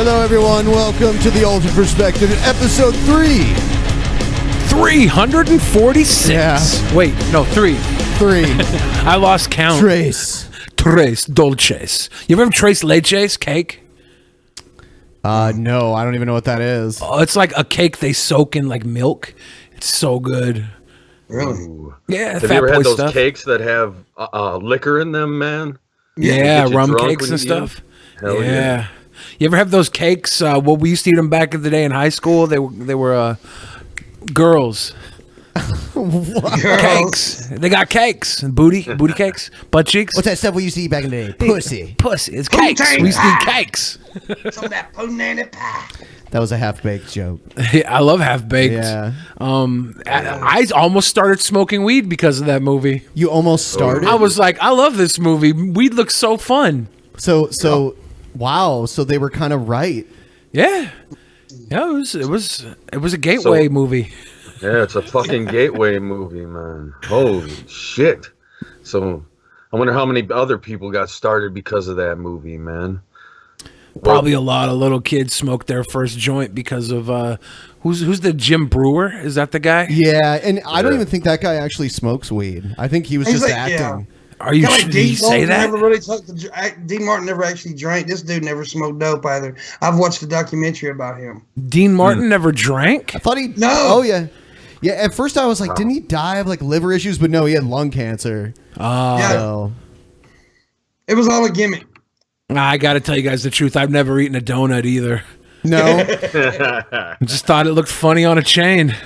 Hello, everyone. Welcome to the Ultimate Perspective, episode 3. 346. Yeah. Wait, no, 3. 3. I lost count. Tres. Tres dulces. You ever have tres leches cake? No, I don't even know what that is. Oh, it's like a cake they soak in like milk. It's so good. Really? Yeah, Have fat you ever boy had those stuff. cakes that have liquor in them, man? Yeah, Get you rum drunk cakes when and you eat 'em? stuff. Hell yeah. You ever have those cakes? Well, we used to eat them back in the day in high school. They were girls. Cakes. They got cakes. Booty cakes. Butt cheeks. What's that stuff we used to eat back in the day? Pussy. Pussy. It's cakes. We used to eat cakes. Some of that punani pie. That was a half-baked joke. I love half baked. Yeah. I almost started smoking weed because of that movie. You almost started? I was like, I love this movie. Weed looks so fun. So, wow. So they were kind of right. Yeah. Yeah, it was a gateway movie. Yeah, it's a fucking gateway movie, man. Holy shit. So I wonder how many other people got started because of that movie, man. Probably a lot of little kids smoked their first joint because of who's the Jim Brewer? Is that the guy? Yeah, and I don't even think that guy actually smokes weed. I think he was He's just like, acting. yeah. Are you Like sure? Did you say that? Never really took Dean Martin never actually drank. This dude never smoked dope either. I've watched the documentary about him. Dean Martin never drank? I thought he... No. Oh, yeah. Yeah, at first I was like, didn't he die of like liver issues? But no, he had lung cancer. Yeah. So... It was all a gimmick. I got to tell you guys the truth. I've never eaten a donut either. No. I just thought it looked funny on a chain.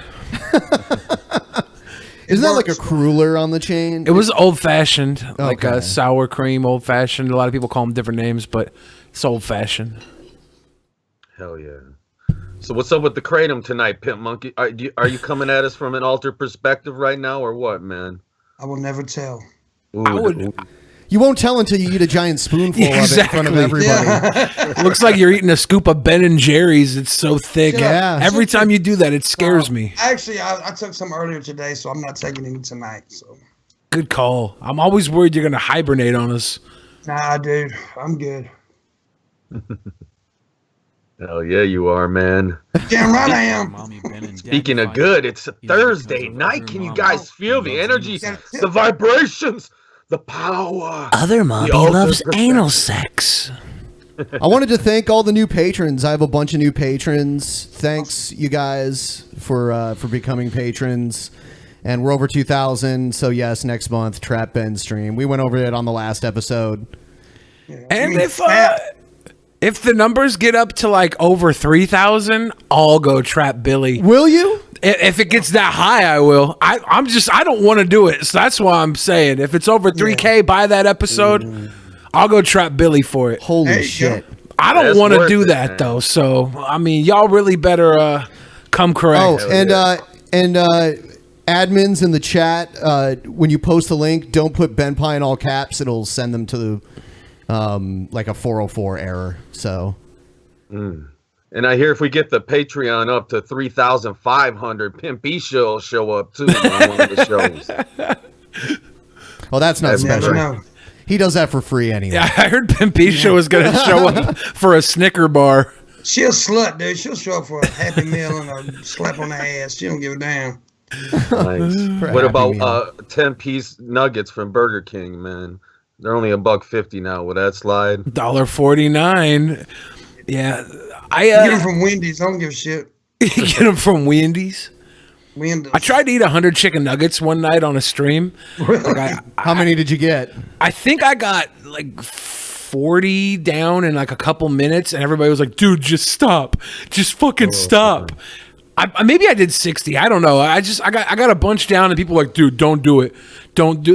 Isn't that like a cruller on the chain? It was old fashioned, like Okay. a sour cream, old fashioned. A lot of people call them different names, but it's old fashioned. Hell yeah. So what's up with the Kratom tonight, Pimp Monkey? Are you coming at us from an altered perspective right now, or what, man? I will never tell. Ooh, You won't tell until you eat a giant spoonful of it in front of Exactly. everybody. Looks like you're eating a scoop of Ben and Jerry's. It's so thick. Yeah. Every time you do that, it scares me. Actually, I took some earlier today, so I'm not taking any tonight. So, Good call. I'm always worried you're going to hibernate on us. nah, dude, I'm good. Hell yeah, you are, man. Damn right I am. Speaking of good, it's a Thursday night. Can you guys feel the energy, the vibrations, the power? Other mommy loves anal sex. I wanted to thank all the new patrons. I have a bunch of new patrons. Thanks, you guys, for becoming patrons. And we're over 2,000. So yes, next month, Trap Ben stream. We went over it on the last episode. And if the numbers get up to like over 3,000, I'll go trap Billy. Will you? If it gets that high, I will. I don't want to do it. So that's why I'm saying if it's over 3K by that episode, I'll go trap Billy for it. Holy shit. I don't That's want to worth do it, that man. though. So I mean, y'all really better come correct. Oh, and admins in the chat, when you post the link, don't put Benpai in all caps. It'll send them to like a 404 error. So And I hear if we get the Patreon up to 3,500, Pimp B will show up too on one of the shows. well, that's not Never special. know. He does that for free anyway. Yeah, I heard Pimpy Show is going to show up for a Snicker bar. She a slut, dude. She'll show up for a Happy Meal and a slap on the ass. She don't give a damn. Nice. For a What Happy about Meal. 10-piece nuggets from Burger King, man? They're only $1.50 now. Will that slide? $1.49. Yeah, Get them from Wendy's. I don't give a shit. get them from Wendy's. Wendy's. I tried to eat 100 chicken nuggets one night on a stream. Like How many did you get? I think I got like 40 down in like a couple minutes, and everybody was like, "Dude, just stop, just fucking stop." Maybe I did 60. I don't know. I got a bunch down, and people were like, "Dude, don't do it,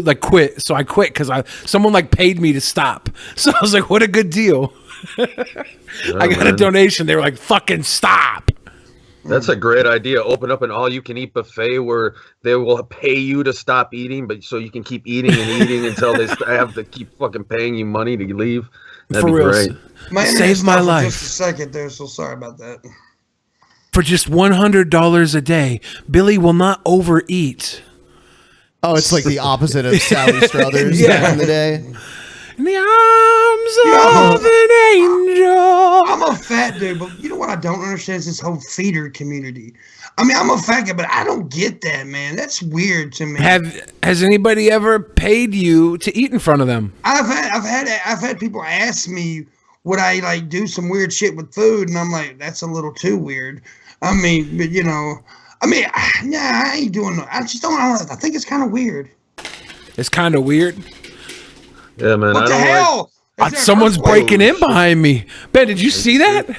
like quit." So I quit because someone like paid me to stop. So I was like, "What a good deal." I got a donation. They were like, "Fucking stop." That's a great idea. Open up an all-you-can-eat buffet where they will pay you to stop eating, but so you can keep eating and eating until they have to keep fucking paying you money to leave. That'd For be real. great. My internet Saved my stopped for life. Just a second there, so sorry about that. For just $100 a day, Billy will not overeat. Oh, it's like the opposite of Sally Struthers Yeah. back in the day. In the arms of an angel. I'm a fat dude, but you know what I don't understand is this whole feeder community. I mean, I'm a fat guy, but I don't get that, man. That's weird to me. Has anybody ever paid you to eat in front of them? I've had people ask me would I like do some weird shit with food, and I'm like, that's a little too weird. I mean, but I ain't doing no. I just don't. I think it's kind of weird. It's kind of weird. Yeah, man. What the hell? Someone's breaking in behind me. Ben, did you see that?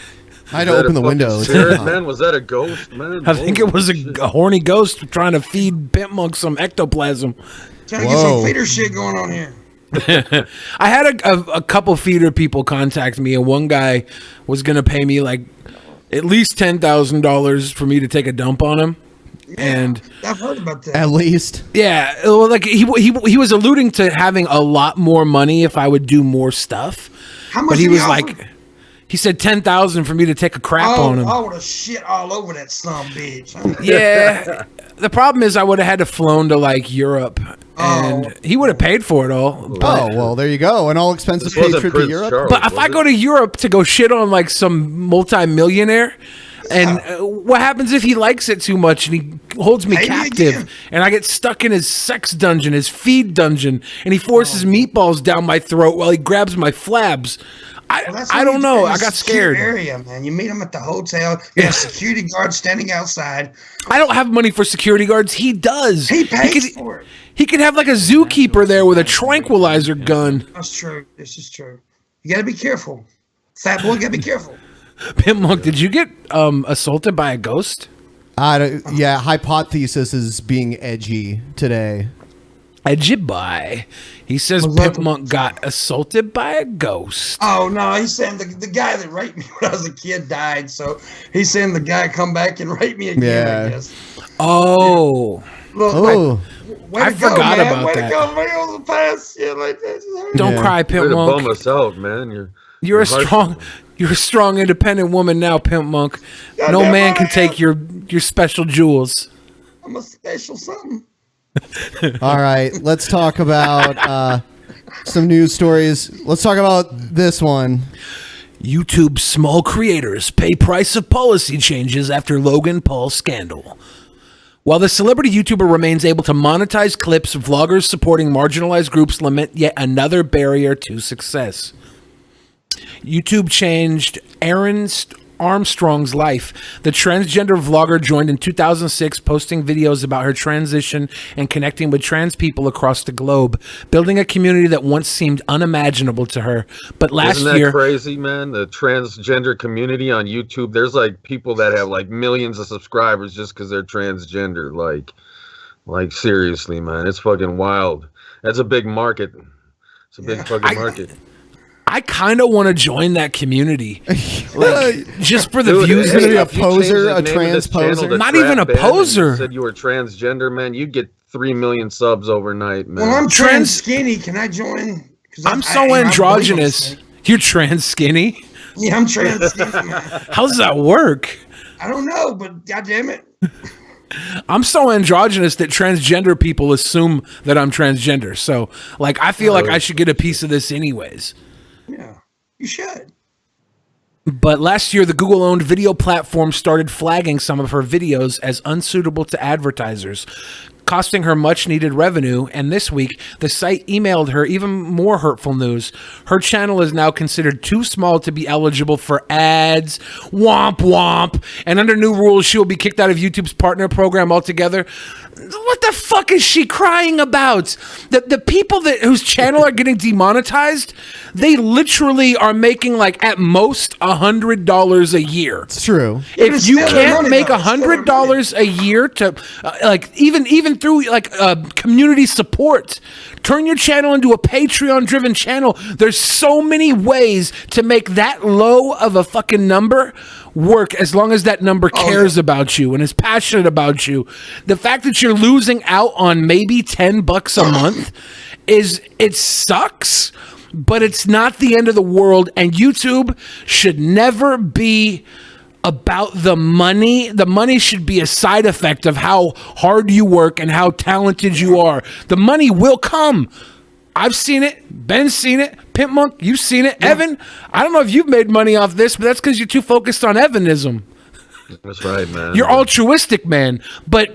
I had to open the window. Spirit, man? Was that a ghost, man? I think it was a horny ghost trying to feed Pimp Monk some ectoplasm. Trying to get some feeder shit going on here. I had a couple feeder people contact me, and one guy was going to pay me like at least $10,000 for me to take a dump on him. Yeah, and I've heard about that. At least. Yeah, well, like he was alluding to having a lot more money if I would do more stuff. How much? But he was like, he said 10,000 for me to take a crap on him. I would have shit all over that son bitch. Yeah. The problem is I would have had to flown to like Europe, and he would have paid for it all. Oh, well, there you go. An all expenses paid trip to Europe. Charles, But if I go to Europe to go shit on like some multi-millionaire, and what happens if he likes it too much and he holds me captive and I get stuck in his sex dungeon, his feed dungeon, and he forces meatballs down my throat while he grabs my flabs? I don't know. I got scared. Area, man. You meet him at the hotel. You have security guards standing outside. I don't have money for security guards. He does. He pays for it. He could have like a zookeeper there with a tranquilizer gun. That's true. This is true. You got to be careful. Fat boy, got to be careful. Pimp Monk, did you get assaulted by a ghost? Yeah, hypothesis is being edgy today. Edgy by. He says Pimp Monk got assaulted by a ghost. Oh, no. He's saying the guy that raped me when I was a kid died. So he's saying the guy come back and rape me again, I guess. Oh. Look, I forgot about that. Way to go, man. On the past shit like that. Don't cry, Pimp Monk. Bum us out, man. You're a strong, independent woman now, Pimp Monk. No man can take your special jewels. I'm a special something. All right, let's talk about some news stories. Let's talk about this one. YouTube small creators pay price of policy changes after Logan Paul scandal. While the celebrity YouTuber remains able to monetize clips, vloggers supporting marginalized groups lament yet another barrier to success. YouTube changed Aaron Armstrong's life. The transgender vlogger joined in 2006, posting videos about her transition and connecting with trans people across the globe, building a community that once seemed unimaginable to her. But last year... Isn't that crazy, man? The transgender community on YouTube, there's like people that have like millions of subscribers just because they're transgender. Like seriously, man, it's fucking wild. That's a big market. It's a big fucking market. I kind of want to join that community, like, just for the views. You're gonna be a poser, a trans poser. Not even a poser. You said you were transgender, man. You get 3 million subs overnight, man. Well, I'm trans skinny. Can I join? I'm so androgynous. You're trans skinny. Yeah, I'm trans skinny, man. How does that work? I don't know, but goddamn it. I'm so androgynous that transgender people assume that I'm transgender. So, like, I feel like I should get a piece of this anyways. Yeah, you should. But last year, the Google-owned video platform started flagging some of her videos as unsuitable to advertisers, costing her much-needed revenue. And this week, the site emailed her even more hurtful news. Her channel is now considered too small to be eligible for ads. Womp womp. And under new rules, she will be kicked out of YouTube's partner program altogether. What the fuck is she crying about? The people whose channel are getting demonetized, they literally are making like at most $100 a year. It's true. If you can't make $100 a year to like even through like community support, turn your channel into a Patreon-driven channel. There's so many ways to make that low of a fucking number work as long as that number cares about you and is passionate about you. The fact that you're losing out on maybe $10 a month it sucks, but it's not the end of the world, and YouTube should never be about the money. The money should be a side effect of how hard you work and how talented you are. The money will come. I've seen it. Ben's seen it. Pimp Monk. You've seen it. Yeah. Evan, I don't know if you've made money off this, but that's because you're too focused on Evanism. That's right, man. You're altruistic, man. But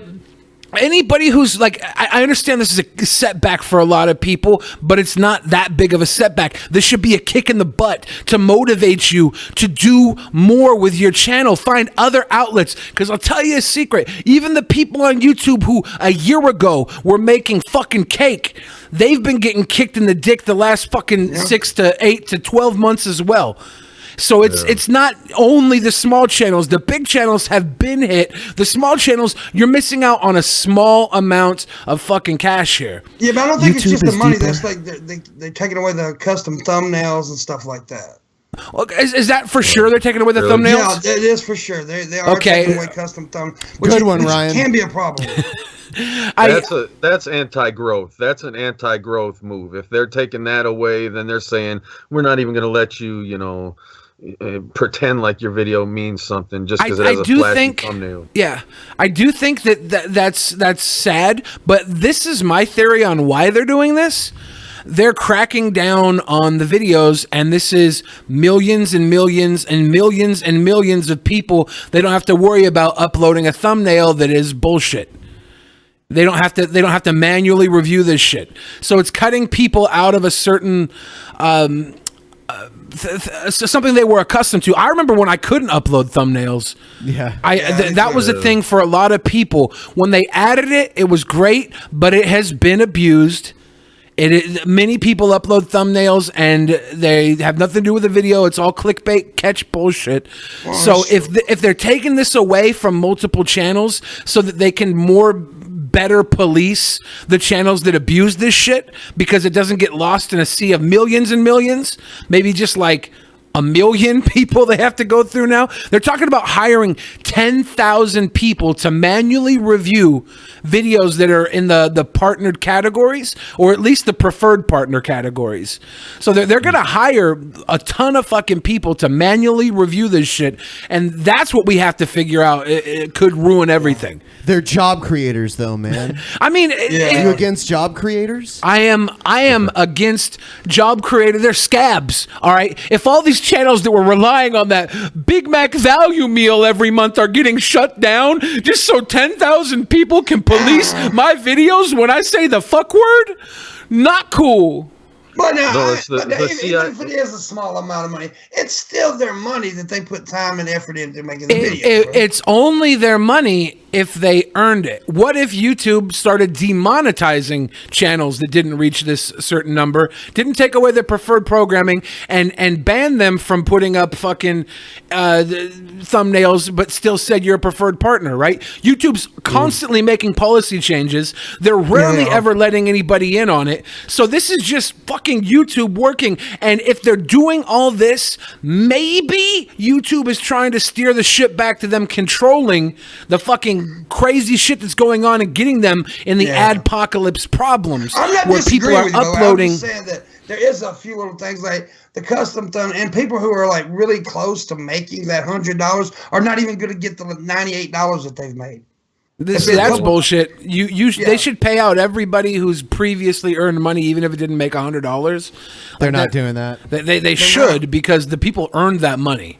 anybody who's like, I understand this is a setback for a lot of people, but it's not that big of a setback. This should be a kick in the butt to motivate you to do more with your channel. Find other outlets. Because I'll tell you a secret. Even the people on YouTube who a year ago were making fucking cake, they've been getting kicked in the dick the last fucking 6 to 8 to 12 months as well. So it's not only the small channels. The big channels have been hit. The small channels, you're missing out on a small amount of fucking cash here. Yeah, but I don't think it's just the money. That's like they're taking away the custom thumbnails and stuff like that. Well, is that for sure? They're taking away the thumbnails? Yeah, it is for sure. They are taking away custom thumbnails. Good one, Ryan. Can be a problem. That's anti-growth. That's an anti-growth move. If they're taking that away, then they're saying we're not even going to let you, pretend like your video means something just because it has a flashy thumbnail. Yeah, I do think that's sad, but this is my theory on why they're doing this. They're cracking down on the videos, and this is millions and millions and millions and millions of people. They don't have to worry about uploading a thumbnail that is bullshit. They don't have to manually review this shit. So it's cutting people out of a certain something they were accustomed to. I remember when I couldn't upload thumbnails. Yeah. That was a thing for a lot of people. When they added it, it was great, but it has been abused. Many people upload thumbnails and they have nothing to do with the video. It's all clickbait, catch bullshit. So if they're taking this away from multiple channels so that they can better police the channels that abuse this shit because it doesn't get lost in a sea of millions and millions, maybe just like a million people they have to go through now. They're talking about hiring 10,000 people to manually review videos that are in the partnered categories, or at least the preferred partner categories. So they're going to hire a ton of fucking people to manually review this shit, and that's what we have to figure out. It could ruin everything. They're job creators, though, man. I mean, are you against job creators? I am against job creators. They're scabs, all right? If all these channels that were relying on that Big Mac value meal every month are getting shut down just so 10,000 people can police my videos when I say the fuck word, not cool. But now, even if it is a small amount of money, it's still their money that they put time and effort into making the video. It's only their money if they earned it. What if YouTube started demonetizing channels that didn't reach this certain number, didn't take away their preferred programming, and banned them from putting up fucking thumbnails, but still said you're a preferred partner, right? YouTube's constantly making policy changes. They're rarely ever letting anybody in on it. So this is just fucking YouTube working. And if they're doing all this, maybe YouTube is trying to steer the ship back to them controlling the fucking crazy shit that's going on and getting them in the adpocalypse problems where people are uploading. I'm just saying that there is a few little things like the custom thumb, and people who are like really close to making that $100 are not even going to get the $98 that they've made. That's bullshit. They should pay out everybody who's previously earned money, even if it didn't make $100. They're not doing that. They should, because the people earned that money.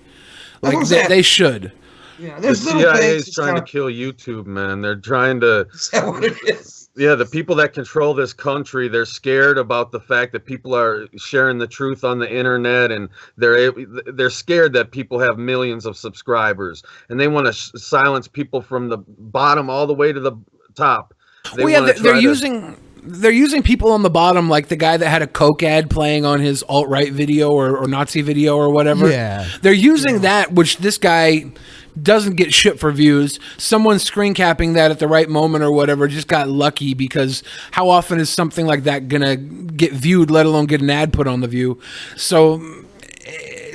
Like they should. Yeah, the CIA is trying to kill YouTube, man. They're trying to. Is that what it is? Yeah, the people that control this country, they're scared about the fact that people are sharing the truth on the internet, and they're scared that people have millions of subscribers, and they want to silence people from the bottom all the way to the top. They're using people on the bottom, like the guy that had a Coke ad playing on his alt-right video or Nazi video or whatever. Yeah, they're using that, which this guy doesn't get shit for views. Someone screen capping that at the right moment or whatever just got lucky, because how often is something like that gonna get viewed, let alone get an ad put on the view? So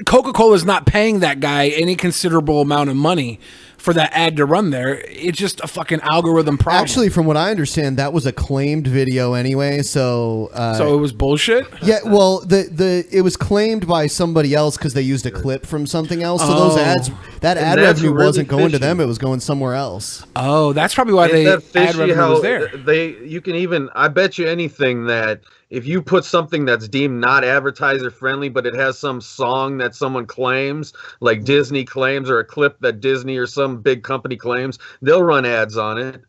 Coca-Cola is not paying that guy any considerable amount of money for that ad to run there. It's just a fucking algorithm problem. Actually, from what I understand, that was a claimed video anyway. So it was bullshit. Yeah, well, it was claimed by somebody else because they used a clip from something else. So those ads, that ad revenue wasn't going to them; it was going somewhere else. Oh, that's probably why ad revenue was there. You can even, I bet you anything that if you put something that's deemed not advertiser friendly, but it has some song that someone claims, like Disney claims, or a clip that Disney or some big company claims, they'll run ads on it.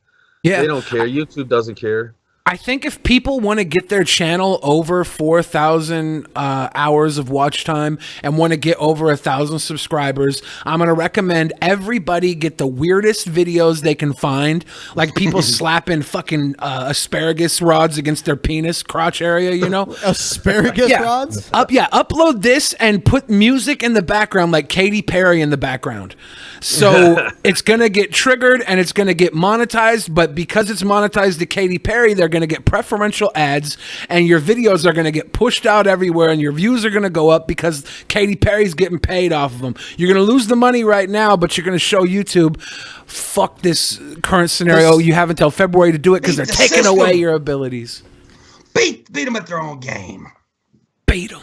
Yeah. They don't care. YouTube doesn't care. I think if people want to get their channel over 4,000 hours of watch time and want to get over 1,000 subscribers, I'm going to recommend everybody get the weirdest videos they can find, like people slapping fucking asparagus rods against their penis crotch area, you know? Asparagus rods? Upload this and put music in the background, like Katy Perry in the background. So it's going to get triggered and it's going to get monetized, but because it's monetized to Katy Perry, they're going to get preferential ads and your videos are going to get pushed out everywhere and your views are going to go up because Katy Perry's getting paid off of them. You're going to lose the money right now, but you're going to show YouTube, fuck this current scenario. You have until February to do it because they're taking away your abilities. Beat them at their own game. Beat them.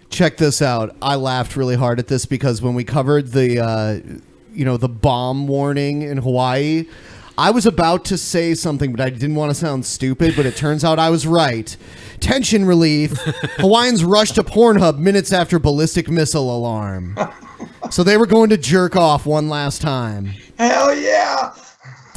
Check this out. I laughed really hard at this because when we covered the, the bomb warning in Hawaii, I was about to say something, but I didn't want to sound stupid, but it turns out I was right. Tension relief. Hawaiians rushed to Pornhub minutes after ballistic missile alarm. So they were going to jerk off one last time. Hell yeah.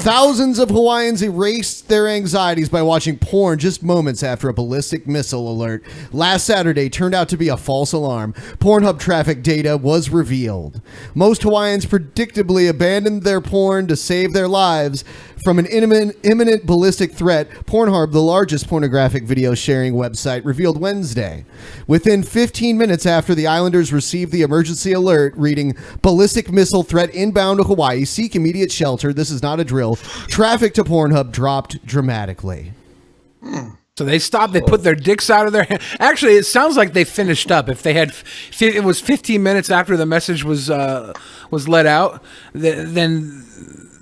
Thousands of Hawaiians erased their anxieties by watching porn just moments after a ballistic missile alert last Saturday turned out to be a false alarm. Pornhub traffic data was revealed. Most Hawaiians predictably abandoned their porn to save their lives from an imminent ballistic threat. Pornhub, the largest pornographic video sharing website, revealed Wednesday. Within 15 minutes after the islanders received the emergency alert reading ballistic missile threat inbound to Hawaii, seek immediate shelter. This is not a drill. Traffic to Pornhub dropped dramatically. So they stopped. They put their dicks out of their hand. Actually, it sounds like they finished up. If they had, it was 15 minutes after the message was let out. Then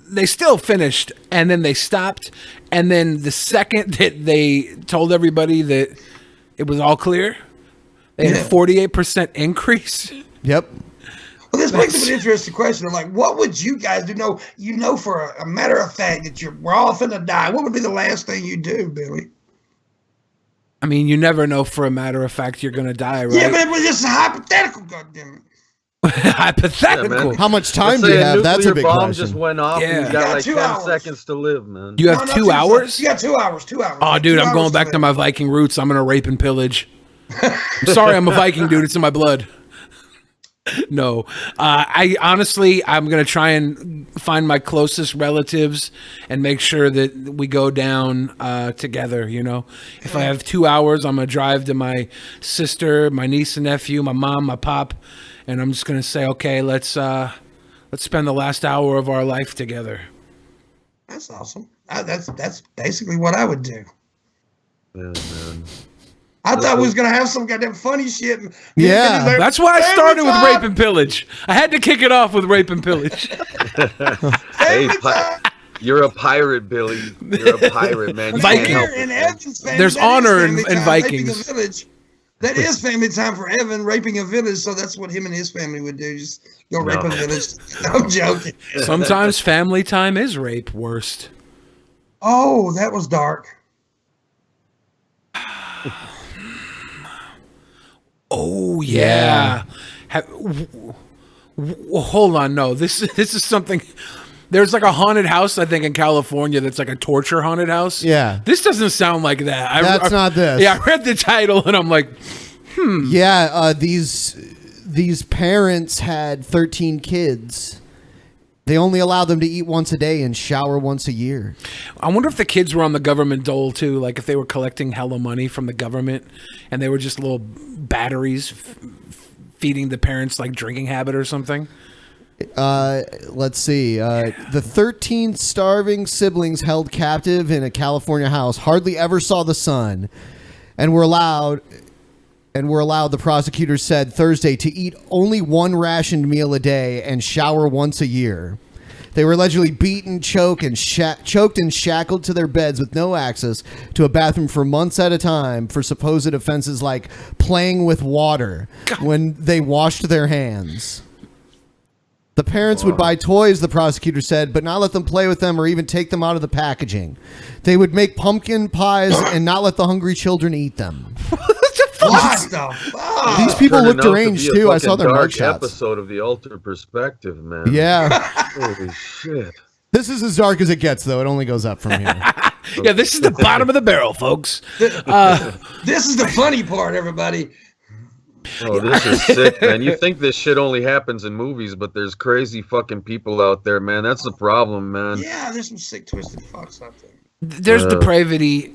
they still finished, and then they stopped. And then the second that they told everybody that it was all clear, they had a 48% increase. Yep. Well, this brings up an interesting question. Like, what would you guys do? You know for a matter of fact that we're all finna die. What would be the last thing you do, Billy? I mean, you never know for a matter of fact you're going to die, right? Yeah, but it was just hypothetical, goddammit. Hypothetical. How much time do you have? That's a big bomb question. Just went off. Yeah. And you got like 2 10 hours. seconds to live, man. You have 2 hours? You got 2 hours. 2 hours. Oh, dude, I'm going back to my Viking roots. I'm going to rape and pillage. I'm sorry, I'm a Viking, dude. It's in my blood. No, I honestly, I'm going to try and find my closest relatives and make sure that we go down together, you know. If I have 2 hours, I'm going to drive to my sister, my niece and nephew, my mom, my pop, and I'm just going to say, okay, let's spend the last hour of our life together. That's awesome. That's basically what I would do. Yeah, man. I thought we was gonna have some goddamn funny shit. Yeah. That's why I started with rape and pillage. I had to kick it off with rape and pillage. Hey, you're a pirate, Billy. You're a pirate, man. You Viking. can't help it, In man. Evan's family, There's that honor is family in time, Vikings. raping a village. That is family time for Evan, raping a village. So that's what him and his family would do. Just go rape a village. I'm joking. Sometimes family time is rape worst. Oh, that was dark. Oh yeah. Hold on, no. This is something. There's like a haunted house, I think, in California that's like a torture haunted house. Yeah. This doesn't sound like that. That's not this. Yeah, I read the title and I'm like, Yeah, these parents had 13 kids. They only allowed them to eat once a day and shower once a year. I wonder if the kids were on the government dole too, like if they were collecting hella money from the government and they were just little batteries feeding the parents like drinking habit or something. Let's see. The 13 starving siblings held captive in a California house hardly ever saw the sun and were allowed, the prosecutors said Thursday, to eat only one rationed meal a day and shower once a year. They were allegedly beaten, choked, and shackled to their beds with no access to a bathroom for months at a time for supposed offenses like playing with water when they washed their hands. The parents would buy toys, the prosecutor said, but not let them play with them or even take them out of the packaging. They would make pumpkin pies and not let the hungry children eat them. What the fuck? These people look deranged too. I saw their dark mugshots. episode of The Altered Perspective, man. Yeah. Holy shit. This is as dark as it gets, though. It only goes up from here. Yeah, this is the bottom of the barrel, folks. This is the funny part, everybody. Oh, this is sick, man. You think this shit only happens in movies, but there's crazy fucking people out there, man. That's the problem, man. Yeah, there's some sick, twisted fucks out there. There's depravity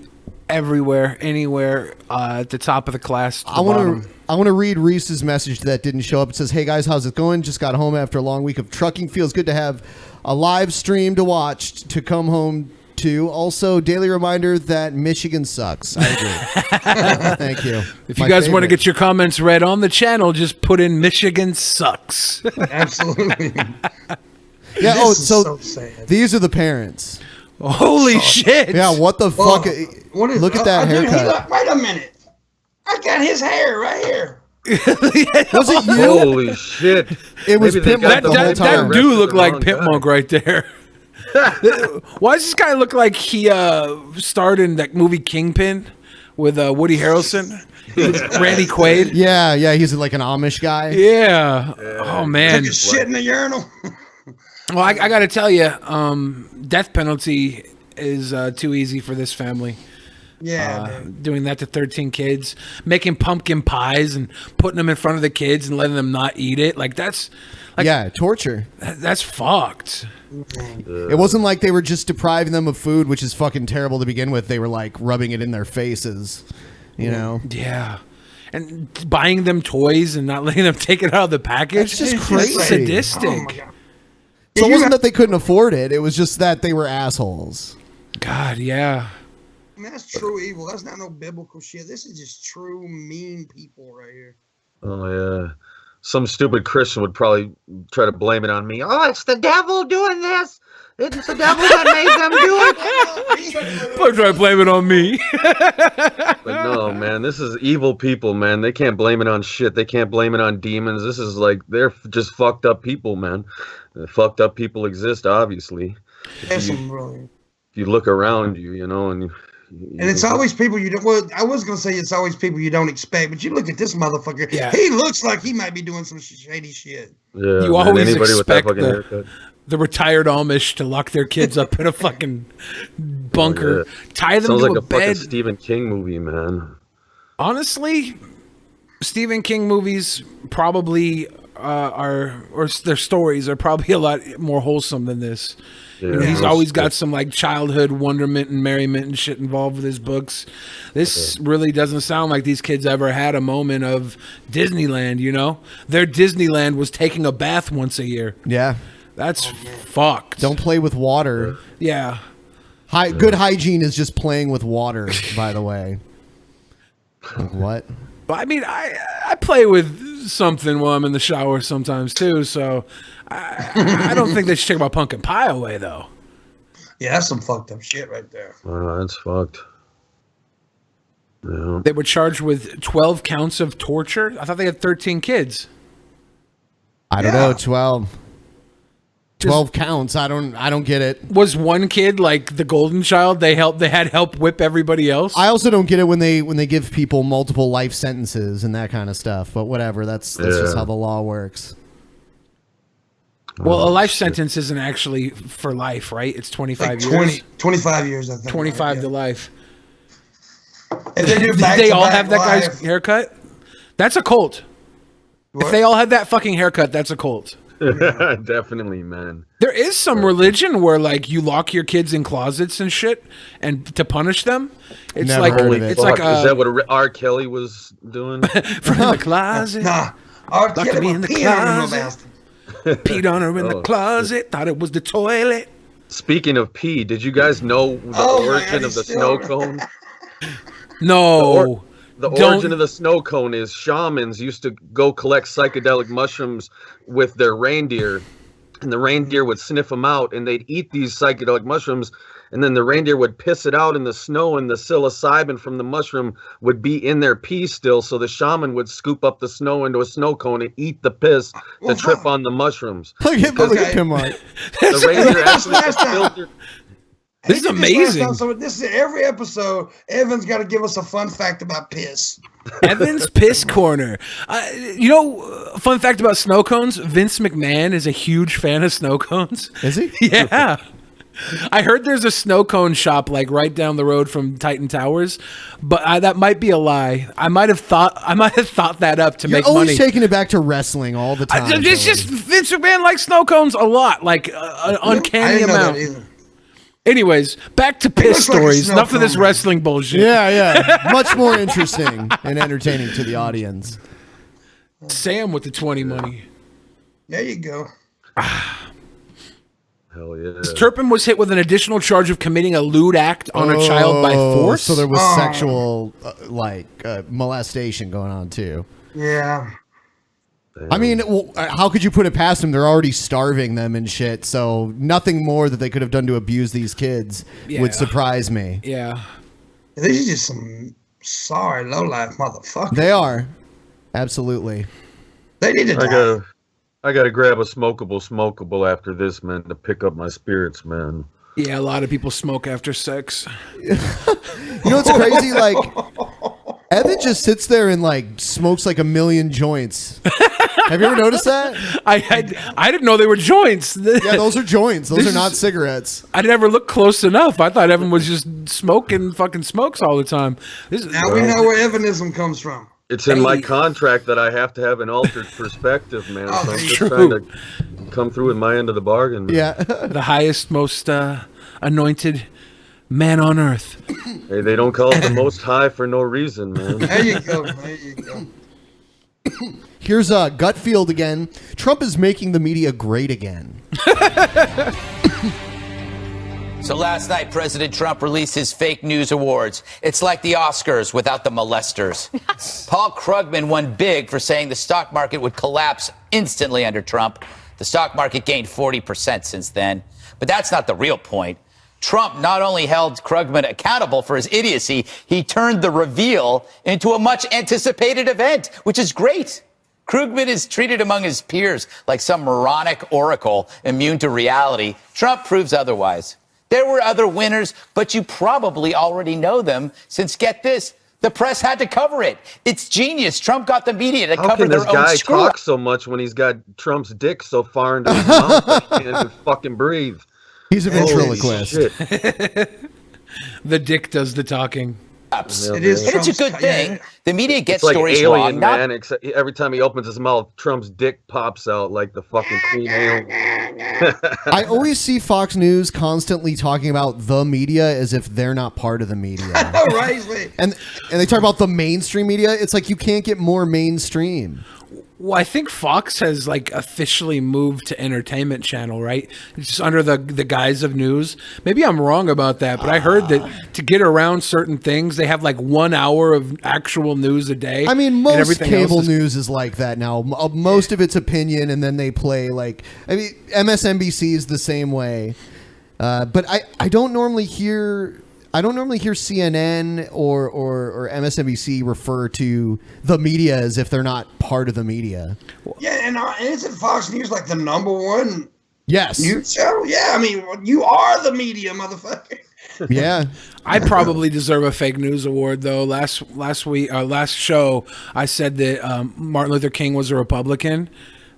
everywhere, anywhere, at the top of the class. I want to read Reese's message that didn't show up. It says, "Hey guys, how's it going? Just got home after a long week of trucking. Feels good to have a live stream to watch to come home to. Also, daily reminder that Michigan sucks." I agree. Thank you. If you guys want to get your comments read on the channel, just put in "Michigan sucks." Absolutely. Yeah. This is So sad. these are the parents. Holy shit! Yeah. What the fuck? Look at that dude, haircut. wait a minute. I got his hair right here. Was it you? Holy shit. It was Maybe they Pimp got Monk the whole That time. dude looked the like wrong Pimp guy. Monk right there. Why does this guy look like he starred in that movie Kingpin with Woody Harrelson? Randy Quaid? Yeah. Yeah. He's like an Amish guy. Yeah. Oh, man. Took a shit in the urinal. Well, I got to tell you, death penalty is too easy for this family. Yeah, dude. Doing that to 13 kids, making pumpkin pies and putting them in front of the kids and letting them not eat it. Like, that's... Like, Yeah. Torture. that's fucked. It wasn't like they were just depriving them of food, which is fucking terrible to begin with. They were like rubbing it in their faces, you know? Yeah. And buying them toys and not letting them take it out of the package. That's just It's crazy. Sadistic. Oh my god. So it You wasn't have- that they couldn't afford it. It was just that they were assholes. God, yeah. I mean, that's true evil. That's not no biblical shit. This is just true mean people right here. Oh, yeah. Some stupid Christian would probably try to blame it on me. Oh, it's the devil doing this. It's the devil that made them do it. Don't try to blame it on me. But no, man, this is evil people, man. They can't blame it on shit. They can't blame it on demons. This is like, they're just fucked up people, man. Fucked up people exist, obviously. There's some really. If you look around you, you know, and And it's always people you don't. Well, I was gonna say it's always people you don't expect, but you look at this motherfucker. Yeah. He looks like he might be doing some shady shit. Yeah, You man, always anybody with that expect fucking the- haircut. The retired Amish to lock their kids up in a fucking bunker, Oh, tie them Sounds to like a a fucking bed. Stephen King movie, man. Honestly, Stephen King movies probably their stories are probably a lot more wholesome than this. You know, Yeah. he's always got some like childhood wonderment and merriment and shit involved with his books. This really doesn't sound like these kids ever had a moment of Disneyland, you know? Their Disneyland was taking a bath once a year. Yeah. That's fucked. Don't play with water. Yeah. Good hygiene is just playing with water, by the way. Like what? But I mean, I play with something while I'm in the shower sometimes too, so I don't think they should take my pumpkin pie away, though. Yeah, that's some fucked up shit right there. That's fucked. Yeah. They were charged with 12 counts of torture. I thought they had 13 kids. I don't Yeah. know. 12 counts. I don't get it. Was one kid like the golden child? They had help whip everybody else. I also don't get it when they give people multiple life sentences and that kind of stuff. But whatever. That's just Yeah. how the law works. Well, a life sentence isn't actually for life, right? It's 25 years. 25 years, I think. 25 right? to life. If they do Did back they to all back have that guy's live- haircut? That's a cult. What? If they all had that fucking haircut, that's a cult. Definitely, man. There is some religion where like you lock your kids in closets and shit, and to punish them, it's Never like heard of it. it's like Is that what R. Kelly was doing? from the closet. Nah. R. Locked Kelly me was in the peeing on him, closet. bastard. Peed on her in the Oh, closet. Thought it was the toilet. Speaking of pee, did you guys know the Oh my origin God, of the he's snow still- cone? No. The Don't- origin of the snow cone is shamans used to go collect psychedelic mushrooms with their reindeer, and the reindeer would sniff them out, and they'd eat these psychedelic mushrooms, and then the reindeer would piss it out in the snow, and the psilocybin from the mushroom would be in their pee still. So the shaman would scoop up the snow into a snow cone and eat the piss to trip on the mushrooms. Look at him, Mark. The reindeer actually filtered. This is amazing. So this is every episode. Evan's got to give us a fun fact about piss. Evan's Piss Corner. Fun fact about snow cones, Vince McMahon is a huge fan of snow cones. Is he? Yeah. I heard there's a snow cone shop like right down the road from Titan Towers, but that might be a lie. I might have thought that up to make money. You're always taking it back to wrestling all the time. It's just Vince McMahon likes snow cones a lot, like an uncanny amount. Anyways, back to piss stories. Enough of this wrestling bullshit. Yeah. Much more interesting and entertaining to the audience. Sam with the 20 money. There you go. Hell yeah. Turpin was hit with an additional charge of committing a lewd act on a child by force. So there was sexual, molestation going on too. Yeah. I mean, how could you put it past them? They're already starving them and shit. So nothing more that they could have done to abuse these kids would surprise me. Yeah. These are just some sorry low-life motherfuckers. They are. Absolutely. They need to die. I gotta grab a smokable after this, man, to pick up my spirits, man. Yeah, a lot of people smoke after sex. You know what's crazy? Like, Evan just sits there and smokes like a million joints. Have you ever noticed that? I didn't know they were joints. Yeah, those are joints. Those are not cigarettes. I never looked close enough. I thought Evan was just smoking fucking smokes all the time. Now we know where Evanism comes from. It's in my contract that I have to have an altered perspective, man. So I'm just trying to come through with my end of the bargain, man. Yeah. The highest, most anointed man on earth. Hey, they don't call it the Most High for no reason, man. There you go. There you go. Here's Gutfield again. Trump is making the media great again. So last night, President Trump released his fake news awards. It's like the Oscars without the molesters. Paul Krugman won big for saying the stock market would collapse instantly under Trump. The stock market gained 40% since then. But that's not the real point. Trump not only held Krugman accountable for his idiocy, he turned the reveal into a much anticipated event, which is great. Krugman is treated among his peers like some moronic oracle immune to reality. Trump proves otherwise. There were other winners, but you probably already know them, since, get this, the press had to cover it. It's genius. Trump got the media to cover their own screw-up. How can this guy talk so much when he's got Trump's dick so far into his mouth that he can't even fucking breathe? He's a ventriloquist. The dick does the talking. It is. And it's a good thing. The media gets like stories Alien, wrong. Man, except every time he opens his mouth, Trump's dick pops out like the fucking Queen Alien. I always see Fox News constantly talking about the media as if they're not part of the media. Right. And they talk about the mainstream media. It's like you can't get more mainstream. Well, I think Fox has officially moved to entertainment channel, right? It's just under the guise of news. Maybe I'm wrong about that, but I heard that to get around certain things, they have 1 hour of actual news a day. I mean, most cable news is like that now. Most of it's opinion, and then they play MSNBC is the same way. But I don't normally hear CNN or MSNBC refer to the media as if they're not part of the media. Yeah, and isn't Fox News the number one news show? Yeah, I mean, you are the media, motherfucker. Yeah. I probably deserve a fake news award, though. Last show, I said that Martin Luther King was a Republican.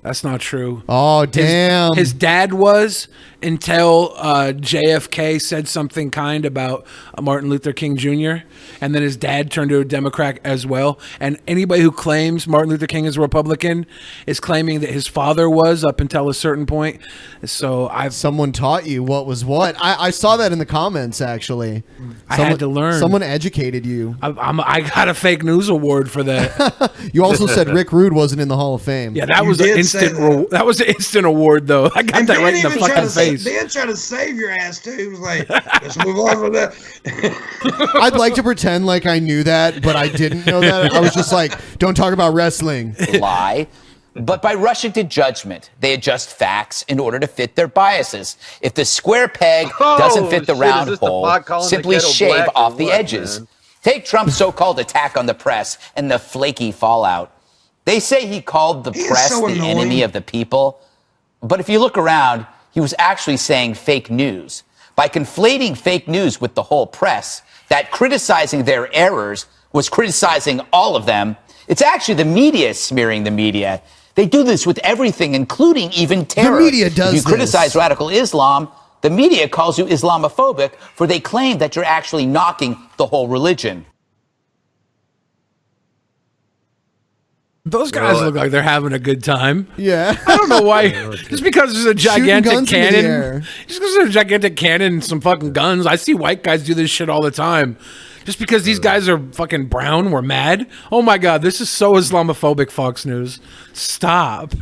That's not true. Oh, damn. His dad was, until JFK said something kind about Martin Luther King Jr., and then his dad turned to a Democrat as well. And anybody who claims Martin Luther King is a Republican is claiming that his father was up until a certain point. So someone taught you what was what. I saw that in the comments, actually. I had to learn. Someone educated you. I got a fake news award for that. You also said Rick Rude wasn't in the Hall of Fame. Yeah, that was an instant. That was an instant award, though. I got that right in the fucking face. Ben tried to save your ass too. He was like, "Let's move on from that." I'd like to pretend like I knew that, but I didn't know that. I was just like, "Don't talk about wrestling." Lie. But by rushing to judgment, they adjust facts in order to fit their biases. If the square peg doesn't fit the round hole, simply shave off the edges. Man? Take Trump's so-called attack on the press and the flaky fallout. They say he called the press so the annoying. enemy of the people. But if you look around, he was actually saying fake news. By conflating fake news with the whole press, that criticizing their errors was criticizing all of them. It's actually the media smearing the media. They do this with everything, including even terror. The media does If you criticize this. radical Islam, the media calls you Islamophobic, for they claim that you're actually knocking the whole religion. Those guys look like they're having a good time. Yeah. I don't know why. Just because there's a gigantic guns into the air. cannon. Just because there's a gigantic cannon and some fucking guns. I see white guys do this shit all the time. Just because these guys are fucking brown, we're mad. Oh my God, this is so Islamophobic, Fox News. Stop.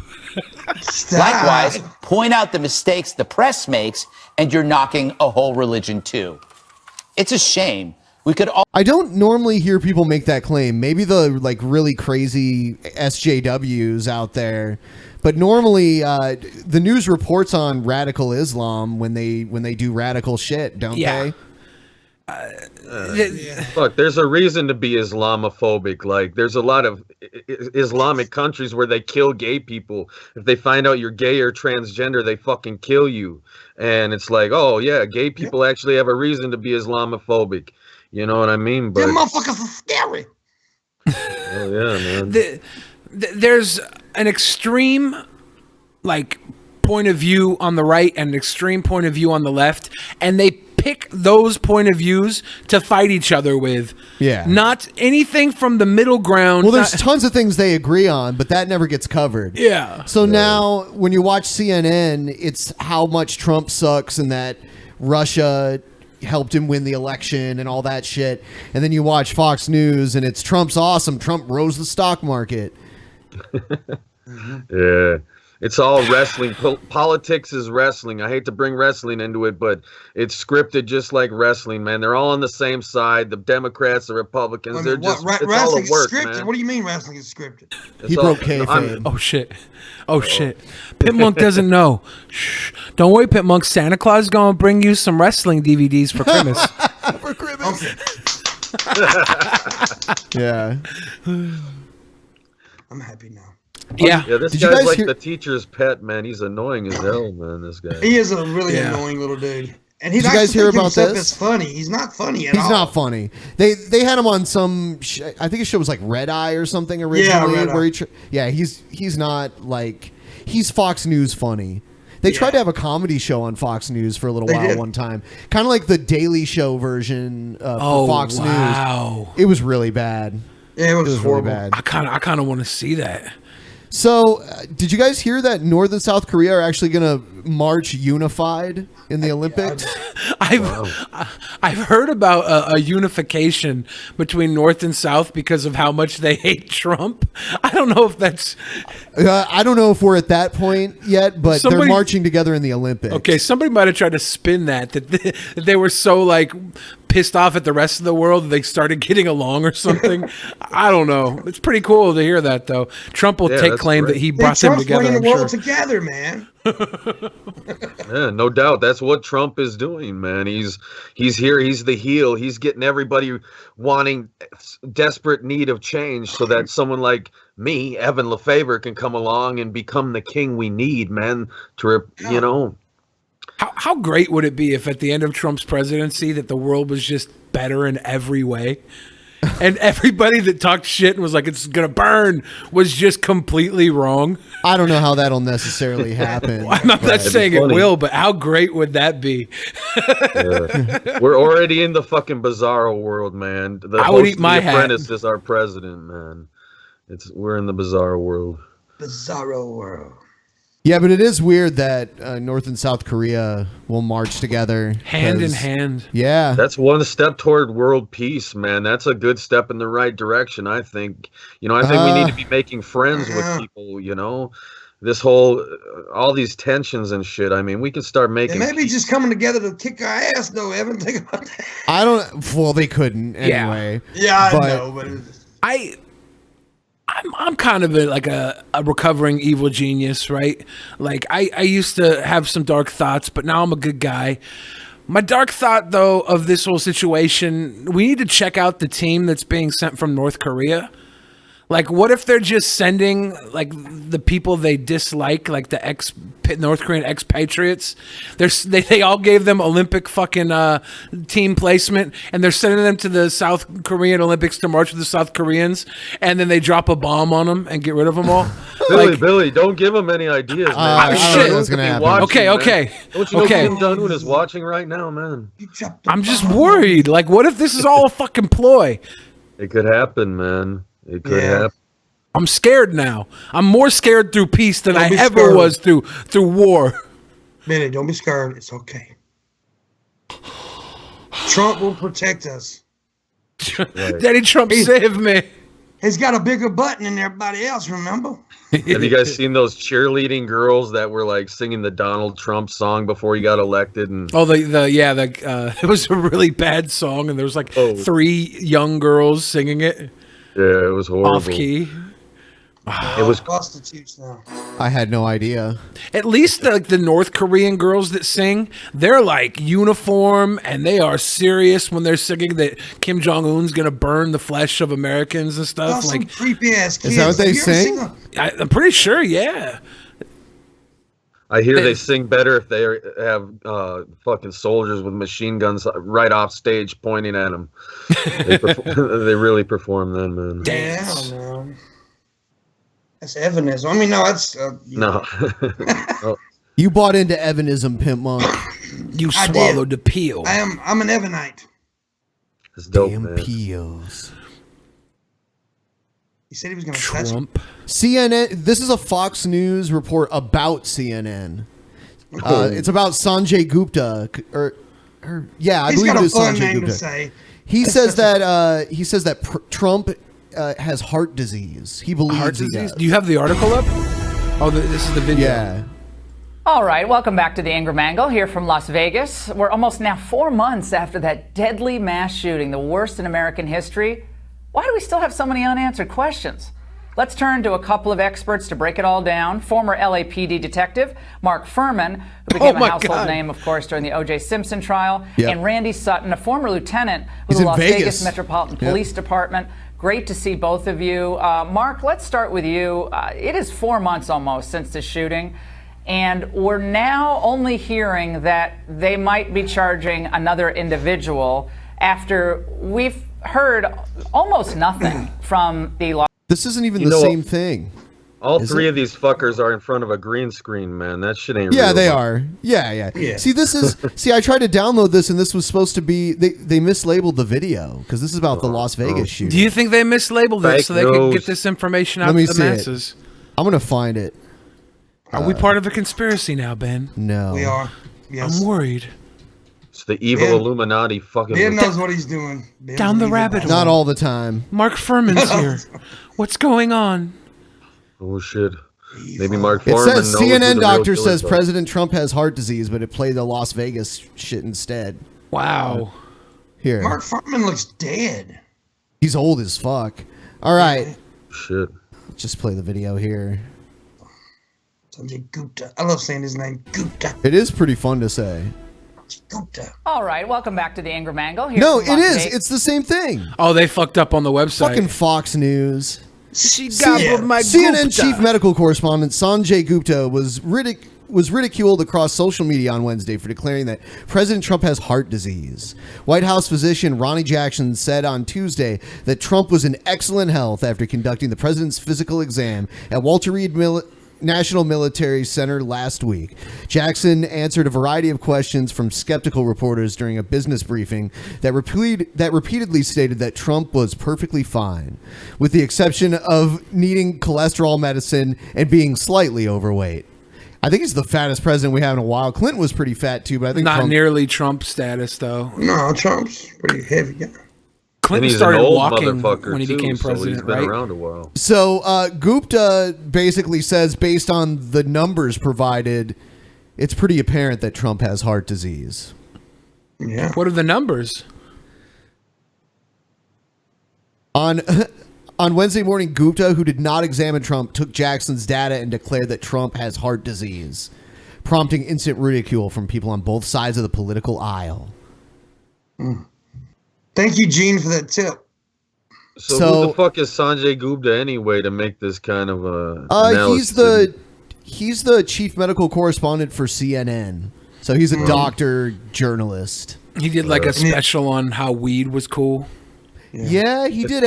Likewise, point out the mistakes the press makes, and you're knocking a whole religion too. It's a shame. We could all. I don't normally hear people make that claim. Maybe the like really crazy SJWs out there, but normally the news reports on radical Islam when they do radical shit, don't Yeah. they? Look, there's a reason to be Islamophobic. Like, there's a lot of Islamic countries where they kill gay people. If they find out you're gay or transgender, they fucking kill you. And it's like, oh yeah, gay people actually have a reason to be Islamophobic. You know what I mean? But Them motherfuckers are scary. oh yeah, man. There's an extreme, like, point of view on the right and an extreme point of view on the left, and they pick those point of views to fight each other with. Yeah. Not anything from the middle ground. Well, there's tons of things they agree on, but that never gets covered. Yeah. So now, when you watch CNN, it's how much Trump sucks and that Russia helped him win the election and all that shit. And then you watch Fox News and it's Trump's awesome. Trump rose the stock market. Yeah. It's all wrestling. Politics is wrestling. I hate to bring wrestling into it, but it's scripted just like wrestling, man. They're all on the same side. The Democrats, the Republicans, Wait a they're minute, just, what, it's all wrestling a work, is scripted? man. What do you mean wrestling is scripted? He broke kayfabe. Oh shit. Oh shit. Pit Monk doesn't know. Shh. Don't worry, Pit Monk. Santa Claus is gonna bring you some wrestling DVDs for Christmas. For Christmas. Okay. Yeah. I'm happy now. Yeah. Yeah, this Did you guy's guys like hear- the teacher's pet, man. He's annoying as hell, man, this guy. He is a really Yeah. annoying little dude. And he Did you likes guys to hear think about himself this? as funny. He's not funny at all. He's not funny. They had him on some. I think his show was like Red Eye or something originally. Red Eye. where he's not like he's Fox News funny. They tried to have a comedy show on Fox News for a little They while did. one time, kind of like the Daily Show version for Oh, Fox wow. News. It was really bad. Yeah, it was, It was really horrible. bad. I kind of want to see that. So, did you guys hear that North and South Korea are actually going to march unified in the Olympics? I've heard about a unification between North and South because of how much they hate Trump. I don't know if that's I don't know if we're at that point yet, but they're marching together in the Olympics. okay. Somebody might have tried to spin that they were so like pissed off at the rest of the world that they started getting along or something. I don't know. It's pretty cool to hear that though. Trump will take that's claim great. that he Hey, brought them Trump's together. bringing I'm the world sure. together, man. Yeah, no doubt. That's what Trump is doing, man. He's here. He's the heel. He's getting everybody wanting desperate need of change so that someone like me, Evan Lefavor, can come along and become the king we need, man. You know. How great would it be if at the end of Trump's presidency that the world was just better in every way? And everybody that talked shit and was like, it's going to burn, was just completely wrong. I don't know how that'll necessarily happen. I'm not That'd be saying it funny. will, but how great would that be? We're already in the fucking bizarro world, man. The I would host eat of my The hat. Apprentice is our president, man. We're in the bizarro world. Bizarro world. Yeah, but it is weird that North and South Korea will march together. Hand in 'cause- hand. Yeah. That's one step toward world peace, man. That's a good step in the right direction, I think. I think we need to be making friends with people, This whole, all these tensions and shit. I mean, we can start making. And maybe just coming together to kick our ass, though, Evan. Think about that. I don't. Well, they couldn't anyway. Yeah, I But- know, but I I'm kind of like a recovering evil genius, right? Like I used to have some dark thoughts, but now I'm a good guy. My dark thought, though, of this whole situation, we need to check out the team that's being sent from North Korea. Like, what if they're just sending, like, the people they dislike, like the North Korean expatriates? They all gave them Olympic fucking team placement, and they're sending them to the South Korean Olympics to march with the South Koreans, and then they drop a bomb on them and get rid of them all. Billy, don't give them any ideas, man. I don't know what's gonna happen. Okay. Don't you know Kim Jong-un is watching right now, man? I'm just worried. Like, what if this is all a fucking ploy? It could happen, man. It could happen. I'm scared now. I'm more scared through peace than I ever was through war. Billy, don't be scared. It's okay. Trump will protect us. Daddy Trump saved me. He's got a bigger button than everybody else, remember? Have you guys seen those cheerleading girls that were like singing the Donald Trump song before he got elected? And it was a really bad song, and there was like 3 young girls singing it. Yeah, it was horrible. Off key. It was prostitutes now. I had no idea. At least the North Korean girls that sing, they're like uniform and they are serious when they're singing that Kim Jong-un's gonna burn the flesh of Americans and stuff. Like creepy ass kids. Is that what they sing? I'm pretty sure, yeah. I hear they sing better if they have fucking soldiers with machine guns right off stage pointing at them. They really perform then, man. Dance. Yeah, man. That's Evanism. I mean, no, that's no. You bought into Evanism, Pimp Monk. You swallowed the peel. I'm an Evanite. It's dope, Damn man. peels. He said he was going to touch Trump. CNN. This is a Fox News report about CNN. It's about Sanjay Gupta. I He's believe got it a is fun Sanjay name Gupta. to say. He says that Trump has heart disease. He believes Heart he disease? does. Do you have the article up? Oh, this is the video. Yeah. All right, welcome back to the Ingram Angle here from Las Vegas. We're almost now 4 months after that deadly mass shooting, the worst in American history. Why do we still have so many unanswered questions? Let's turn to a couple of experts to break it all down. Former LAPD detective Mark Furman, who became a household name, of course, during the O.J. Simpson trial, and Randy Sutton, a former lieutenant with the Las Vegas Metropolitan Police Department. Great to see both of you. Mark, let's start with you. It is 4 months almost since the shooting, and we're now only hearing that they might be charging another individual after we've heard almost nothing from the... This isn't even the same thing. All three of these fuckers are in front of a green screen, man. That shit ain't real. Yeah, they are. Yeah. See, I tried to download this, and this was supposed to be. They mislabeled the video because this is about the Las Vegas shooting. Do you think they mislabeled it so they could get this information out to the masses? I'm gonna find it. Are we part of a conspiracy now, Ben? No, we are. Yes. I'm worried. It's the evil Illuminati fucking. Ben knows what he's doing. Down the rabbit hole. Not all the time. Mark Furman's here. What's going on? Oh shit. Maybe Mark It Furman says knows who CNN the doctor real says killers are. President Trump has heart disease, but it played the Las Vegas shit instead. Wow. Here, Mark Furman looks dead. he's old as fuck. All right, Shit. just play the video here. Sanjay Gupta. I love saying his name, Gupta. It is pretty fun to say. Gupta. All right, welcome back to the Ingram Angle here No, from it Las is. Vegas. It's the same thing. Oh, they fucked up on the website. Fucking Fox News. She gobbled my CNN Gupta. chief medical correspondent Sanjay Gupta was ridiculed across social media on Wednesday for declaring that President Trump has heart disease. White House physician Ronnie Jackson said on Tuesday that Trump was in excellent health after conducting the president's physical exam at Walter Reed National Military Center last week. Jackson answered a variety of questions from skeptical reporters during a business briefing that repeatedly stated that Trump was perfectly fine, with the exception of needing cholesterol medicine and being slightly overweight. I think he's the fattest president we have in a while. Clinton was pretty fat too, but I think Not Trump, nearly Trump status, though. No, Trump's pretty heavy guy. Clinton And he's started an old walking motherfucker when he too, became so president, he's been right? around a while. So Gupta basically says, based on the numbers provided, it's pretty apparent that Trump has heart disease. Yeah. What are the numbers? On On Wednesday morning, Gupta, who did not examine Trump, took Jackson's data and declared that Trump has heart disease, prompting instant ridicule from people on both sides of the political aisle. Thank you, Gene, for that tip. So who the fuck is Sanjay Gupta anyway to make this kind of analysis? He's the chief medical correspondent for CNN. So he's a doctor journalist. He did like a special on how weed was cool. Yeah, he did.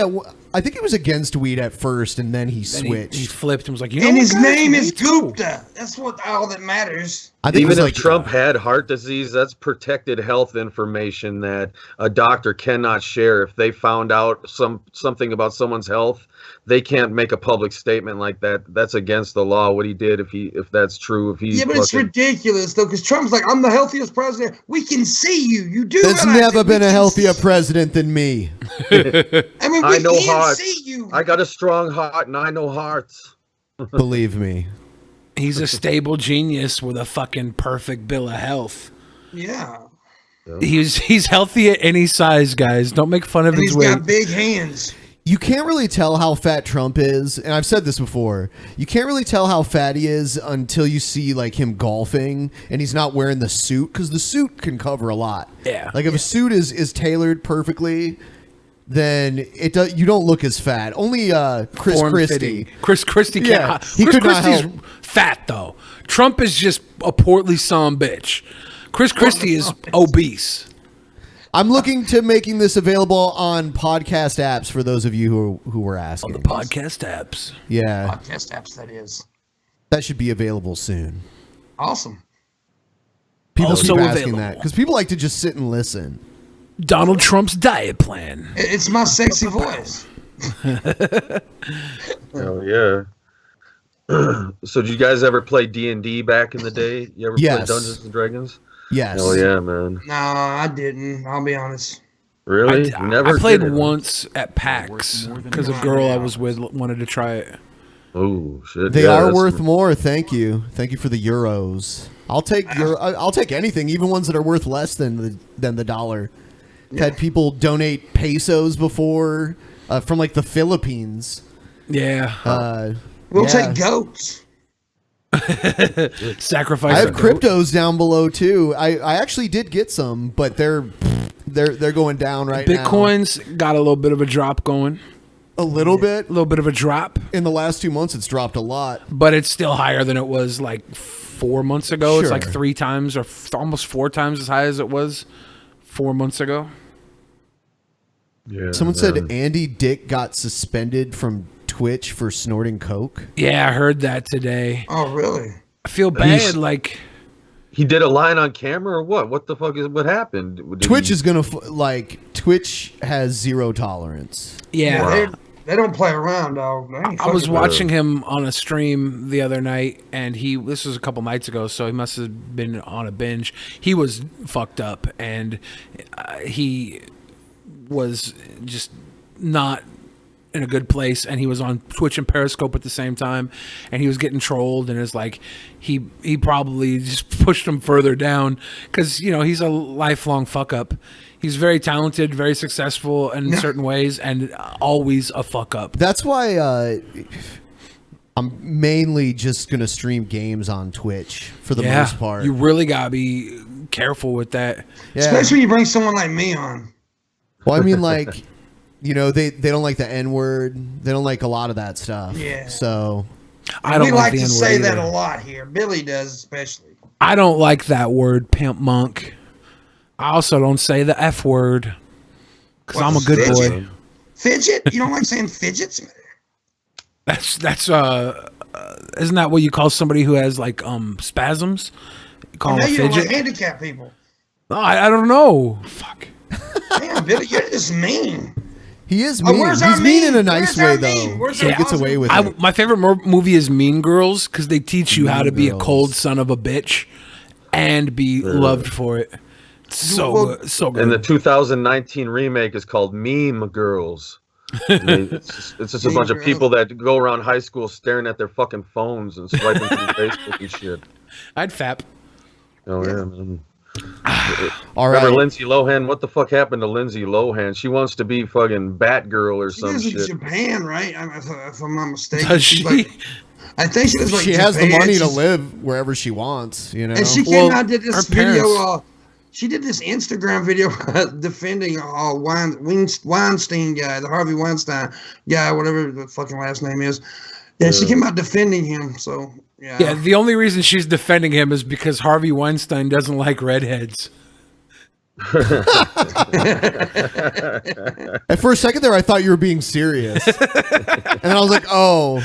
I think he was against weed at first, and then he switched. He flipped and was like, you And know, his guys, name is weed's cool. Gupta. That's what all that matters. I think Even it was if Trump had heart disease, that's protected health information that a doctor cannot share. If they found out something about someone's health, they can't make a public statement like that. That's against the law. What he did, if that's true, Yeah, but it's ridiculous though, because Trump's like, I'm the healthiest president. We can see you. You do. There's never been a healthier president than me. I mean, I we know can hearts. see you. I got a strong heart, and I know hearts. Believe me. He's a stable genius with a fucking perfect bill of health. Yeah. He's healthy at any size, guys. Don't make fun of And his he's weight. got big hands. You can't really tell how fat Trump is, and I've said this before. You can't really tell how fat he is until you see like him golfing, and he's not wearing the suit, because the suit can cover a lot. Yeah. Like if a suit is tailored perfectly, then you don't look as fat. Only Chris Christie. Chris Christie can't. Yeah, he Chris could not Christie's help. fat though. Trump is just a portly son of a bitch. Chris Christie is obese. I'm looking to making this available on podcast apps for those of you who were asking. On the podcast apps. Yeah. Podcast apps, that is. That should be available soon. Awesome. People Also keep asking available. that because people like to just sit and listen. Donald Trump's diet plan. It's my sexy voice. Oh yeah. So did you guys ever play D&D back in the day? You ever play Yes. Dungeons and Dragons? Yes. Oh yeah, man. No, I didn't. I'll be honest. Really? I played once at PAX because a girl I was with wanted to try it. Oh shit! They yeah, are that's- worth more. Thank you. Thank you for the euros. I'll take I'll take anything, even ones that are worth less than the dollar. Had people donate pesos before from like the Philippines. Yeah. We'll yeah. take goats. Sacrifice. I have a goat. cryptos down below too. I actually did get some, but they're going down right now. Bitcoin's got a little bit of a drop going. A little bit. A little bit of a drop. In the last 2 months, it's dropped a lot. But it's still higher than it was like 4 months ago. It's Sure. like 3 times or almost 4 times as high as it was 4 months ago. Yeah, Someone said man. Andy Dick got suspended from Twitch for snorting coke. Yeah, I heard that today. Oh, really? I feel bad. Like He did a line on camera or what? What the fuck what happened? Did Twitch he- is gonna Twitch has zero tolerance. yeah. They don't play around, dog. They ain't I was fucking- watching him on a stream the other night, and this was a couple nights ago, so he must have been on a binge. He was fucked up, and he was just not in a good place, and he was on Twitch and Periscope at the same time, and he was getting trolled, and it's like he probably just pushed him further down because he's a lifelong fuck up. He's very talented, very successful in certain ways, and always a fuck up. That's why I'm mainly just gonna stream games on Twitch for the most part. You really gotta be careful with that. Yeah. Especially when you bring someone like me on. Well, I mean, like, they don't like the N word. They don't like a lot of that stuff. Yeah. So I don't We like like the to N-word say that either. a lot here. Billy does, especially. I don't like that word, pimp monk. I also don't say the F word because I'm a good fidget? boy. Fidget? You don't like saying fidgets? That's isn't that what you call somebody who has like spasms? You call Oh, now them a you don't like fidget? handicapped people. No, I don't know. Fuck. Damn, Billy, you're just mean. he is Oh, mean. where's He's our mean mean? in a nice Where's our way, mean? though. Where's So he our gets away with it. My favorite movie is Mean Girls because they teach you how to be a Girls. cold son of a bitch and be loved for it. So Well, good. So good. And the 2019 remake is called Meme Girls. It's just a bunch of people that go around high school staring at their fucking phones and swiping through Facebook and shit. I'd fap. Oh yeah, man. All Remember right. Lindsay Lohan? What the fuck happened to Lindsay Lohan? She wants to be fucking Batgirl or She some lives in shit. Japan, right? If I'm not mistaken. Does She's she? like- I think she lives like She has the Japan. money to She's- live wherever she wants, you know. And she came Well, out did this her video. parents- She did this Instagram video defending Weinstein guy, the Harvey Weinstein guy, whatever the fucking last name is. Yeah, she came out defending him. So yeah. Yeah, the only reason she's defending him is because Harvey Weinstein doesn't like redheads. And for a second there, I thought you were being serious, and then I was like, "Oh."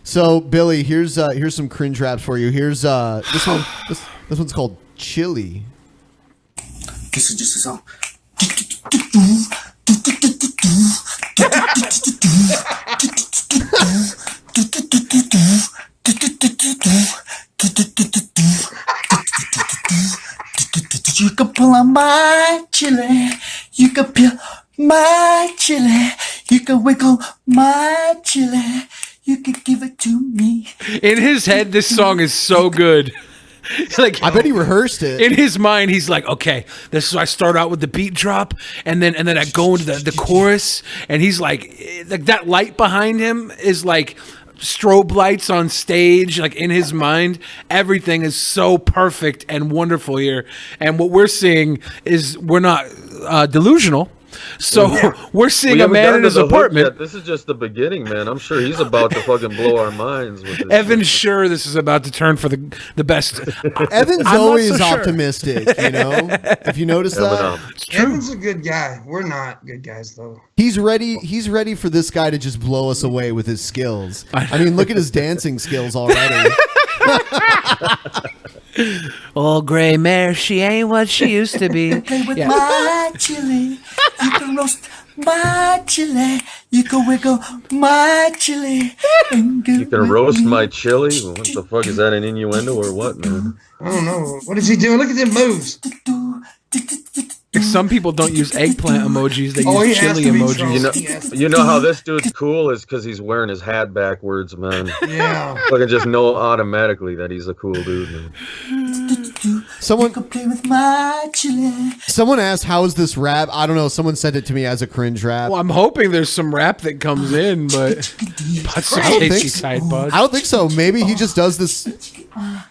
So, Billy, here's some cringe raps for you. Here's this one. This one's called "Chili." This is just a song. You can pull on my chili. You can peel my chili. You can wiggle my chili. You can give it to me. In his head, this song is so good. Like, I bet he rehearsed it. in his mind, he's like, okay, this is I start out with the beat drop, and then I go into the chorus, and he's like that light behind him is like strobe lights on stage. Like in his mind, everything is so perfect and wonderful here. And what we're seeing is we're not delusional. So we're seeing We a haven't man gotten in to his the hook apartment. yet. This is just the beginning, man. I'm sure he's about to fucking blow our minds with this. Evan's shit. sure this is about to turn for the best. Evan's I'm not always so sure. optimistic, you know. If you notice that, It's true. Evan's a good guy. We're not good guys though. he's ready. He's ready for this guy to just blow us away with his skills. I mean, look at his dancing skills already. Old gray mare, she ain't what she used to be. Play with Yeah. my chili. You can roast my chili. You can wiggle my chili. And You can roast my chili? What the fuck, is that an innuendo or what, man? I don't know. What is he doing? Look at them moves. Some people don't use eggplant emojis; they Oh, he use has chili to be emojis. drunk. You know, He has to you know how this dude's cool is because he's wearing his hat backwards, man. Yeah. Fucking just know automatically that he's a cool dude, man. Someone, You can play with my chili. someone asked, "How is this rap?" I don't know. Someone sent it to me as a cringe rap. Well, I'm hoping there's some rap that comes in, but that's some I don't think tasty so. Tide Pods. I don't think so. Maybe he just does this.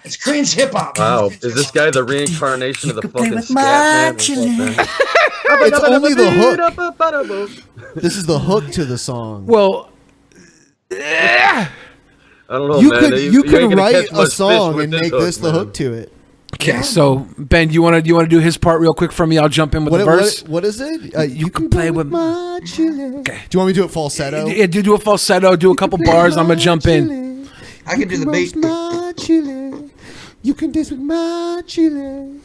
It's cringe hip hop. Wow, is this guy the reincarnation of the You can play fucking with scat my man? chili. It's only the hook. This is the hook to the song. Well, I don't know, You man. could you ain't could gonna write catch a much fish song with and make this the man. hook to it. okay. So Ben, do you want to do his part real quick for me? I'll jump in with the verse. What is it? You can play play with- with my chili. Do you want me to do it falsetto? Yeah, do a falsetto, do a couple bars. I'm gonna jump in. I can do the beat. Roast my chili. You can dance with my chili.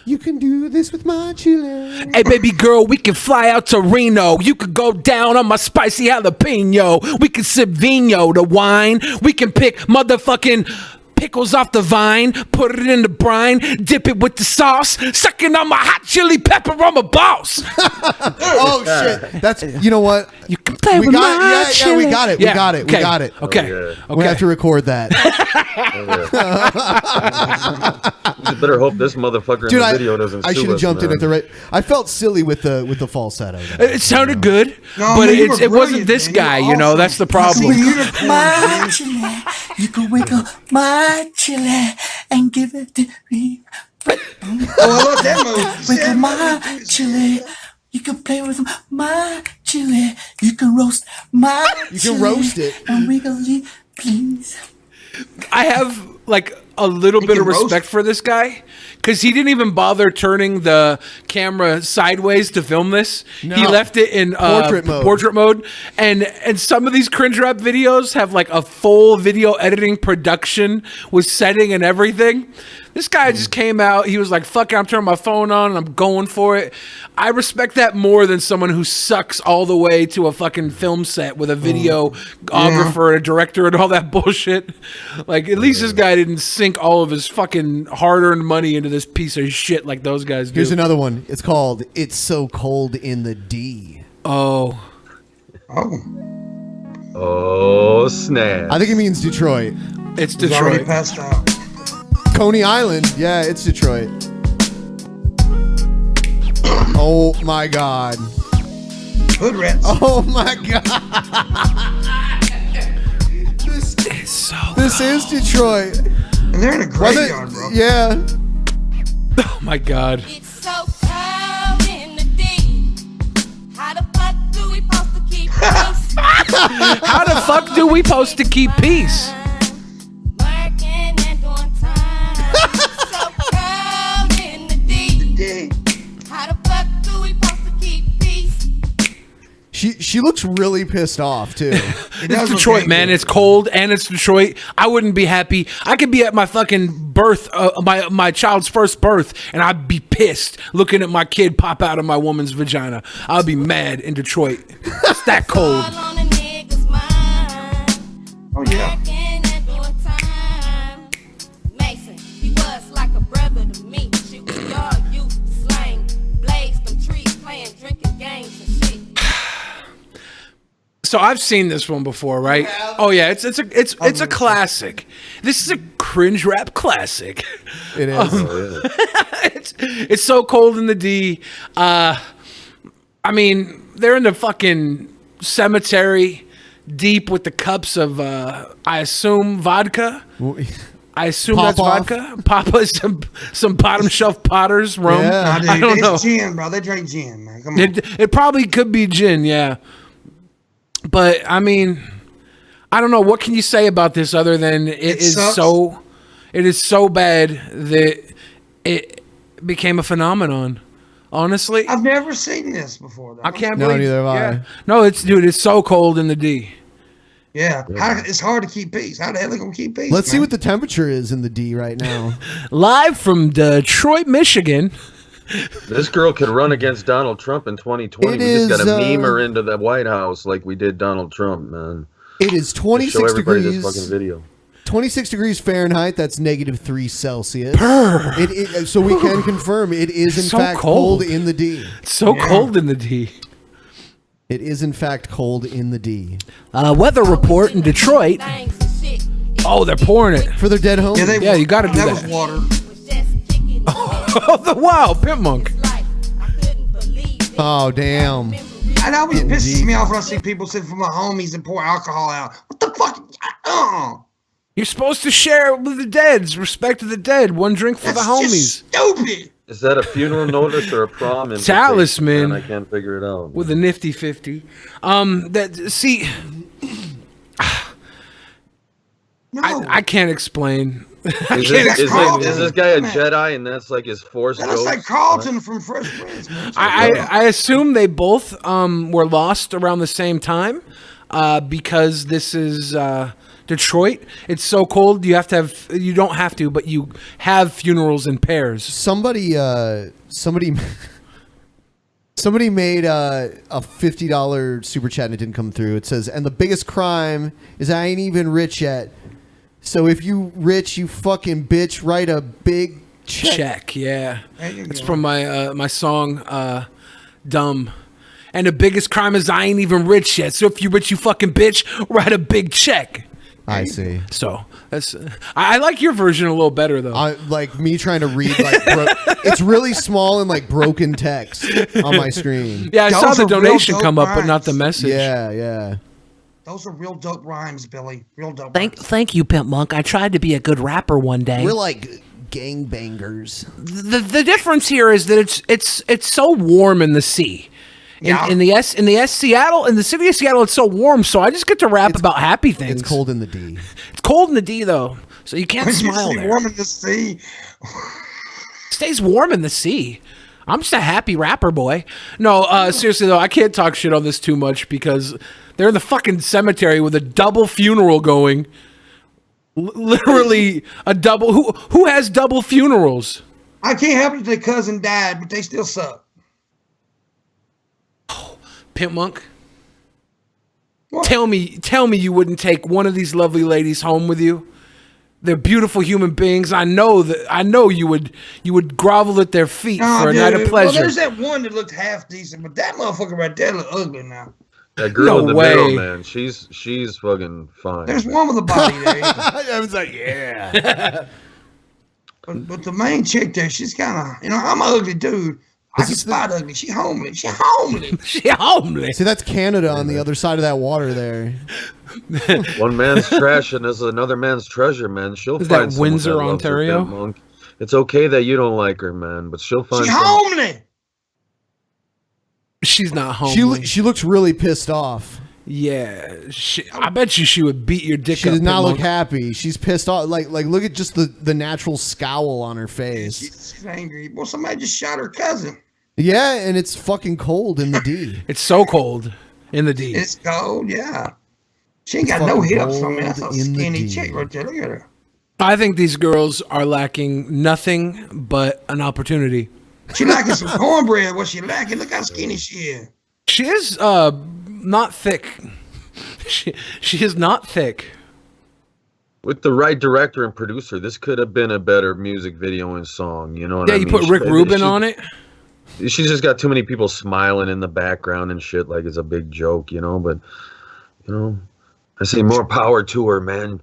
You can do this with my chili. Hey, baby girl, we can fly out to Reno. You could go down on my spicy jalapeno. We can sip vino to wine. We can pick motherfucking pickles off the vine, put it in the brine, dip it with the sauce, sucking on my hot chili pepper. I'm a boss. Oh shit! That's you know what? You can play We with got my yeah, chili. we got it. We Yeah, got it. okay, We got it. Okay. yeah. Okay. We have to record that. You better hope this motherfucker Dude, in the video doesn't I sue should have us, jumped in man. at the right. I felt silly with the falsetto. though. It sounded good, No, but man, you it were wasn't brilliant, this man. guy. You're You know, awesome. that's the That's problem. beautiful, My man. chili. You can wiggle my chili and give it to me. Oh, I love that move. Wiggle my chili. You can play with my chili. You can roast my You chili. can roast it. And wiggle it, please. I have like a little bit of can roast- respect for this guy because he didn't even bother turning the camera sideways to film this. He left it in Portrait mode. and some of these cringe rap videos have like a full video editing production with setting and everything. This guy just came out. He was like, fuck it, I'm turning my phone on and I'm going for it. I respect that more than someone who sucks all the way to a fucking film set with a videographer, a director, and all that bullshit. Like, at least this guy didn't sink all of his fucking hard-earned money into this piece of shit like those guys do. Here's another one. It's called "It's So Cold in the D." Oh. Oh, Oh, snap. I think it means Detroit. It's he's already Detroit. passed out. Coney Island. Yeah, it's Detroit. Oh my God. Hood rats. Oh my God. This is Detroit. And they're in a graveyard, bro. Yeah. Oh my God. It's so cold in the D. How the fuck do we supposed to keep peace? How the fuck do we supposed to keep peace? Working and doing time. It's so cold in the D. Yeah. How the fuck do we supposed to keep peace? She looks really pissed off too. It's Detroit, man. It's cold and it's Detroit. I wouldn't be happy. I could be at my fucking birth, my child's first birth, and I'd be pissed looking at my kid pop out of my woman's vagina. I'd be mad in Detroit. It's that cold. All on a nigga's mind. Oh yeah. Working and doing time. Mason, he was like a brother to me. She was your youth, slang, blazed them trees, playing, drinking games and shit. So I've seen this one before, right? Oh yeah, it's a classic. This is a cringe rap classic. It is. It's so cold in the D. I mean, they're in the fucking cemetery, deep with the cups of I assume vodka. I assume Pop that's off. vodka. Papa is some bottom shelf Potter's rum. Yeah. Nah, dude, I don't it's know. gin, bro. They drink gin, man. Come on. It probably could be gin, yeah. But I mean, I don't know. What can you say about this other than it is sucks. so bad that it became a phenomenon. Honestly, I've never seen this before, though. I can't No, believe. neither have I. Yeah. No, it's so cold in the D. Yeah. It's hard to keep peace. How the hell they gonna keep peace? Let's see man? what the temperature is in the D right now. Live from Detroit, Michigan. This girl could run against Donald Trump in 2020. It We just got is, to meme her into the White House like we did Donald Trump, man. It is Show 26 everybody degrees. this fucking video. 26 degrees Fahrenheit. That's -3 Celsius. So we can confirm it is in So fact cold. cold in the D. It's so cold in the D. It is in fact cold in the D. Weather report in Detroit. Things and shit. Oh, they're pouring it. For their dead home. Yeah, you gotta do that. that. Was water. Was just kicking Oh, wow, Pimp Monk. life. I couldn't believe it. Oh damn. It always Getting pisses deep. me off when I see people sitting for my homies and pour alcohol out. What the fuck? You're supposed to share with the dead. Respect to the dead. One drink for That's the homies. just stupid. Is that a funeral notice or a prom invitation? Talisman. Man, I can't figure it out. With a nifty 50. See, No. I can't explain. Is Carlton. this guy a Jedi and that's like his force That looks ghost? like Carlton from Fresh Prince, man. I assume they both were lost around the same time because this is Detroit. It's so cold. You don't have to, but you have funerals in pairs. Somebody made a $50 super chat and it didn't come through. It says, and the biggest crime is I ain't even rich yet. So if you rich, you fucking bitch, write a big check. Yeah. There you It's go. from my song Dumb. And the biggest crime is I ain't even rich yet. So if you rich, you fucking bitch, write a big check. I see. So that's I like your version a little better though. Like me trying to read, like it's really small and like broken text on my screen. Yeah, I Those saw the are real donation dope come up, but not the rhymes. message. Yeah. Those are real dope rhymes, Billy. Real dope. Thank you, Pimp Monk. I tried to be a good rapper one day. We're like gangbangers. The difference here is that it's so warm in the sea. Yeah. In the Seattle, in the city of Seattle, it's so warm. So I just get to rap about happy things. It's cold in the D. It's cold in the D though, so you can't When you smile see there. warm in the sea. Stays warm in the sea. I'm just a happy rapper boy. No, seriously though, I can't talk shit on this too much because they're in the fucking cemetery with a double funeral going. Literally a double. Who has double funerals? I can't help it their cousin died, but they still suck. Pimp Monk. What? Tell me you wouldn't take one of these lovely ladies home with you. They're beautiful human beings. I know you would grovel at their feet for a night of pleasure. Well, there's that one that looked half decent, but that motherfucker right there look ugly now. That girl No in the way. middle, man. She's fucking fine. There's one with a body there. I was like, yeah. But the main chick there, she's kind of, I'm an ugly dude. I can spot ugly. She homely. She homely. She homely. See, that's Canada on the other side of that water there. One man's trash and is another man's treasure, man. She'll Is find that someone Windsor, loves her, Ontario? Pimp Monk. It's okay that you don't like her, man, but she'll find She someone. homely. She's not homely. She looks really pissed off. Yeah, I bet you she would beat your dick She up. does not Pimp look Monk. happy. She's pissed off. Like look at just the natural scowl on her face. She's angry. Well, somebody just shot her cousin. Yeah, and it's fucking cold in the D. It's so cold in the D. It's cold, yeah. She ain't got no fucking hips. I mean, that's a cold in the skinny D. chick right there. Look at her. I think these girls are lacking nothing but an opportunity. She lacking some cornbread. What she lacking? Look how skinny she is. She is not thick. She is not thick. With the right director and producer, this could have been a better music video and song. You know what I Yeah, mean? you put Rick Rubin on it. She's just got too many people smiling in the background and shit like it's a big joke, But, I say more power to her, man.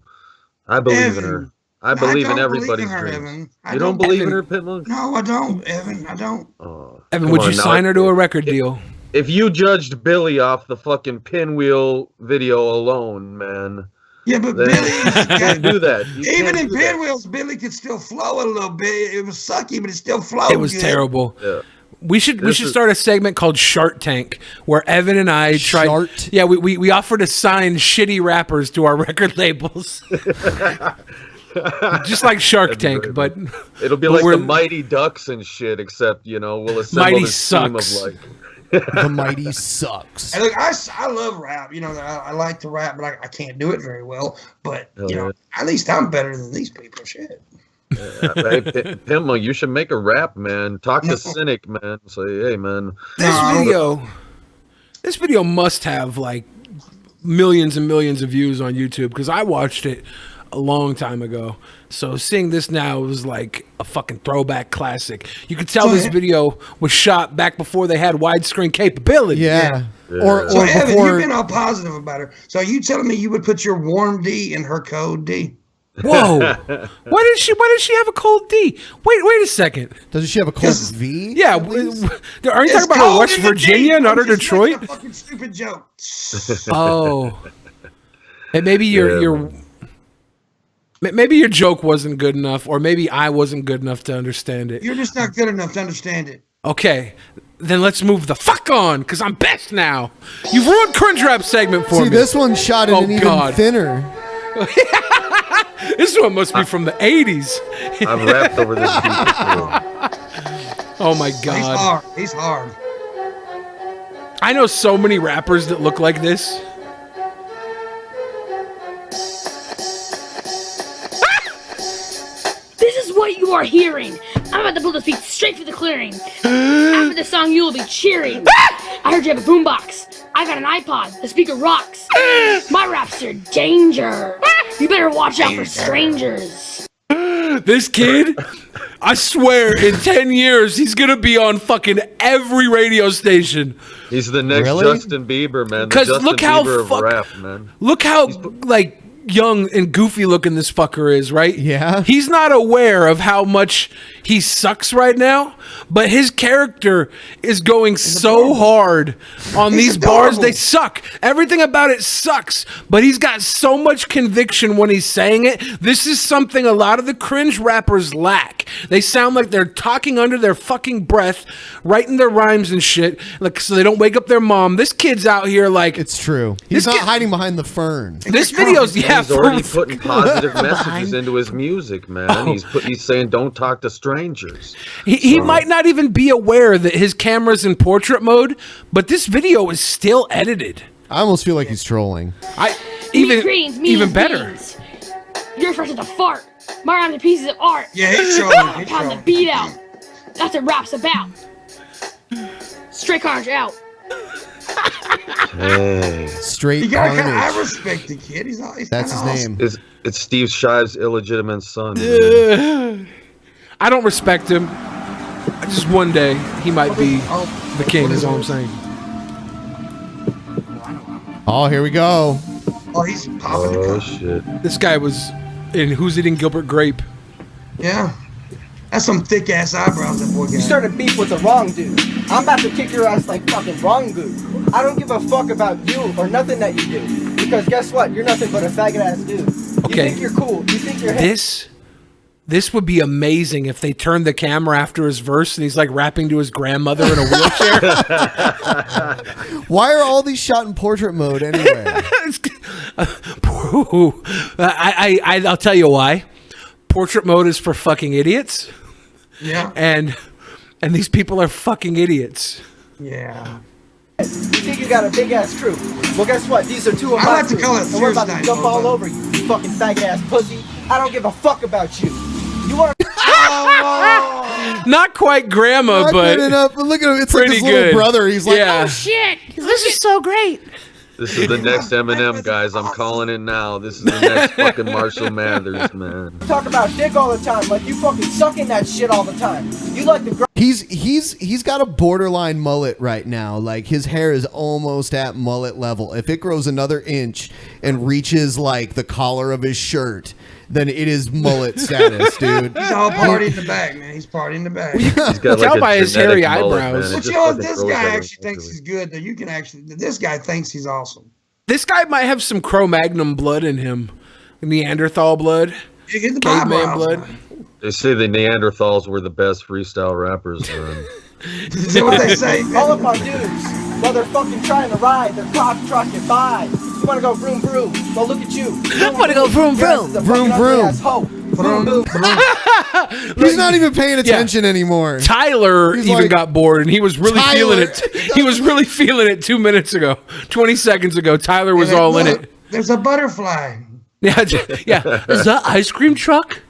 I believe in her. I believe in everybody's dreams. You don't believe in her, Pimp Monk? No, I don't, Evan. I don't. Evan, would you sign her to a record deal? If you judged Billy off the fucking Pinwheel video alone, man. Yeah, but then Billy, you can't do that. even in Pinwheels, Billy could still flow a little bit. It was sucky, but it still flowed. It was good. terrible. Yeah. We should start a segment called Shark Tank where Evan and I try. Shart? Yeah, we offer to sign shitty rappers to our record labels. Just like Shark Tank, but it'll be like the Mighty Ducks and shit, except we'll assemble Mighty this team of Sucks. The Mighty Sucks. Hey, look, I love rap. I like to rap, but I can't do it very well. But at least I'm better than these people. Shit. Hey, Pimp Monk, you should make a rap, man. Talk to Cynic, man. Say, hey, man. This video must have like millions and millions of views on YouTube because I watched it a long time ago. So seeing this now was like a fucking throwback classic. You could tell this video was shot back before they had widescreen capability. Yeah. So Evan, you've been all positive about her. So are you telling me you would put your warm D in her code D? Whoa! Why did she have a cold D? Wait a second. Doesn't she have a cold V? Yeah, are you talking about her West Virginia, not her Detroit? A fucking stupid joke. Oh, and maybe maybe your joke wasn't good enough, or maybe I wasn't good enough to understand it. You're just not good enough to understand it. Okay, then let's move the fuck on, because I'm best now. You've ruined Cringe Rap segment for me. See, this one shot in an even thinner. This one must be from the 80s. I've rapped over this beat before. Oh my god. He's hard. I know so many rappers that look like this. This is what you are hearing. I'm about to pull this beat straight for the clearing. After the song, you will be cheering. I heard you have a boombox. I got an iPod. The speaker rocks. My raps are danger. You better watch out for strangers. This kid, I swear, in 10 years, he's gonna be on fucking every radio station. He's the next Justin Bieber, man. Because look how rap, man. Look how like young and goofy looking this fucker is, right? Yeah. He's not aware of how much he sucks right now, but his character is going so hard on these bars. They suck. Everything about it sucks, but he's got so much conviction when he's saying it. This is something a lot of the cringe rappers lack. They sound like they're talking under their fucking breath, writing their rhymes and shit, like so they don't wake up their mom. This kid's out here like it's true. He's not hiding behind the fern. This video's he's already putting positive messages into his music, man. He's saying don't talk to strangers. He might not even be aware that his camera's in portrait mode, but this video is still edited. I almost feel like he's trolling. Even better. Beans. You're fresh as a fart. My rhymes are pieces of art. Yeah, he's trolling. Pound the beat out. That's what rap's about. Straight carnage out. Hey. Straight carnage. carnage. I respect the kid. That's his name. It's Steve Shive's illegitimate son. I don't respect him. Just one day he might be the king. Is all I'm saying. Oh, here we go. Oh, he's popping the shit. This guy was in Who's Eating Gilbert Grape. Yeah. That's some thick ass eyebrows that boy got. You started beef with the wrong dude. I'm about to kick your ass like fucking wrong dude. I don't give a fuck about you or nothing that you do. Because guess what? You're nothing but a faggot ass dude. Okay. You think you're cool. You think you're hip. This would be amazing if they turned the camera after his verse and he's like rapping to his grandmother in a wheelchair. Why are all these shot in portrait mode anyway? I'll tell you why. Portrait mode is for fucking idiots. Yeah. And these people are fucking idiots. Yeah. You think you got a big ass crew? Well, guess what? These are two of I my like to crew, call it and we're about to Thursday, jump all motherfucker. over you, you fucking faggot ass pussy. I don't give a fuck about you. You want to? Not quite grandma, Not but good enough. But look at him. It's like pretty his little good. brother. He's like, Yeah. oh shit. This is so great. This is the next Eminem, guys. I'm calling it now. This is the next fucking Marshall Mathers, man. You talk about dick all the time, like you fucking sucking that shit all the time. You like the. He's got a borderline mullet right now. Like his hair is almost at mullet level. If it grows another inch and reaches like the collar of his shirt, then it is mullet status, dude. He's all party in the back, man. He's party in the back. He's got Tell like by a his genetic hairy mullet, eyebrows. man. It But just you know, fucking this grows guy out actually thinks eventually. he's good. That you can actually. This guy thinks he's awesome. This guy might have some Cro-Magnon blood in him. Neanderthal blood. You get the Caveman eyebrows, blood. man. They say the Neanderthals were the best freestyle rappers, man. Is that what they say? All up on dudes. While they're fucking trying to ride, their clock trucking by. You wanna go vroom vroom? Well, look at you. Wanna go vroom vroom? Vroom, vroom. Vroom vroom. He's not even paying attention anymore. Tyler He's even like, got bored, and he was really feeling Tyler. it. He was really feeling it 2 minutes ago, 20 seconds ago. Tyler was all in it. There's a butterfly. Yeah, yeah. Is that ice cream truck?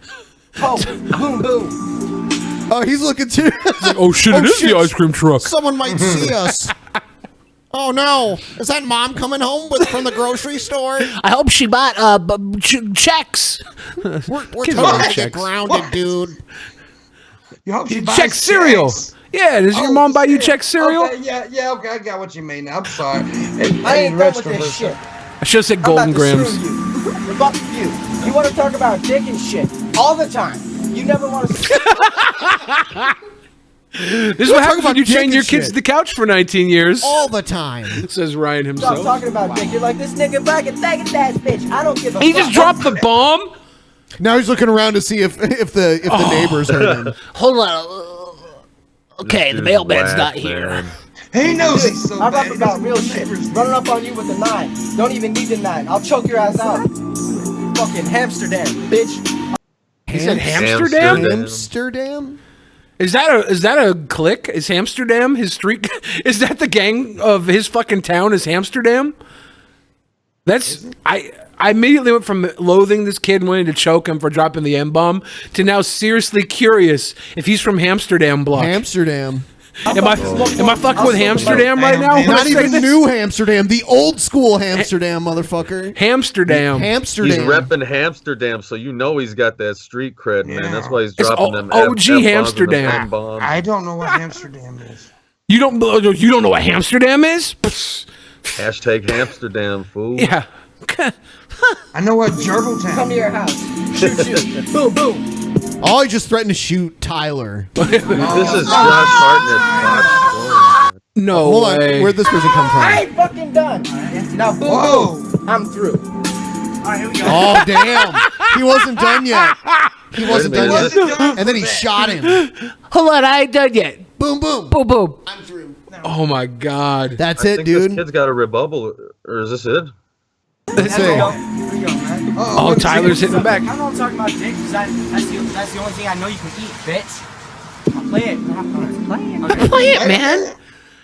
Oh, boom boom. Oh, he's looking too. Oh shit! It is the ice cream truck. Someone might see us. Oh no! Is that mom coming home from the grocery store? I hope she bought checks. We're Kids totally want get checks. grounded, dude. You hope she buys Check cereal. checks. Yeah, does your mom buy you check cereal? Okay, yeah, okay, I got what you mean. I'm sorry. I ain't done with this shit. I should have said I'm Golden about to Grams. screw you. Fuck you. You want to talk about dick and shit all the time. You never want to. This is what happens when you train your kids to the couch for 19 years. All the time. Says Ryan Stop himself. talking about dick. You're like this nigga fucking faggot ass bitch. I don't give a He fuck. just dropped the bomb. Now he's looking around to see if the neighbors heard him. Hold on. Okay, the mailman's not here. He knows he's so I rap bad. about real shit. Running up on you with a 9. Don't even need a 9. I'll choke your ass out. Fucking Amsterdam, bitch. He said Amsterdam. Amsterdam? Is that a clique? Is Amsterdam his street? Is that the gang of his fucking town? Is Amsterdam? That's I immediately went from loathing this kid and wanting to choke him for dropping the M-bomb to now seriously curious if he's from Amsterdam block. Amsterdam. Am I fucking with Amsterdam right now? when I Not say even this? new Amsterdam, the old school Amsterdam, motherfucker. Amsterdam. Amsterdam. He's repping Amsterdam, so you know he's got that street cred, man. That's why he's It's dropping them OG F-bombs and them Amsterdam. M-bombs. I don't know what Amsterdam is. You don't know what Amsterdam is? Hashtag Amsterdam, fool. Yeah. I know what Gerbiltown. Come to your house. Shoot you. Boom boom. Oh, he just threatened to shoot Tyler. This is Josh Hartnett's No Hold way. on, where'd this person come I from? ain't fucking done. Now boom Whoa. boom. I'm through. Alright, here we go. Oh, damn. He wasn't done yet. He wasn't Wait a done minute. yet. And then he shot him. Hold on, I ain't done yet. Boom, boom. Boom, boom. I'm through. Oh my god. That's I it, think this dude. kid's got a rebuttal, or is this it? That's Here we go. it. Here we go, man. Oh, Tyler's hitting the back. I don't know what I'm talking about dick, because that's the only thing I know you can eat, bitch. I'll play it. Play it, man.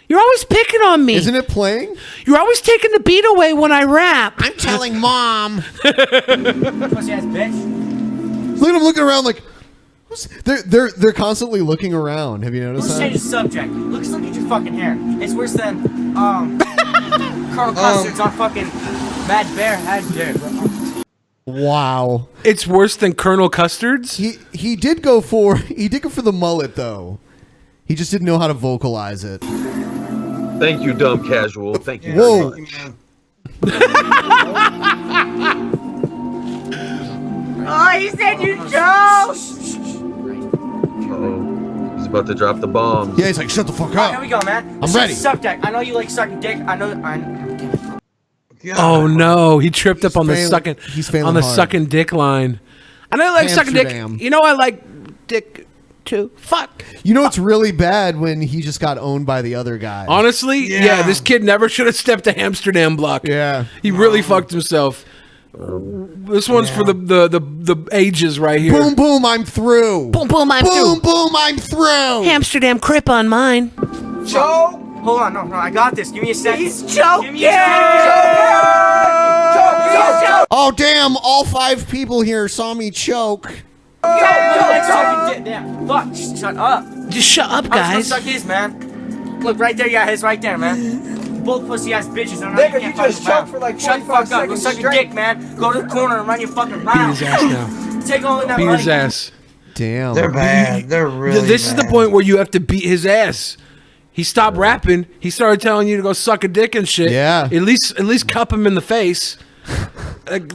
You're always picking on me. Isn't it playing? You're always taking the beat away when I rap. I'm telling mom. Pussy ass bitch. Look at him looking around like they're constantly looking around. Have you noticed Let's change the that? subject. Look at your fucking hair. It's worse than Colonel Custard's on fucking Mad Bear had dick. Wow. It's worse than Colonel Custard's? He did go for the mullet though. He just didn't know how to vocalize it. Thank you, dumb casual. Thank you. Whoa. very much. Oh, you said you chose. He's about to drop the bomb. Yeah, he's like, shut the fuck up. Here we go, man. I'm ready. Suck dick. I know you like sucking dick. I know. Oh no, he tripped up on the sucking. He's failing on the hard. sucking dick line. I know I like sucking dick. Amsterdam. You know I like dick too. Fuck. You know it's really bad when he just got owned by the other guy. Honestly, yeah, this kid never should have stepped to Amsterdam block. Yeah. He really fucked himself. This one's for the ages right here. Boom, boom, I'm through. Boom, boom, I'm Boom, through. boom, I'm through. Amsterdam crip on mine. Joe, hold on, no, I got this. Give me a second. He's choking. Oh, damn, all 5 people here saw me choke. Damn, fuck, just shut up. Just shut up, I'm just guys. gonna suck his, man. Look, right there, yeah, his right there, man. Both pussy ass bitches. I don't know Nigga, you you can't just fuck choked for like Shut the 45 fuck up. Go seconds suck your straight. dick, man. Go to the corner and run your fucking Beat mouth. his ass now. Take all in that Beat money. his ass. Damn. They're bad. They're really This is the bad. point where you have to beat his ass. He stopped rapping. He started telling you to go suck a dick and shit. Yeah. At least cup him in the face.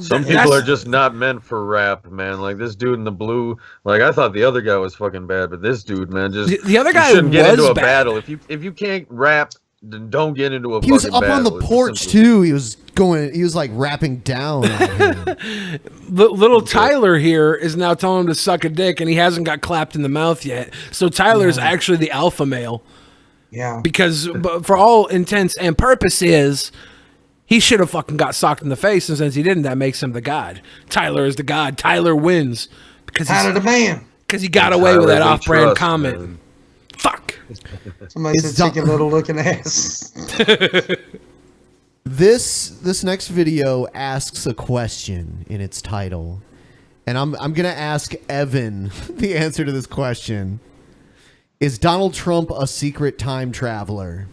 Some people are just not meant for rap, man. Like this dude in the blue. Like I thought the other guy was fucking bad, but this dude, man, just The other you guy shouldn't get was into a bad. battle. If you can't rap, then don't get into a. He was fucking up on the battle. It's porch, simple. too. He was like rapping down at him. Little Tyler here is now telling him to suck a dick, and he hasn't got clapped in the mouth yet. So Tyler's actually the alpha male. Yeah. Because for all intents and purposes, he should have fucking got socked in the face, and since he didn't, that makes him the god. Tyler is the god. Tyler wins because Tyler the man. Because he got away with Tyler that we off-brand trust, comment. man. Fuck. Somebody It's said chicken little looking ass. This next video asks a question in its title, and I'm gonna ask Evan the answer to this question. Is Donald Trump a secret time traveler?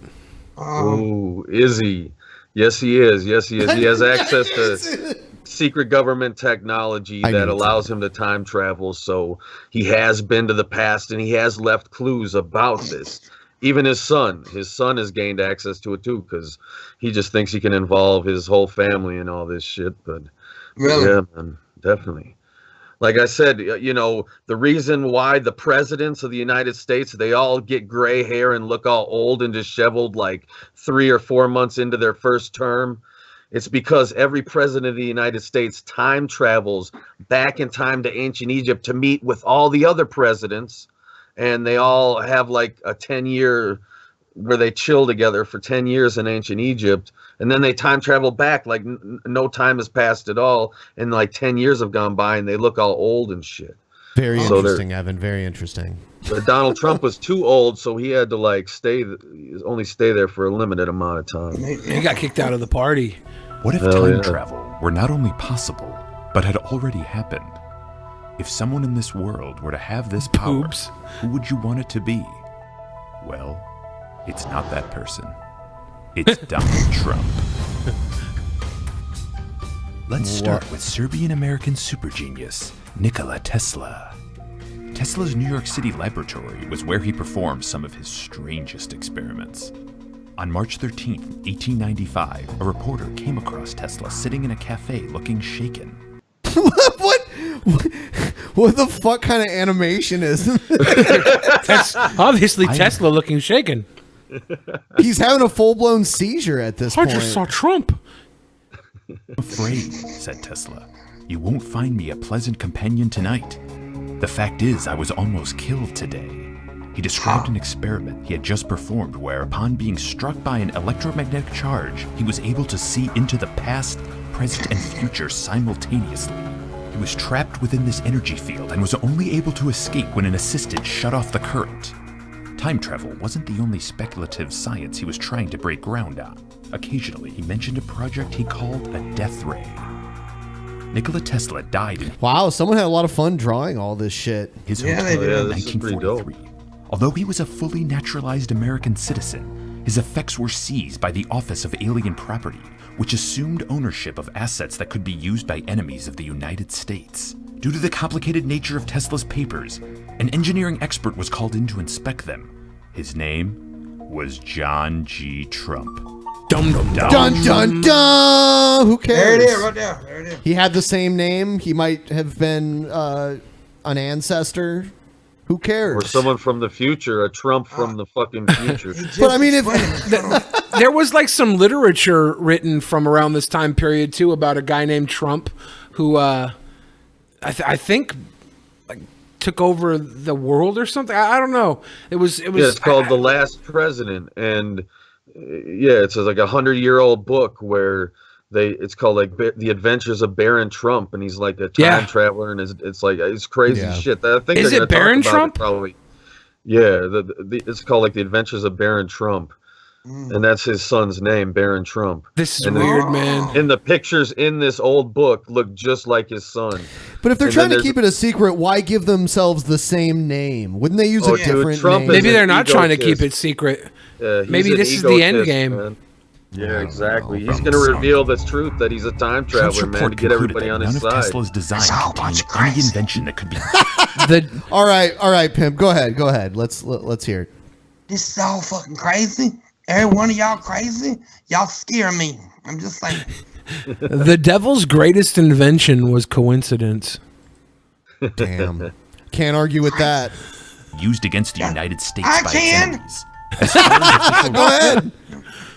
Oh, is he? Yes, he is. Yes, he is. He has access to secret government technology I that knew it. allows him to time travel. So he has been to the past and he has left clues about this. Even his son has gained access to it too, because he just thinks he can involve his whole family in all this shit. But Really? yeah, man, definitely. Like I said, you know, the reason why the presidents of the United States, they all get gray hair and look all old and disheveled like 3 or 4 months into their first term, it's because every president of the United States time travels back in time to ancient Egypt to meet with all the other presidents. And they all have like a 10-year where they chill together for 10 years in ancient Egypt. And then they time travel back like no time has passed at all. And like 10 years have gone by and they look all old and shit. Very So interesting, Evan. Very interesting. But Donald Trump was too old, so he had to like only stay there for a limited amount of time. He got kicked out of the party. What if Hell time yeah. travel were not only possible, but had already happened? If someone in this world were to have this power, Oops. who would you want it to be? Well, it's not that person. It's Donald Trump. Let's start with Serbian-American super genius, Nikola Tesla. Tesla's New York City laboratory was where he performed some of his strangest experiments. On March 13, 1895, a reporter came across Tesla sitting in a cafe looking shaken. What the fuck kind of animation is? That's obviously Tesla looking shaken. He's having a full-blown seizure at this I point. just saw Trump. Afraid, said Tesla. You won't find me a pleasant companion tonight. The fact is, I was almost killed today. He described an experiment he had just performed where, upon being struck by an electromagnetic charge, he was able to see into the past, present, and future simultaneously. He was trapped within this energy field and was only able to escape when an assistant shut off the current. Time travel wasn't the only speculative science he was trying to break ground on. Occasionally, he mentioned a project he called a death ray. Nikola Tesla died in Wow, someone had a lot of fun drawing all this shit. his Yeah, hotel they did. in This is pretty dope. 1943. Although he was a fully naturalized American citizen, his effects were seized by the Office of Alien Property, which assumed ownership of assets that could be used by enemies of the United States. Due to the complicated nature of Tesla's papers, an engineering expert was called in to inspect them. His name was John G. Trump. Dum dum dum. Dun dun dun! Who cares? There it is, right there. There it is. He had the same name. He might have been an ancestor. Who cares? Or someone from the future, a Trump from the fucking future. But I mean, if there was like some literature written from around this time period too about a guy named Trump who I think like took over the world or something. I don't know. It was. Yeah, it's called The Last President, and it's like 100-year-old book where it's called like The Adventures of Baron Trump, and he's like a time traveler, and it's like it's crazy shit. I think is it Baron Trump? Probably. Yeah, it's called like The Adventures of Baron Trump. And that's his son's name, Baron Trump. This is weird, man. And the pictures in this old book look just like his son. But if they're trying to keep it a secret, why give themselves the same name? Wouldn't they use a different name? Maybe they're not trying to keep it secret. Maybe this is the end game. Man. Yeah, exactly. He's going to reveal this truth that he's a time traveler, man, to get everybody on his side. None of Tesla's design contained any invention that could be. All right, Pimp. Go ahead. Let's hear it. This is all fucking crazy. Every one of y'all crazy. Y'all scare me. I'm just saying. The devil's greatest invention was coincidence. Damn. Can't argue with that. Used against the United States I by can. its enemies.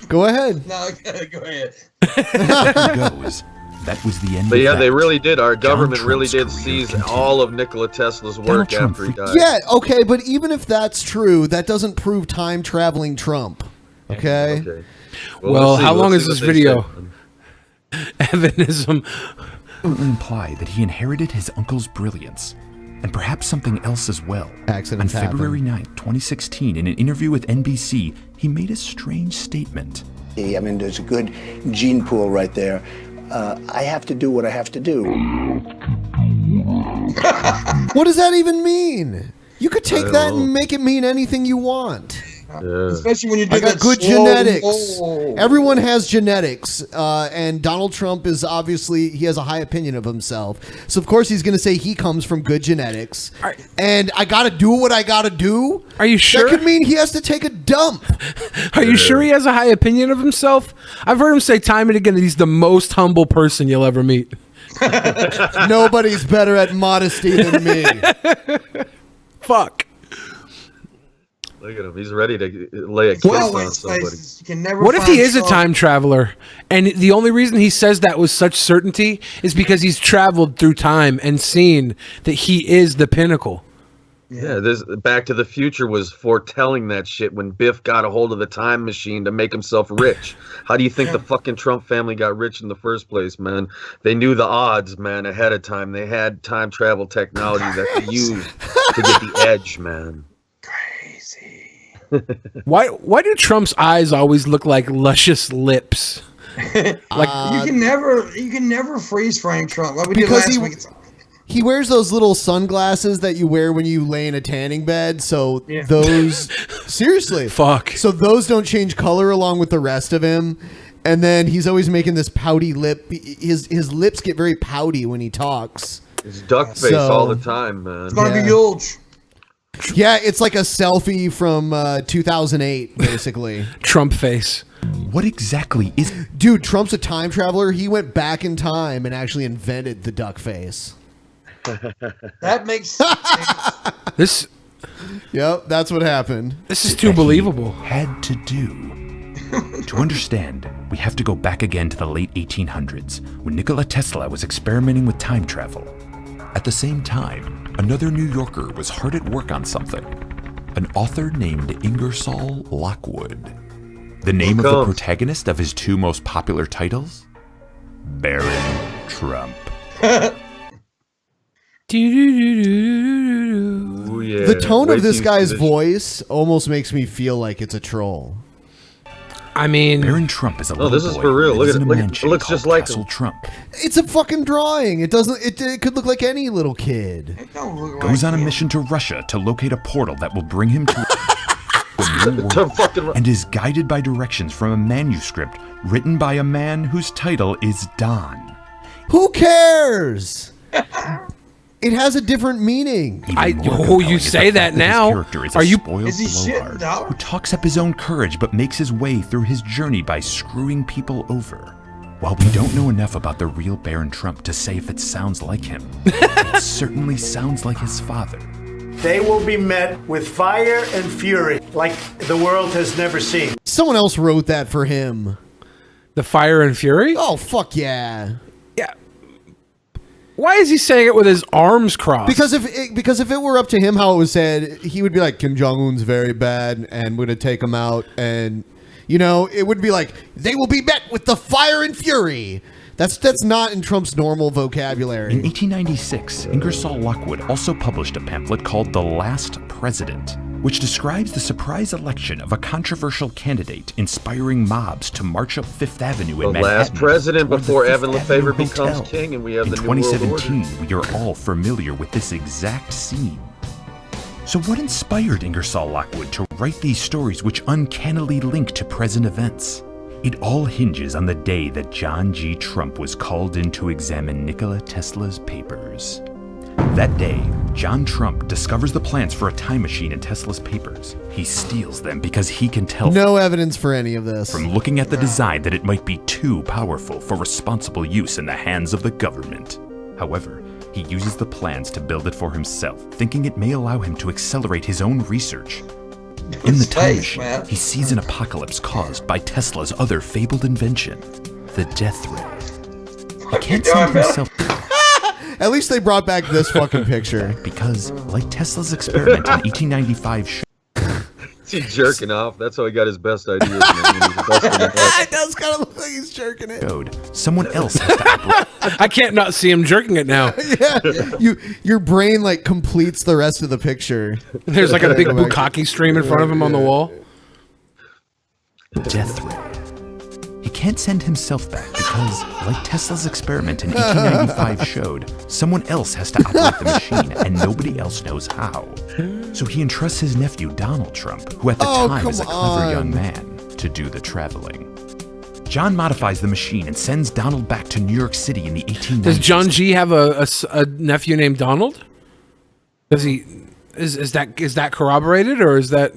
Go ahead. No, go ahead. Goes. That was the end. But yeah, of that. they really did. Our government Trump's really did career seize continued. all of Nikola Tesla's work Trump after he died. Yeah, okay, but even if that's true, that doesn't prove time traveling Trump. Okay. Well, how long is this video? Evanism imply that he inherited his uncle's brilliance and perhaps something else as well. Accidents On February 9th, 2016, in an interview with NBC, he made a strange statement. I mean, there's a good gene pool right there. I have to do what I have to do. What does that even mean? You could take that and make it mean anything you want. Yeah. Especially when you do I got that good slow genetics. roll. Everyone has genetics, and Donald Trump is obviously, he has a high opinion of himself. So of course he's going to say he comes from good genetics. And I got to do what I got to do. Are you sure? That could mean he has to take a dump. Are you sure he has a high opinion of himself? I've heard him say time and again that he's the most humble person you'll ever meet. Nobody's better at modesty than me. Fuck. Look at him. He's ready to lay a kiss on somebody. You can never What if find he is a Trump. time traveler, and the only reason he says that with such certainty is because he's traveled through time and seen that he is the pinnacle? Yeah, this Back to the Future was foretelling that shit when Biff got a hold of the time machine to make himself rich. How do you think the fucking Trump family got rich in the first place, man? They knew the odds, man, ahead of time. They had time travel technology that they used to get the edge, man. Why do Trump's eyes always look like luscious lips? Like you can never freeze frame Trump like we did Because last week. he wears those little sunglasses that you wear when you lay in a tanning bed. So those, seriously. Fuck. So those don't change color along with the rest of him. And then he's always making this pouty lip. His lips get very pouty when he talks. It's duck face all the time, man. It's gonna be huge. Yeah, it's like a selfie from 2008, basically. Trump face. What exactly is... Dude, Trump's a time traveler. He went back in time and actually invented the duck face. That makes sense. This... Yep, that's what happened. This is too believable. Had to do. To understand, we have to go back again to the late 1800s, when Nikola Tesla was experimenting with time travel. At the same time, another New Yorker was hard at work on something. An author named Ingersoll Lockwood. The name of the protagonist of his two most popular titles? Baron Trump. Ooh, yeah. The tone Way of this too guy's traditional. voice almost makes me feel like it's a troll. I mean, Baron Trump is a little this is boy for real. who Look lives at in it. a Look at it. mansion It looks called just like Castle him. Trump. It's a fucking drawing. It doesn't. It could look like any little kid. It don't look Goes like on a him. mission to Russia to locate a portal that will bring him to a new To world, fucking and is guided by directions from a manuscript written by a man whose title is Don. Who cares? It has a different meaning. Even more you compelling is say the that fact now. His character is Are a you- spoiled Is he shitting blowhard dollar? who talks up his own courage but makes his way through his journey by screwing people over. While we don't know enough about the real Baron Trump to say if it sounds like him, it certainly sounds like his father. they will be met with fire and fury like the world has never seen. Someone else wrote that for him. The Fire and Fury? Oh, fuck yeah. Yeah. Why is he saying it with his arms crossed? Because if it were up to him how it was said, he would be like, Kim Jong-un's very bad and we're going to take him out. And, you know, it would be like, they will be met with the fire and fury. That's not in Trump's normal vocabulary. In 1896, Ingersoll Lockwood also published a pamphlet called The Last President, which describes the surprise election of a controversial candidate inspiring mobs to march up Fifth Avenue in Manhattan. The last president toward the before Fifth Evan Avenue Lefavor becomes Hotel. king and we have in the New World Order. 2017, we are all familiar with this exact scene. So what inspired Ingersoll Lockwood to write these stories which uncannily link to present events? It all hinges on the day that John G. Trump was called in to examine Nikola Tesla's papers. That day, John Trump discovers the plans for a time machine in Tesla's papers. He steals them because he can tell No evidence for any of this. from looking at the design that it might be too powerful for responsible use in the hands of the government. However, he uses the plans to build it for himself, thinking it may allow him to accelerate his own research. In the time machine, he sees an apocalypse caused by Tesla's other fabled invention, the death ray. He can't send himself At least they brought back this fucking picture. because, like Tesla's experiment in 1895 He's jerking off. That's how he got his best ideas. Man. He's busting it up. It does kind of look like he's jerking it. showed, someone else has to operate. I can't not see him jerking it now. Yeah, your brain like completes the rest of the picture. There's like a big bukkake stream in front of him on the wall. Death ray. He can't send himself back because, like Tesla's experiment in 1895 showed, someone else has to operate the machine and nobody else knows how. So he entrusts his nephew Donald Trump, who at the time is a clever young man, to do the traveling. John modifies the machine and sends Donald back to New York City in the 1890s. Does John G have a nephew named Donald? Does he? Is that corroborated or is that?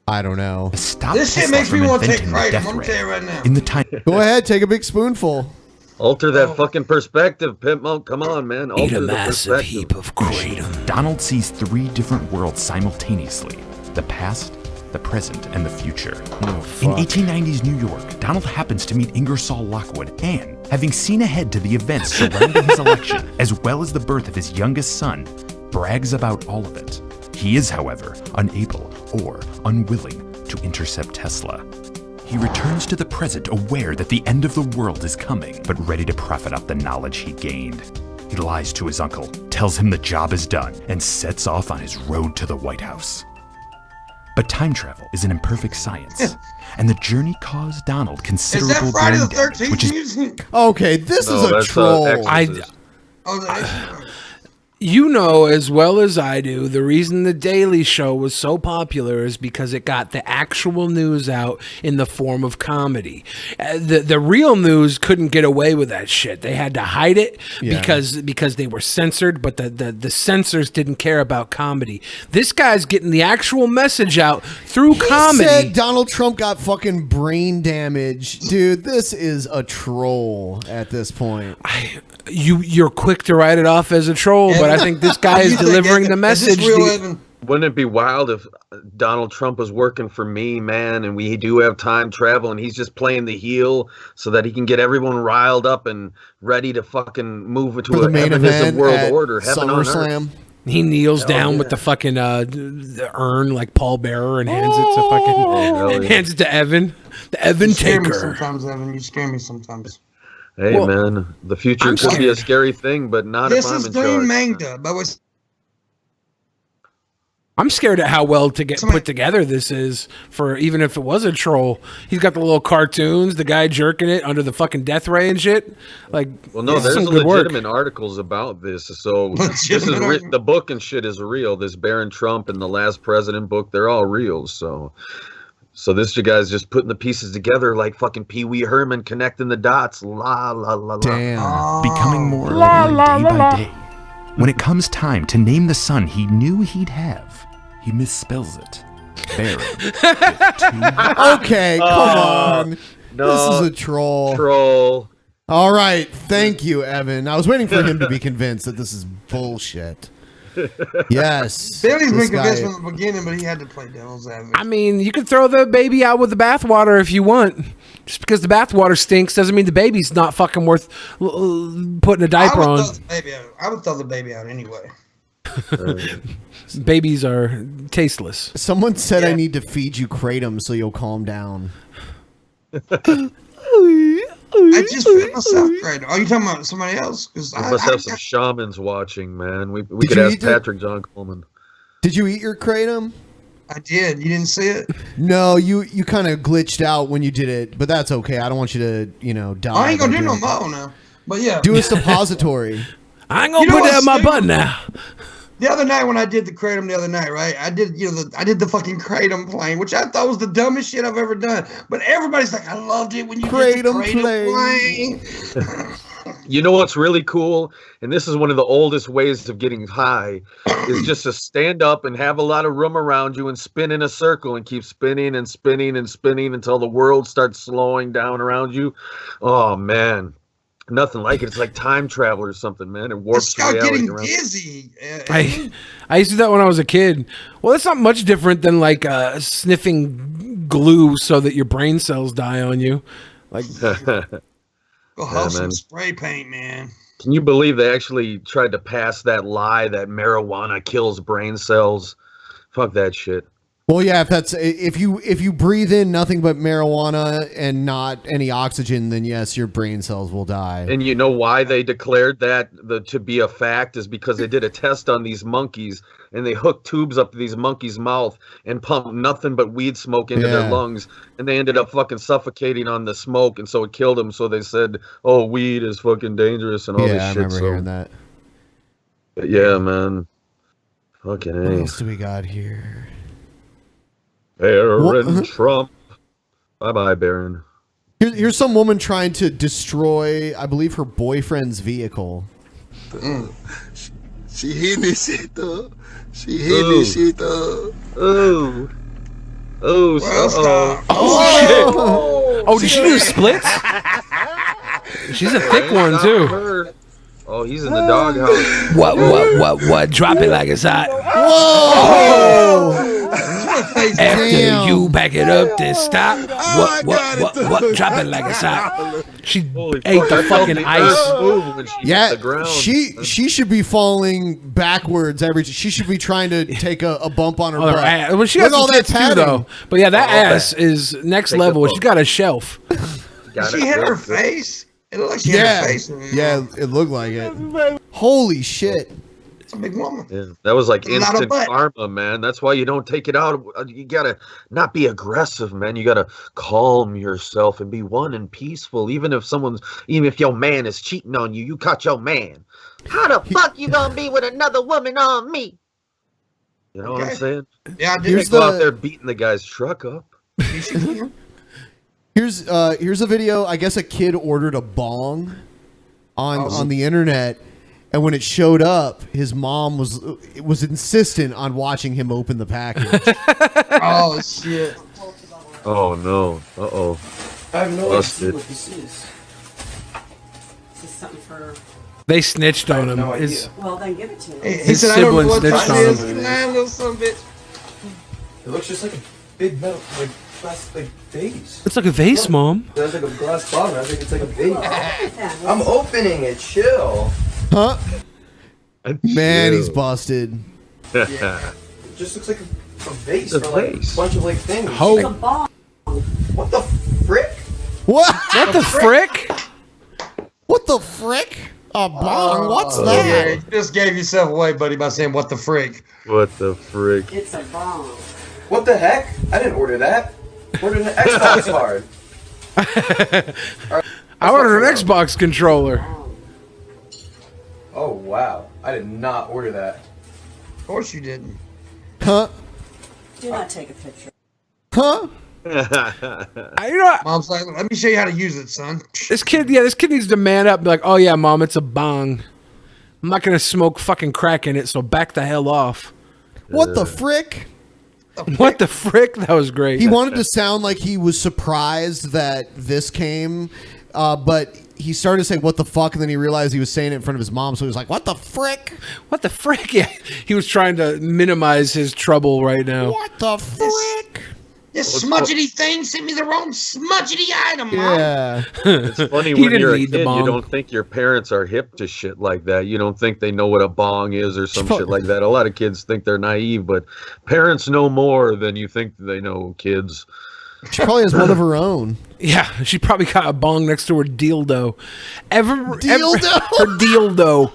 I don't know. Stop This shit Tesla makes me from want to take inventing the pride. I'm death gonna tell you ray. right now. In the time, Go ahead, take a big spoonful. Alter that fucking perspective, Pimp Monk. Come on, man. Alter the perspective. of kratom. Donald sees three different worlds simultaneously: the past, the present, and the future. In 1890s New York, Donald happens to meet Ingersoll Lockwood and, having seen ahead to the events surrounding his election, as well as the birth of his youngest son, brags about all of it. He is, however, unable or unwilling to intercept Tesla. He returns to the present aware that the end of the world is coming, but ready to profit off the knowledge he gained. He lies to his uncle, tells him the job is done, and sets off on his road to the White House. But time travel is an imperfect science, and the journey caused Donald Is that considerable Friday the brain damage, 13th which is music? Okay, this No, is a that's, troll. Exorcist. You know as well as I do, the reason The Daily Show was so popular is because it got the actual news out in the form of comedy. The real news couldn't get away with that shit. They had to hide it because they were censored, but the censors didn't care about comedy. This guy's getting the actual message out through comedy. Said Donald Trump got fucking brain damage. Dude, this is a troll at this point. You're quick to write it off as a troll, but I think this guy is delivering the message. Wouldn't it be wild if Donald Trump was working for me, man, and we do have time travel and he's just playing the heel so that he can get everyone riled up and ready to fucking move into a heavenism world order, heaven on earth. He kneels down with the fucking the urn like Paul Bearer and hands it to fucking hands it to Evan, the Evan You scare me Taker. sometimes, Evan. You scare me sometimes. Hey, man, the future could be a scary thing, but not This if I'm is in Green charge. Manga, but what's I'm scared at how well put together this is for even if it was a troll. He's got the little cartoons, the guy jerking it under the fucking death ray and shit. Like, Well, no, there's some good work. legitimate articles about this. So this is the book and shit is real. This Barron Trump and the Last President book, they're all real. So this you guys just putting the pieces together like fucking Pee Wee Herman connecting the dots. La la la la. Damn. becoming more ordinary day by day. When it comes time to name the son he knew he'd have, he misspells it. Barron. Okay, come on. No, This is a troll. Troll. All right, thank you, Evan. I was waiting for him to be convinced that this is bullshit. Yes. Bailey's been this guy- convinced from the beginning, but he had to play devil's advocate. I mean, you can throw the baby out with the bathwater if you want. Just because the bathwater stinks doesn't mean the baby's not fucking worth putting a diaper on. I would throw the baby out anyway. Babies are tasteless. Someone said I need to feed you kratom so you'll calm down. I just fed myself kratom. Are you talking about somebody else? We must have some shamans watching, man. We Did could you ask eat the- Patrick John Coleman. Did you eat your kratom? I did. You didn't see it? No, you kind of glitched out when you did it, but that's okay. I don't want you to, die. I ain't gonna by do no doing it. more now. But yeah. Do a suppository. I ain't gonna put that in my butt now. The other night when I did the kratom the other night, right? I did, I did the fucking kratom plane, which I thought was the dumbest shit I've ever done. But everybody's like, I loved it when you did the kratom plane. You know what's really cool? And this is one of the oldest ways of getting high, is just to stand up and have a lot of room around you and spin in a circle and keep spinning and spinning and spinning until the world starts slowing down around you. Oh, man. Nothing like it. It's like time travel or something, man. It warps Start reality getting around. dizzy. I used to do that when I was a kid. Well, it's not much different than like sniffing glue so that your brain cells die on you. Like, Go huff some man. spray paint, man. Can you believe they actually tried to pass that lie that marijuana kills brain cells? Fuck that shit. Well, yeah, if you breathe in nothing but marijuana and not any oxygen, then yes, your brain cells will die. And you know why they declared that to be a fact is because they did a test on these monkeys and they hooked tubes up to these monkeys' mouth and pumped nothing but weed smoke into their lungs, and they ended up fucking suffocating on the smoke, and so it killed them. So they said, "Oh, weed is fucking dangerous," and all this I shit. remember hearing that. But yeah, man. Fucking What A. else do we got here? Baron Trump. Bye-bye, Baron. Here's some woman trying to destroy, I believe, her boyfriend's vehicle. She hit me shit up. She hit me shit up. Oh. Oh, shit. Oh, did she do the splits? She's a thick one, too. Oh, he's in the doghouse. What? Drop it like it's hot. Whoa! After you back it up, then stop. What? Drop it like it's hot. She ate the fucking ice. Yeah, she should be falling backwards she should be trying to take a bump on her Oh, her butt. ass. Well, she has Look some at all that tits too, padding. though. But yeah, that ass is next Take the level. bump. She's got a shelf. She hit her face. It looked like she hit her face. Yeah, it looked like it. Holy shit. It's a big woman. Yeah, that was like A lot of instant butt. karma, man. That's why you don't take it out. You gotta not be aggressive, man. You gotta calm yourself and be one and peaceful. Even if your man is cheating on you, you caught your man. How the fuck you gonna be with another woman on me? You know what I'm saying? Yeah, I did. Here's Go out the- there beating the guy's truck up. Here's a video. I guess a kid ordered a bong on the internet, and when it showed up, his mom was insistent on watching him open the package. Oh shit! Oh no! Uh oh! I have no Busted. idea what this is. This is something for. They snitched on him. no His, Well, then give it to me. He His said, "I don't know siblings what snitched this on is." him. Nah, little son of a bitch. It looks just like a big metal, like plastic vase. it's like a vase, Mom. There's like a glass bottle. I think it's like a vase. I'm opening it. Chill. Huh? Man, he's busted. It just looks like a vase It's a for like vase. a bunch of like things. Ho. It's a ball. What the frick? What? What the frick? What the frick? A bong? What's Yeah, that? you just gave yourself away, buddy, by saying "what the frick." What the frick? It's a ball. What the heck? I didn't order that. Ordered an Xbox card. I ordered an Xbox controller. Oh wow! I did not order that. Of course you didn't. Huh? Do not take a picture. Huh? You know what? Mom's like, "Let me show you how to use it, son." This kid needs to man up and be like, oh yeah, Mom, it's a bong. I'm not gonna smoke fucking crack in it, so back the hell off. What the frick? What the frick? That was great. He wanted to sound like he was surprised that this came, but he started to say "what the fuck," and then he realized he was saying it in front of his mom, so he was like, "What the frick? What the frick?" Yeah, he was trying to minimize his trouble right now. What the frick? This smudgety thing sent me the wrong smudgety item, Mom. Yeah. It's funny He when didn't you're a need the kid, bong. you don't think your parents are hip to shit like that. You don't think they know what a bong is or some shit like that. A lot of kids think they're naive, but parents know more than you think they know, kids. She probably has one of her own. Yeah, she probably got a bong next to her dildo. Her dildo.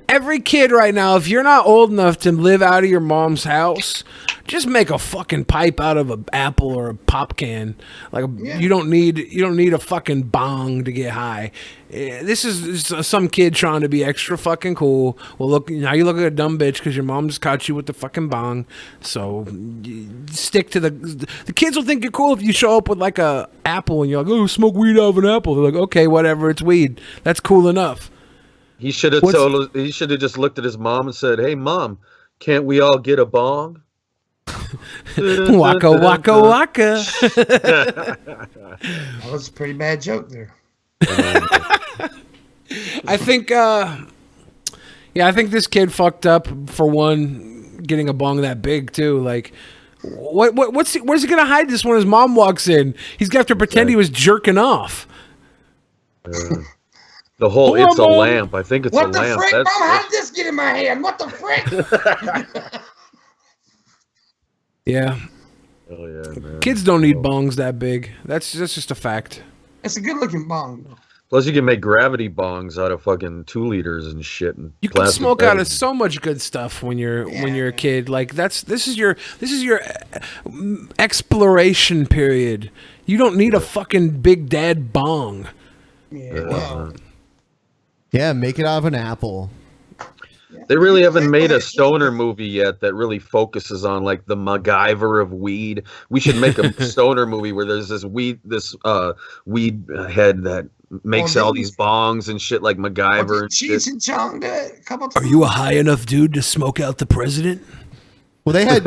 Every kid right now, if you're not old enough to live out of your mom's house, just make a fucking pipe out of an apple or a pop can. Like you don't need a fucking bong to get high. This is some kid trying to be extra fucking cool. Well, look, now you look like a dumb bitch because your mom just caught you with the fucking bong. So stick to the kids will think you're cool if you show up with like a apple and you're like, oh, smoke weed out of an apple. They're like, okay, whatever, it's weed. That's cool enough. He should have he should have just looked at his mom and said, "Hey, Mom, can't we all get a bong?" Waka waka waka. That was a pretty bad joke there. I think I think this kid fucked up for one, getting a bong that big too. Like, where's he gonna hide this when his mom walks in? He's gonna have to pretend he was jerking off. The whole "it's a lamp." I think it's a lamp. What the frick, Mom? How did this get in my hand? What the frick? Yeah. Oh yeah, man. Kids don't need bongs that big. That's just a fact. It's a good-looking bong. Plus, you can make gravity bongs out of fucking 2 liters and shit. And You can smoke out of so much good stuff when you're a kid. Like this is your exploration period. You don't need a fucking big dad bong. Yeah, make it out of an apple. They really haven't made a stoner movie yet that really focuses on like the MacGyver of weed. We should make a stoner movie where there's this weed head that makes all these bongs and shit like MacGyver and Cheech shit. and Chong did it a couple times. Are you a high enough dude to smoke out the president? Well, they had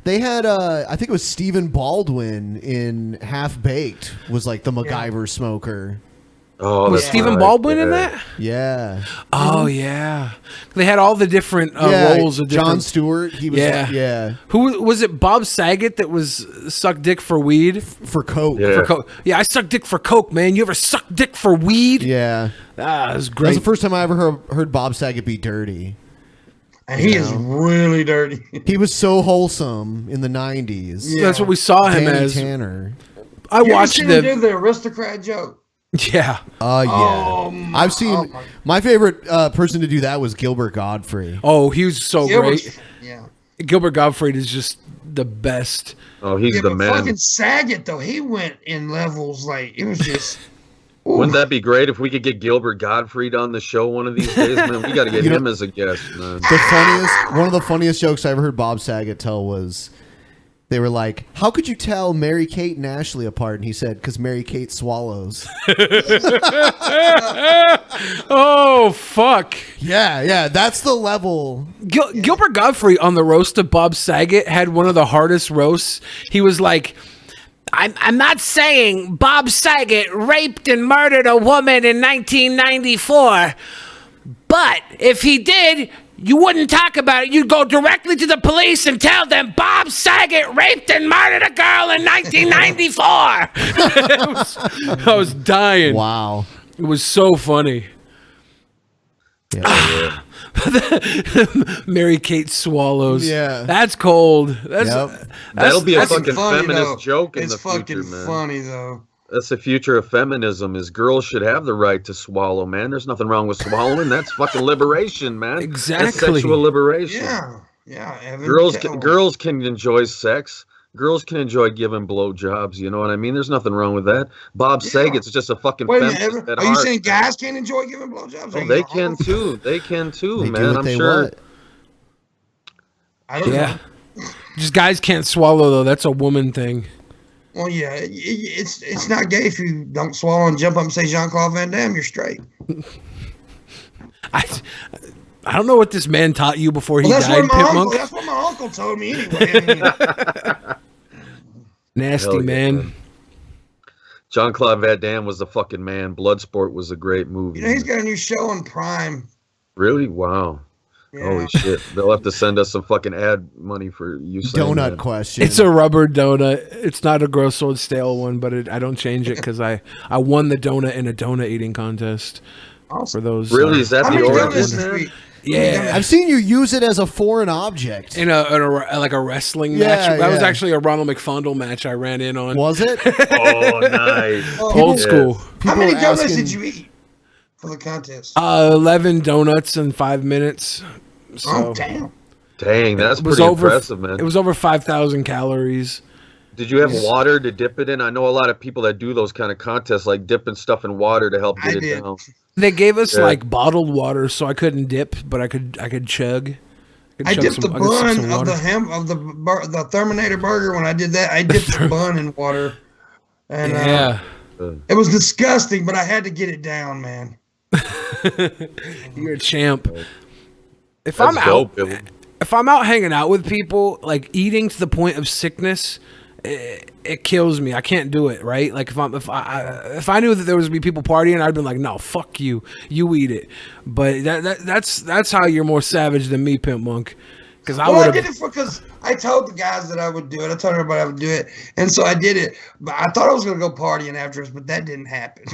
they had I think it was Stephen Baldwin in Half Baked was like the MacGyver smoker. Oh, was Stephen Baldwin in that? Yeah. Oh yeah. They had all the different roles of different. Jon Stewart. He was Who was it? Bob Saget that was suck dick for weed for coke. Yeah. For coke. Yeah, I suck dick for coke, man. You ever suck dick for weed? Yeah. That was That great. was the first time I ever heard Bob Saget be dirty. And he is really dirty. He was so wholesome in the 90s. Yeah. That's what we saw him Danny as. Tanner. I You ever watched seen the. him do the aristocrat joke. Yeah. Yeah. I've seen my favorite person to do that was Gilbert Godfrey. Oh, he was so Gilbert's- great. Yeah. Gilbert Gottfried is just the best. Oh, he's Yeah, the but man. fucking Saget though, he went in levels like it was just. Wouldn't that be great if we could get Gilbert Gottfried on the show one of these days, man? We got to get him as a guest, man. One of the funniest jokes I ever heard Bob Saget tell was they were like, "How could you tell Mary Kate and Ashley apart?" And he said, "Because Mary Kate swallows." Oh fuck! Yeah, that's the level. Gilbert Gottfried on the roast of Bob Saget had one of the hardest roasts. He was like, I'm not saying Bob Saget raped and murdered a woman in 1994, but if he did, you wouldn't talk about it. You'd go directly to the police and tell them Bob Saget raped and murdered a girl in 1994. I was dying. Wow. It was so funny. Yeah. Mary Kate swallows. Yeah. That's cold. That'll be a that's fucking funny, feminist though. joke in It's the future, fucking man. funny though. That's the future of feminism. Is girls should have the right to swallow, man. There's nothing wrong with swallowing. That's fucking liberation, man. Exactly. That's sexual liberation. Yeah. Evan Girls can enjoy sex. Girls can enjoy giving blowjobs. You know what I mean? There's nothing wrong with that. Bob Saget's just a fucking Wait a minute, feminist Evan, at are you heart. saying guys can't enjoy giving blowjobs? Oh, they can too. They can too, They do man. what I'm they sure. want. I don't Yeah. know. Just guys can't swallow though. That's a woman thing. Well, yeah, it's not gay if you don't swallow and jump up and say Jean-Claude Van Damme. You're straight. I don't know what this man taught you before he Well, that's died, what my Pit uncle. Monk. That's what my uncle uncle told me anyway. Nasty, Hell yeah, man. Jean-Claude Van Damme was the fucking man. Bloodsport was a great movie. You know, he's got a new show on Prime. Really? Wow. Holy shit. They'll have to send us some fucking ad money for you saying Donut that. question. It's a rubber donut. It's not a gross old stale one, but I don't change it because I won the donut in a donut eating contest. For those, Really? Is that How the many origin? donuts this week? Yeah, I've seen you use it as a foreign object. in a like a wrestling Yeah, match. That was yeah. actually a Ronald McFondle match I ran in on. Was it? Oh, nice. Old school. How many People are donuts asking- did you eat for the contest? 11 donuts in 5 minutes. So Oh, damn. Dang, that's it was pretty over, impressive, man. It was over 5,000 calories. Did you have water to dip it in? I know a lot of people that do those kind of contests, like dipping stuff in water to help get it down. They gave us Yeah. like bottled water, so I couldn't dip, but I could chug. I chug dipped the I could sip bun some of water. the the Terminator burger. When I did that, I dipped the bun in water, and Yeah. it was disgusting. But I had to get it down, man. You're a champ. If That's I'm dope, out, Billy. if I'm out hanging out with people, like eating to the point of sickness, it kills me. I can't do it. Right? Like if I knew that there was gonna be people partying, I'd been like, no, fuck you. You eat it. But that's how you're more savage than me, Pimp Monk. Because I did it because I told the guys that I would do it. I told everybody I would do it, and so I did it. But I thought I was gonna go partying afterwards, but that didn't happen.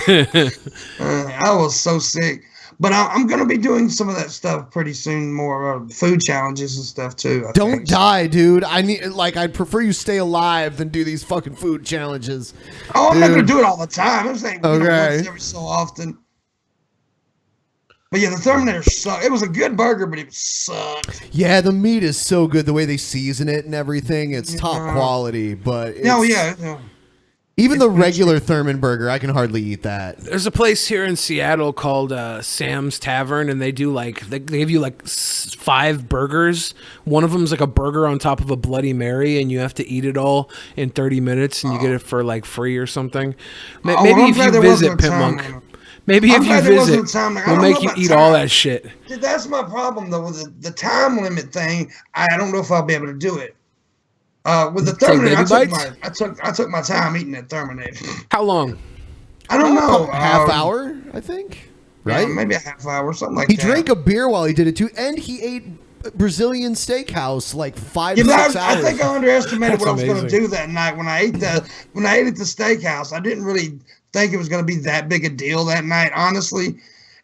I was so sick. But I'm gonna be doing some of that stuff pretty soon. More food challenges and stuff too. Don't die, dude. I'd prefer you stay alive than do these fucking food challenges. Oh, I'm not gonna Dude. do it all the time. I'm saying once every so often. But yeah, the Terminator sucked. It was a good burger, but it sucked. Yeah, the meat is so good. The way they season it and everything, it's top quality. But No, it's- yeah. even the regular Thurman burger, I can hardly eat that. There's a place here in Seattle called Sam's Tavern, and they do they give you like 5 burgers. One of them's like a burger on top of a Bloody Mary, and you have to eat it all in 30 minutes, and you get it for like free or something. Maybe I'm if glad you there wasn't visit a Pimp time Monk, maybe I'm if you glad there wasn't visit, a time limit. I we'll don't make know you about eat all time. that shit. Dude, that's my problem though with the time limit thing. I don't know if I'll be able to do it. With the Take Terminator, baby bites? I took my time eating that Terminator. How long? I don't know. Half hour, I think. Right? Yeah, maybe a half hour, something like He that. drank a beer while he did it too, and he ate Brazilian steakhouse like 5 Yeah, 6 but hours. I think I underestimated That's what I was going to amazing. do that night when I ate at the steakhouse. I didn't really think it was going to be that big a deal that night, honestly.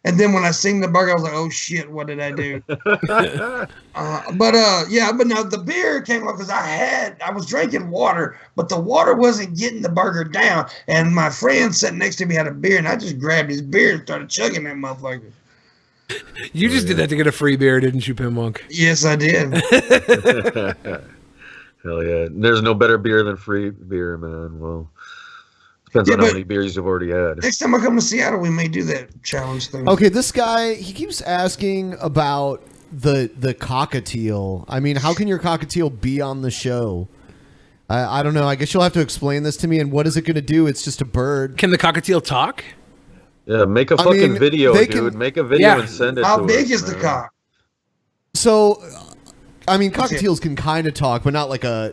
And then when I seen the burger, I was like, "Oh shit, what did I do?" But no, the beer came up because I was drinking water, but the water wasn't getting the burger down. And my friend sitting next to me had a beer, and I just grabbed his beer and started chugging that motherfucker. You just did that to get a free beer, didn't you, Pimp Monk? Yes, I did. Hell yeah. There's no better beer than free beer, man. Well, depends Yeah, on how but- many beers you've already had. Next time I come to Seattle, we may do that challenge thing. Okay, this guy, he keeps asking about the cockatiel. I mean, how can your cockatiel be on the show? I don't know. I guess you'll have to explain this to me. And what is it going to do? It's just a bird. Can the cockatiel talk? Yeah, make a I fucking mean, video, they dude. can- Make a video Yeah. and send it How to big us, is the man. cock? So, I mean, That's it. cockatiels can kind of talk, but not like a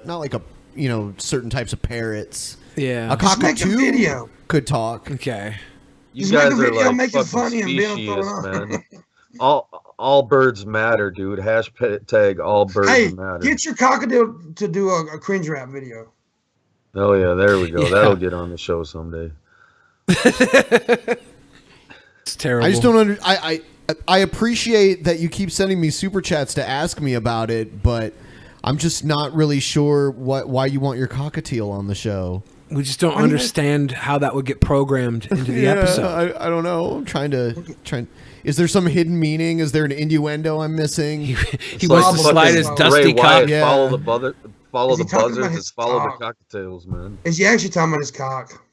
certain types of parrots. Yeah. A Just make a cockatoo video. could talk. Okay. You Just make guys a are video, like make it fucking funny, and then throw it specious, on. man. All birds matter, dude. Hashtag all birds Hey, matter. get your cockatiel to do a cringe rap video. Oh yeah, there we go. Yeah. That'll get on the show someday. It's terrible. I just don't I appreciate that you keep sending me super chats to ask me about it, but I'm just not really sure why you want your cockatiel on the show. We just don't understand how that would get programmed into the episode. I don't know. I'm trying. Is there some hidden meaning? Is there an innuendo I'm missing? He It's wants like to slide his fucking dusty Ray cock. Wyatt, Yeah. Follow the buzzer. Follow Is he the talking buzzers. about It's his follow cock? the cocktails, man. Is he actually talking about his cock?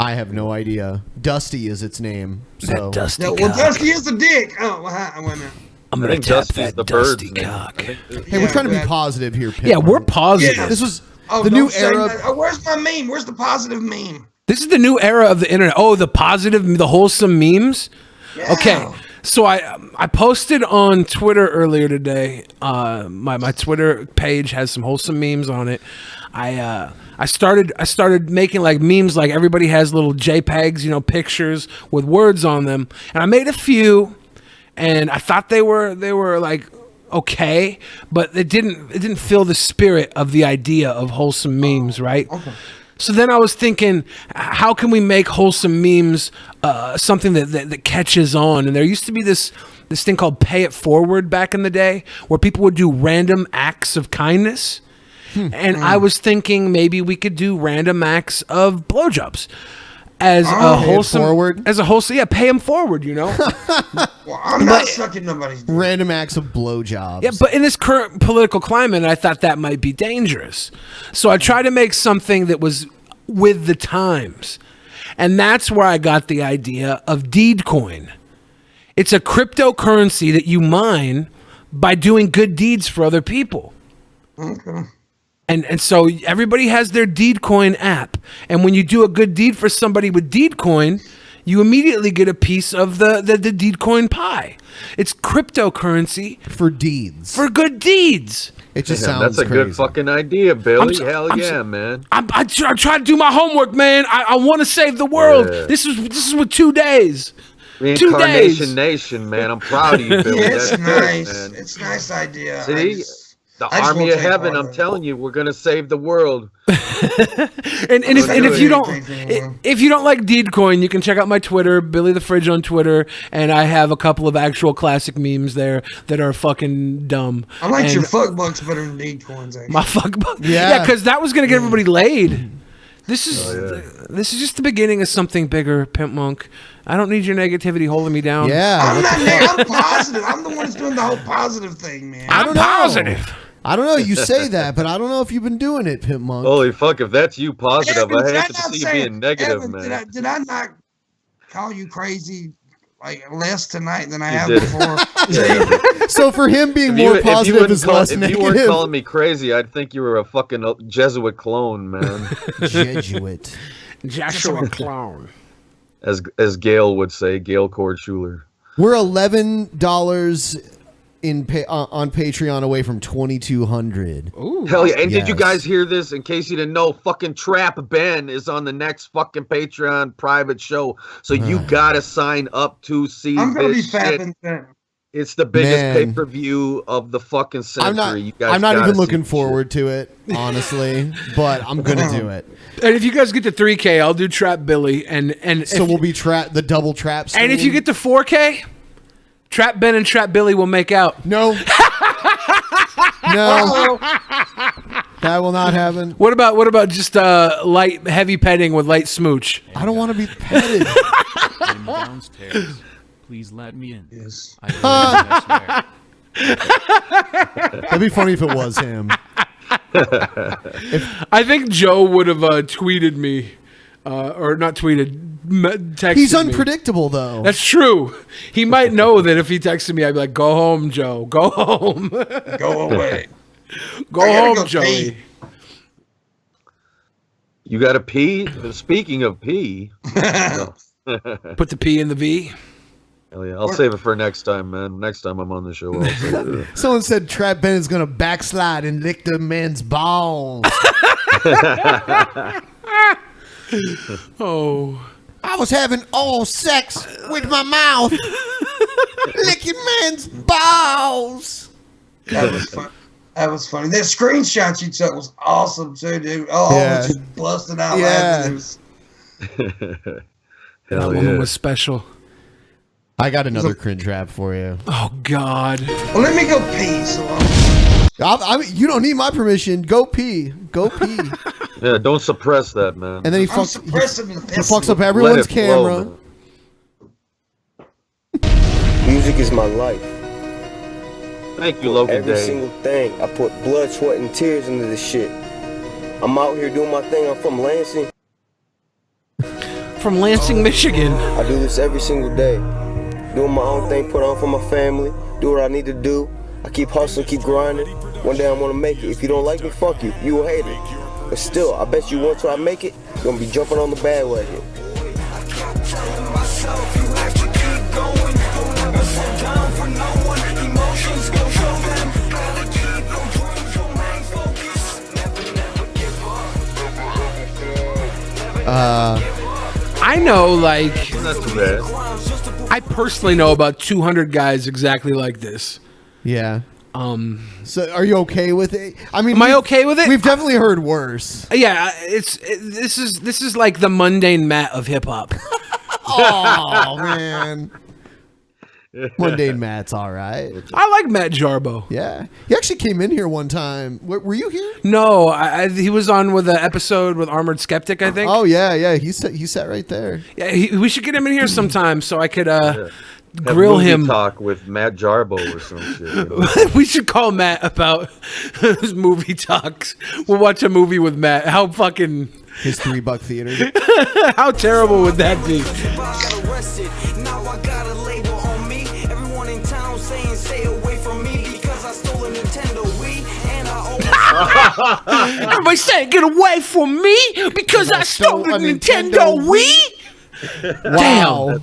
I have no idea. Dusty is its name. So Dusty No, cock. well, Dusty is the dick. Oh, well, wait a minute. I'm I gonna think tap Dusty's that the dusty bird's name. cock. I think- hey, we're trying to be but- positive here. Pip. Yeah, we're positive. Yeah. This was Oh, the don't new say era. that. Oh, where's my meme? Where's the positive meme? This is the new era of the internet. Oh, the positive, the wholesome memes. Yeah. Okay, So I posted on Twitter earlier today. My Twitter page has some wholesome memes on it. I started making like memes, like everybody has little JPEGs, pictures with words on them, and I made a few, and I thought they were like okay, but it didn't feel the spirit of the idea of wholesome memes, right? Okay. So then I was thinking, how can we make wholesome memes something that catches on? And there used to be this thing called Pay It Forward back in the day, where people would do random acts of kindness. And I was thinking maybe we could do random acts of blowjobs as a wholesome, pay them forward, Well, I'm not sucking nobody's dick. Random acts of blowjobs. Yeah, but in this current political climate, I thought that might be dangerous. So I tried to make something that was with the times. And that's where I got the idea of Deedcoin. It's a cryptocurrency that you mine by doing good deeds for other people. Okay. And so everybody has their Deedcoin app. And when you do a good deed for somebody with Deedcoin, you immediately get a piece of the Deedcoin pie. It's cryptocurrency for deeds. For good deeds. It just sounds That's a crazy. good fucking idea, Billy. Hell yeah, man. I try to do my homework, man. I want to save the world. Yeah. This is with 2 days. 2 days. Reincarnation Nation, man. I'm proud of you, Billy. Yeah, it's That's nice. good, man. It's a nice idea. See? The army of heaven, I'm telling you, we're gonna save the world. and if you don't like Deedcoin, you can check out my Twitter, Billy the Fridge on Twitter, and I have a couple of actual classic memes there that are fucking dumb. I like your fuck bucks better than Deedcoins, actually. My fuck bucks, yeah, because that was gonna get everybody laid. This is just the beginning of something bigger, Pimp Monk. I don't need your negativity holding me down. Yeah, I'm positive. I'm the one that's doing the whole positive thing, man. I'm positive. I don't know. You say that, but I don't know if you've been doing it, Pimp Monk. Holy fuck! If that's you positive, Evan, I did hate to not see you say- being negative, Evan, man. Did I not call you crazy like less tonight than I You have did. before? So for him being more positive is less if negative. you weren't calling me crazy, I'd think you were a fucking Jesuit clone, man. Jesuit. Joshua clone. As Gail would say, Gail Cord Schuler. We're $11 on Patreon away from 2,200. Hell yeah! And did you Yes. guys hear this? In case you didn't know, fucking Trap Ben is on the next fucking Patreon private show, so you gotta sign up to see I'm gonna be this shit. fapping then. It's the biggest Man. pay-per-view of the fucking century. You guys I'm not gotta even see looking this forward to it, honestly, but I'm gonna do it. And if you guys get to 3K, I'll do Trap Billy, and So we'll be the double trap. and if you get to 4K, Trap Ben and Trap Billy will make out. No, no, that will not happen. What about just light, heavy petting with light smooch? I don't want to be petted. I'm downstairs. Please let me in. Yes. That'd be funny if it was him. I think Joe would have tweeted me, or not tweeted, texted He's me. unpredictable, though. That's true. He might know that if he texted me, I'd be like, "Go home, Joe. Go home. Go away. Go I gotta home, go Joey." pee. You got to pee. Speaking of pee, Put the P in the V. hell yeah, I'll save it for next time, man. Next time I'm on the show, I'll save it. Someone said Trap Ben is gonna backslide and lick the man's balls. Oh, I was having oral sex with my mouth, licking man's balls. That was fun. That was funny. That screenshot you took was awesome too, dude. Oh, Yeah. you busted out Yeah. laughing. It was, that Hell woman yeah. was special. I got another cringe rap for you. Oh God. well, let me go pee. So You don't need my permission. Go pee. Go pee. Yeah, don't suppress that, man. And then he I'm fucks. suppressing the He fucks up Let everyone's it flow, camera. man. Music is my life. Thank you, Logan Every Day. single thing. I put blood, sweat, and tears into this shit. I'm out here doing my thing. I'm from Lansing. From Lansing, Michigan. I do this every single day. Doing my own thing, put on for my family, do what I need to do. I keep hustling, keep grinding. One day I'm gonna make it. If you don't like me, fuck you. You will hate it. But still, I bet you once I make it, you're gonna be jumping on the bandwagon. I know, like, Not too bad. I personally know about 200 guys exactly like this. Yeah. So are you okay with it? I mean, am I okay with it? We've definitely heard worse. Yeah, this is like the mundane Matt of hip hop. Oh man. Mundane Matt's all right. I like Matt Jarbo. Yeah, he actually came in here one time. Were you here? No, he was on with an episode with Armored Skeptic, I think. Oh yeah. He sat right there. Yeah, we should get him in here sometime so I could Have grill movie him. Talk with Matt Jarbo or some shit. You know? We should call Matt about his movie talks. We'll watch a movie with Matt. How fucking his $3 theater. How terrible would that be? Everybody saying, "Get away from me!" because I stole the Nintendo Wii. Wow. That's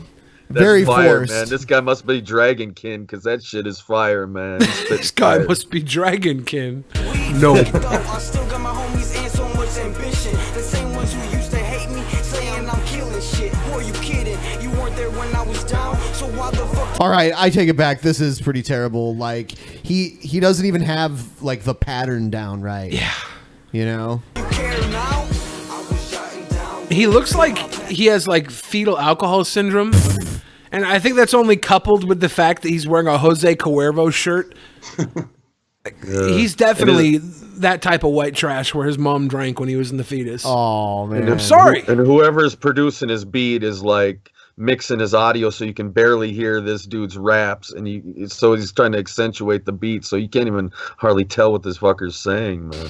very fire, forced. man. This guy must be Dragonkin because that shit is fire, man. This guy must be Dragonkin. No. All right, I take it back. This is pretty terrible. Like he doesn't even have like the pattern down right. Yeah. You know? He looks like he has like fetal alcohol syndrome. And I think that's only coupled with the fact that he's wearing a Jose Cuervo shirt. He's definitely that type of white trash where his mom drank when he was in the fetus. Oh, man. I'm sorry. And whoever's producing his beat is like mixing his audio so you can barely hear this dude's raps, and so he's trying to accentuate the beat so you can't even hardly tell what this fucker's saying, man.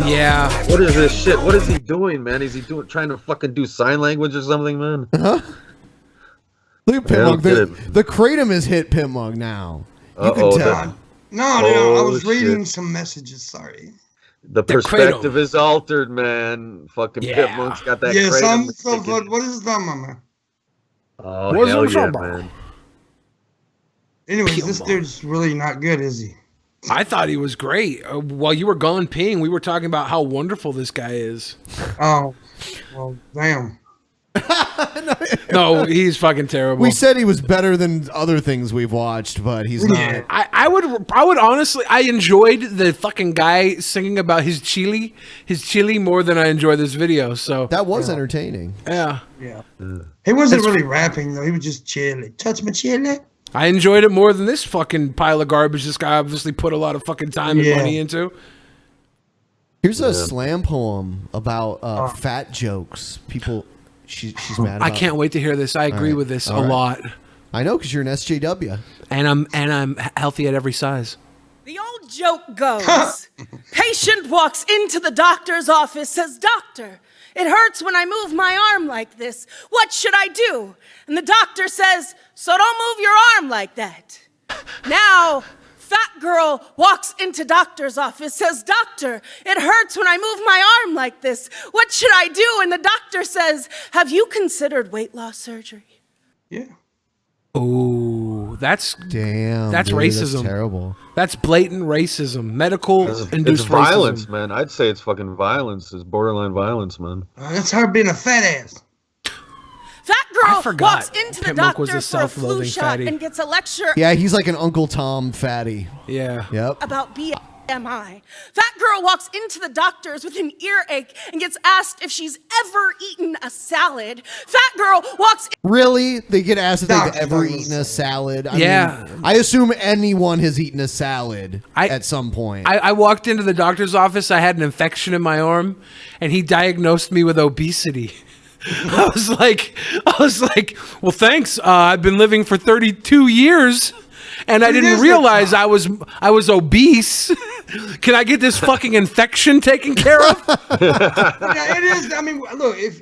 Yeah. What is this shit? What is he doing, man? Is he trying to fucking do sign language or something, man? Huh? Look at Pimp Monk. The kratom has hit Pimp Monk now. You can tell. No, I was reading some messages. Sorry. The perspective is altered, man. Fucking Pimp Monk's got that kratom. What is that, man? Oh, hell yeah, man. Anyways, this dude's really not good, is he? I thought he was great. While you were gone peeing, we were talking about how wonderful this guy is. Oh, well, damn. No, he's fucking terrible. We said he was better than other things we've watched, but he's not. I would honestly, I enjoyed the fucking guy singing about his chili more than I enjoyed this video. So that was entertaining. Yeah. Yeah. He wasn't really rapping though. He was just chilly. Touch my chili. I enjoyed it more than this fucking pile of garbage this guy obviously put a lot of fucking time and money into. Here's a slam poem about fat jokes. People, she's mad about. I can't wait to hear this. I agree with this a lot. I know, because you're an SJW. And I'm healthy at every size. The old joke goes, patient walks into the doctor's office, says, "Doctor, it hurts when I move my arm like this. What should I do?" And the doctor says, "So don't move your arm like that." Now, fat girl walks into doctor's office, says, "Doctor, it hurts when I move my arm like this. What should I do?" And the doctor says, "Have you considered weight loss surgery?" Yeah. Oh, that's damn. That's dude, racism. That's terrible. That's blatant racism. Medical induced It's violence, racism. man. I'd say it's fucking violence. It's borderline violence, man. That's her being a fat ass. Fat girl forgot walks into the Pimp Monk was doctor a for a flu self-loathing shot fatty. and gets a lecture Yeah, he's like an Uncle Tom fatty. Yeah. Yep. about BMI. Fat girl walks into the doctor's with an earache and gets asked if she's ever eaten a salad. Fat girl walks Really? They get asked if they've ever eaten a salad? I mean, I assume anyone has eaten a salad at some point. I walked into the doctor's office. I had an infection in my arm, and he diagnosed me with obesity. I was like, well, thanks. I've been living for 32 years, and I didn't realize I was obese. Can I get this fucking infection taken care of? Yeah, it is. I mean, look, if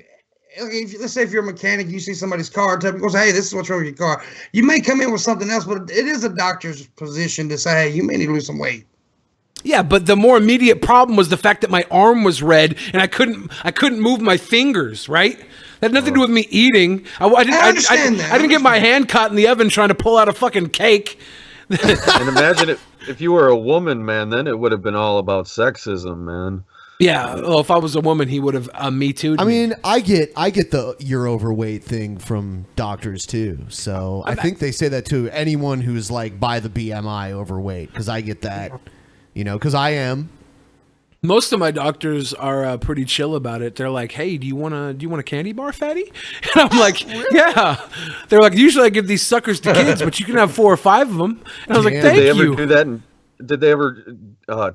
let's say if you're a mechanic, you see somebody's car, goes, hey, this is what's wrong with your car. You may come in with something else, but it is a doctor's position to say, hey, you may need to lose some weight. Yeah, but the more immediate problem was the fact that my arm was red and I couldn't move my fingers, right? That had nothing to do with me eating. I didn't get my hand caught in the oven trying to pull out a fucking cake. And imagine if you were a woman, man, then it would have been all about sexism, man. Yeah, well, if I was a woman, he would have me too. I mean, I get the you're overweight thing from doctors too. So I think they say that to anyone who's like by the BMI overweight, because I get that, because I am. Most of my doctors are pretty chill about it. They're like, "Hey, do you want a candy bar, fatty?" And I'm like, "Yeah." They're like, "Usually I give these suckers to kids, but you can have 4 or 5 of them." And I was like, "Thank you." Did they ever do that? Did they ever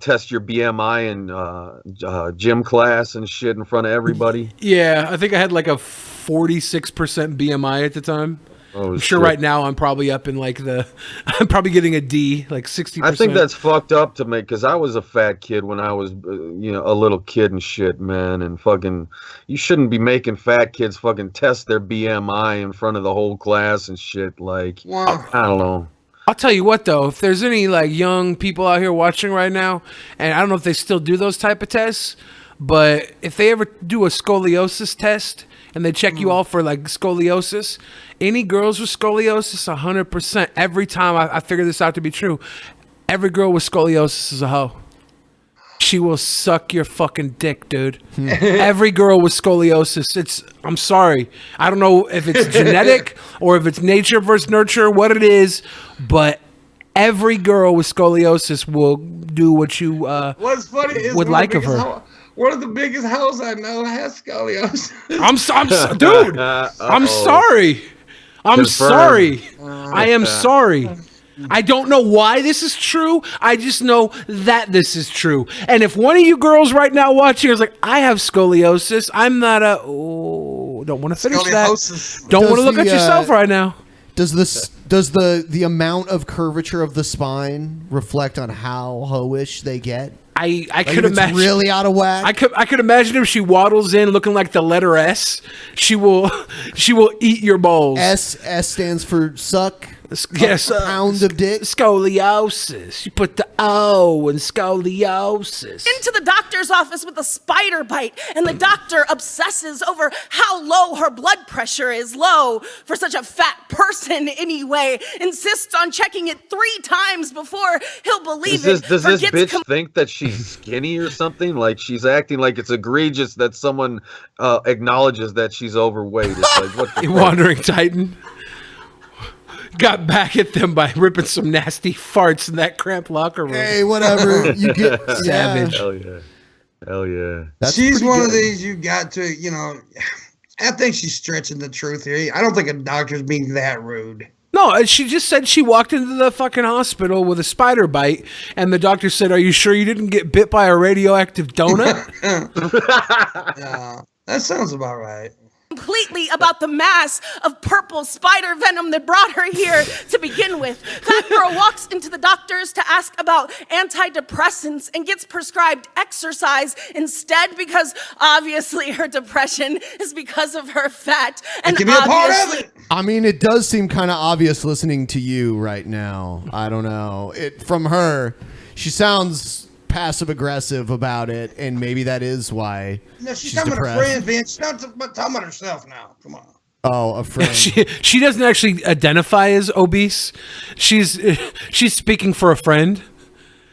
test your BMI in gym class and shit in front of everybody? Yeah, I think I had like a 46% BMI at the time. Oh, I'm sure right now I'm probably up in like I'm probably getting a D, like 60%. I think that's fucked up to me, because I was a fat kid when I was, a little kid and shit, man. And fucking, you shouldn't be making fat kids fucking test their BMI in front of the whole class and shit. Like, I don't know. I'll tell you what, though, if there's any like young people out here watching right now, and I don't know if they still do those type of tests, but if they ever do a scoliosis test and they check you all for like scoliosis, any girls with scoliosis, 100%, every time I figure this out to be true, every girl with scoliosis is a hoe. She will suck your fucking dick, dude. Every girl with scoliosis, I'm sorry. I don't know if it's genetic or if it's nature versus nurture, what it is, but every girl with scoliosis will do what you What's funny is would like of her. One of the biggest hoes I know has scoliosis. Dude, I'm sorry. I'm sorry. I am sorry. I don't know why this is true. I just know that this is true. And if one of you girls right now watching is like, I have scoliosis, I'm not don't want to finish that. Don't want to look at yourself right now. Does the amount of curvature of the spine reflect on how hoish they get? I could imagine really out of whack. I could imagine if she waddles in looking like the letter S, she will eat your balls. S stands for suck. Yes, pound of dick. Scoliosis. You put the O in scoliosis. Into the doctor's office with a spider bite, and the doctor obsesses over how low her blood pressure is. Low for such a fat person anyway. Insists on checking it 3 times before he'll believe it. Does this bitch think that she's skinny or something? Like, she's acting like it's egregious that someone acknowledges that she's overweight. It's like, what the Wandering Titan got back at them by ripping some nasty farts in that cramped locker room. Hey, whatever. You get savage. Hell yeah. She's one of these you got to, I think she's stretching the truth here. I don't think a doctor's being that rude. No, she just said she walked into the fucking hospital with a spider bite, and the doctor said, "Are you sure you didn't get bit by a radioactive donut?" Yeah, that sounds about right. Completely about the mass of purple spider venom that brought her here to begin with. That girl walks into the doctors to ask about antidepressants and gets prescribed exercise instead, because obviously her depression is because of her fat. And give me a part of it. I mean, it does seem kind of obvious listening to you right now. I don't know. From her, she sounds passive aggressive about it, and maybe that is why she's talking about her friend, Vince. She's not talking about herself now. Come on. Oh, a friend. She doesn't actually identify as obese. She's speaking for a friend.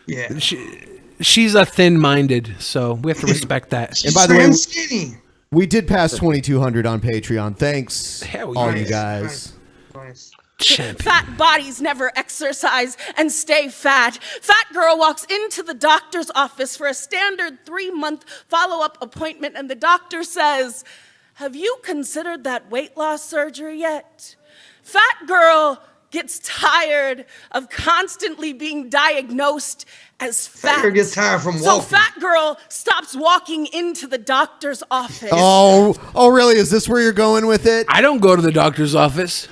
Yeah. She's a thin-minded, so we have to respect that. And by the way, skinny. We did pass 2,200 on Patreon. Thanks, all you guys. Nice. Fat bodies never exercise and stay fat. Fat girl walks into the doctor's office for a standard 3-month follow-up appointment, and the doctor says, "Have you considered that weight loss surgery yet?" Fat girl gets tired of constantly being diagnosed as fat. Fat gets tired from walking. So fat girl stops walking into the doctor's office. Oh, really? Is this where you're going with it? I don't go to the doctor's office.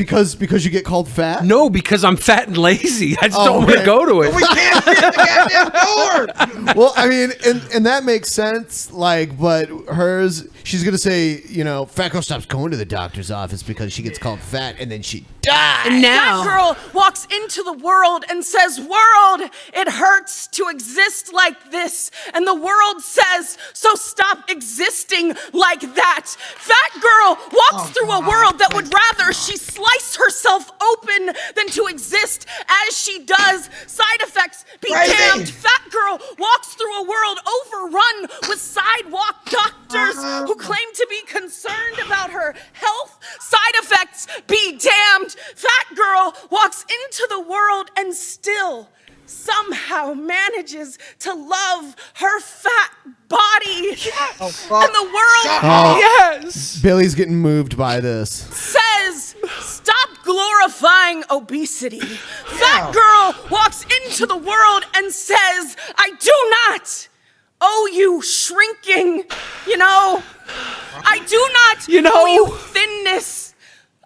Because you get called fat? No, because I'm fat and lazy. I just don't want to go to it. We can't fit the goddamn door. Well, I mean, and that makes sense. Like, but hers, she's gonna say, you know, fat girl stops going to the doctor's office because she gets called fat, and then she dies. And now, That girl walks into the world and says, "World, it hurts to exist like this." And the world says, "So stop existing like that." Fat girl walks through a world that would rather she slice herself open than to exist as she does. Side effects be damned. Fat girl walks through a world overrun with sidewalk doctors who claim to be concerned about her health. Side effects be damned. Fat girl walks into the world and still somehow manages to love her fat body. And the world yes, Billy's getting moved by this. says, "Stop glorifying obesity." Fat girl walks into the world and says, "I do not owe you shrinking, you know. I do not owe you thinness,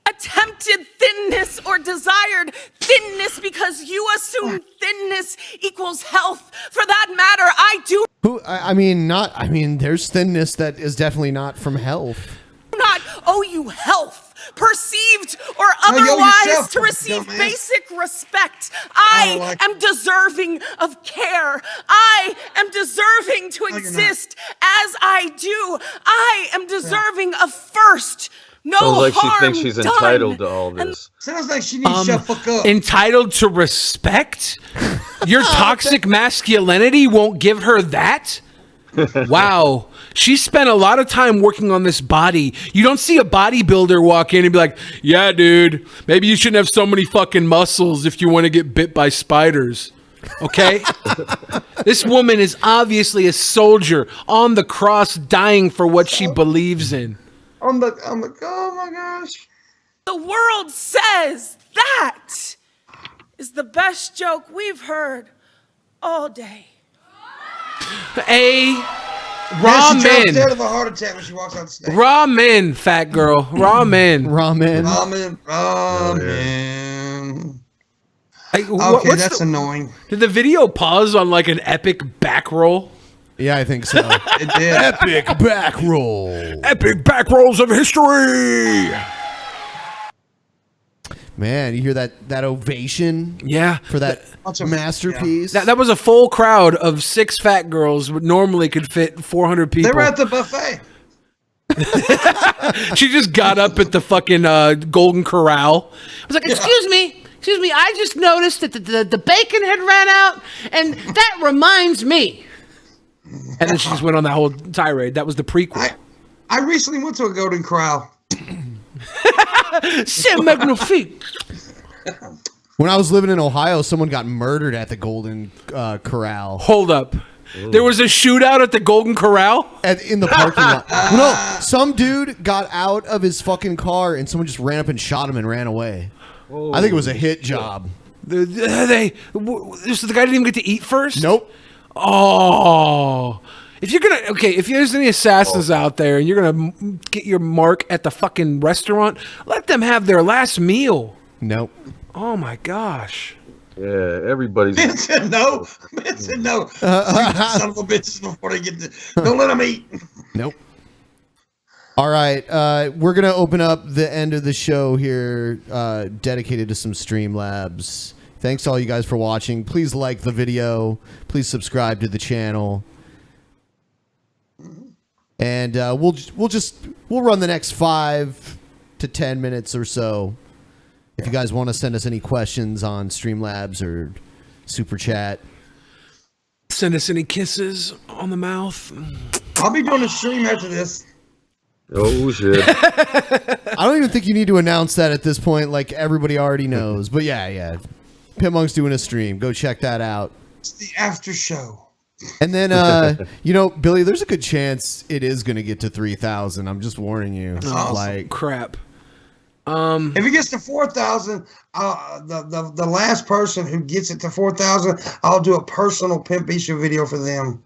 attempted thinness or desired thinness, because you assume thinness equals health. For that matter, I do I mean, there's thinness that is definitely not from health. not owe you health, perceived or No, you owe otherwise, yourself, to receive dumbass. basic respect. I am deserving of care. I am deserving to exist as I do. I am deserving of first. No Sounds like she harm thinks she's done. entitled to all this. Sounds like she needs to shut the fuck up. entitled to respect? Your toxic masculinity won't give her that? Wow. She spent a lot of time working on this body. You don't see a bodybuilder walk in and be like, "Yeah, dude, maybe you shouldn't have so many fucking muscles if you want to get bit by spiders." Okay? This woman is obviously a soldier on the cross, dying for what she believes in. I'm like, oh my gosh. The world says that is the best joke we've heard all day. Raw She drops men. dead of a heart attack when she walks out the stage. Raw men, fat girl. Raw men. Ramen. Hey, Okay, what's that's annoying. Did the video pause on like an epic back roll? Yeah, I think so. It did. Epic back roll. Epic back rolls of history. Man, you hear that ovation? Yeah. For that masterpiece? That was a full crowd of 6 fat girls, but normally could fit 400 people. They were at the buffet. She just got up at the fucking Golden Corral. I was like, excuse me, I just noticed that the bacon had ran out, and that reminds me. And then she just went on that whole tirade. That was the prequel. I recently went to a Golden Corral. C'est magnifique. When I was living in Ohio, someone got murdered at the Golden Corral. Hold up. There was a shootout at the Golden Corral? In the parking lot. No, some dude got out of his fucking car and someone just ran up and shot him and ran away. I think it was a hit job. So the guy didn't even get to eat first? Nope. Oh. If there's any assassins out there and you're gonna get your mark at the fucking restaurant, let them have their last meal. Nope. Oh my gosh. Yeah, everybody's. Man said no. Man said no. Son of a bitches before they get to. Don't let them eat. Nope. All right, we're gonna open up the end of the show here, dedicated to some Streamlabs. Thanks to all you guys for watching. Please like the video. Please subscribe to the channel. And we'll run the next 5 to 10 minutes or so. If you guys want to send us any questions on Streamlabs or Super Chat, send us any kisses on the mouth. I'll be doing a stream after this. Oh shit! I don't even think you need to announce that at this point. Like everybody already knows. But yeah. Pitmonk's doing a stream. Go check that out. It's the after show. And then, Billy, there's a good chance it is going to get to 3,000. I'm just warning you. Oh, crap. If it gets to 4,000, the last person who gets it to 4,000, I'll do a personal Pimp Isha video for them.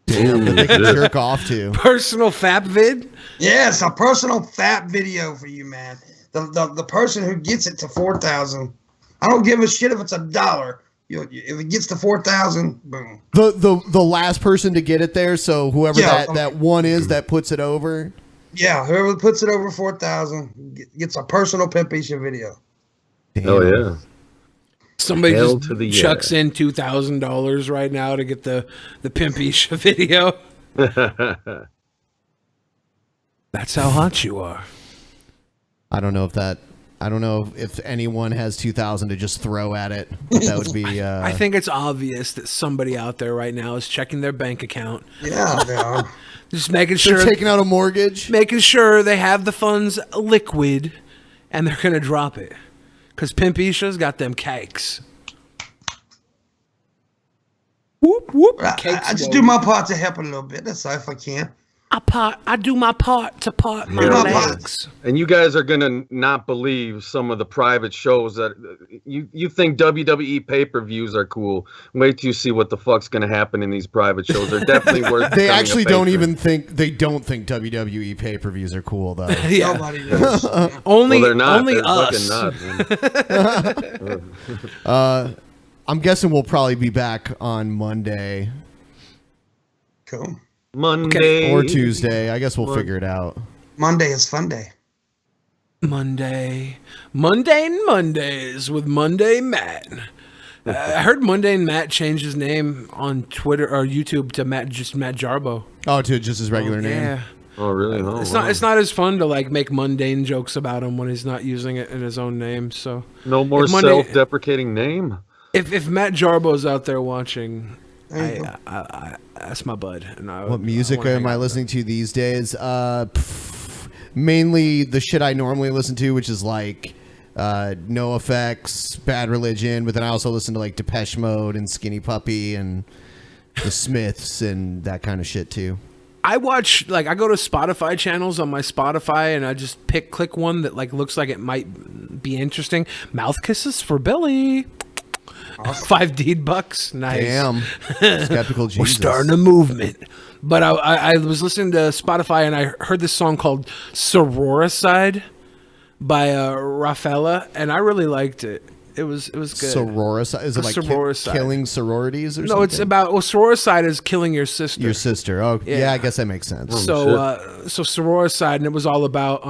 Damn, that they can jerk off to. Personal fap vid? Yes, a personal fap video for you, man. The person who gets it to 4,000, I don't give a shit if it's $1. If it gets to 4,000, boom. The last person to get it there, so whoever that one is that puts it over. Yeah, whoever puts it over 4,000 gets a personal Pimpisha video. Damn. Oh yeah. Somebody Hell just to the chucks in $2,000 right now to get the Pimpisha video. That's how hot you are. I don't know if anyone has 2,000 to just throw at it. That would be. I think it's obvious that somebody out there right now is checking their bank account. Yeah, they are. Just making sure they're taking out a mortgage, making sure they have the funds liquid, and they're gonna drop it. Because Pimpisha's got them cakes. Whoop whoop. I just do my part to help a little bit. That's all if I can. I do my part to part my legs. And you guys are gonna not believe some of the private shows that you think WWE pay-per-views are cool. Wait till you see what the fuck's gonna happen in these private shows. They're definitely worth. They actually don't think WWE pay-per-views are cool though. Yeah. Nobody does. Only well, they're not. Only they're us. Not, I'm guessing we'll probably be back on Monday. Cool. Monday or Tuesday. I guess we'll figure it out. Monday is fun day. Mondays with Monday Matt. I heard Mundane Matt changed his name on Twitter or YouTube to Matt Jarbo. Oh, to just his regular name. Yeah. Oh, really? Oh, it's wow. not. It's not as fun to like make mundane jokes about him when he's not using it in his own name. So no more self-deprecating name. If Matt Jarbo's out there watching, I that's my bud. And what music am I listening to these days? Mainly the shit I normally listen to, which is like No Effects, Bad Religion, but then I also listen to like Depeche Mode and Skinny Puppy and the Smiths and that kind of shit too. I watch, like, I go to Spotify channels on my Spotify and I just click one that like looks like it might be interesting. Mouth Kisses for Billy. Awesome. $5 nice. Damn. Skeptical Jesus. We're starting a movement. But I was listening to Spotify and I heard this song called Sororicide by Rafaela, and I really liked it. It was good. Sororicide? Is it like killing sororities or something? No, it's about, sororicide is killing your sister. Your sister. Oh, yeah, I guess that makes sense. So sororicide, and it was all about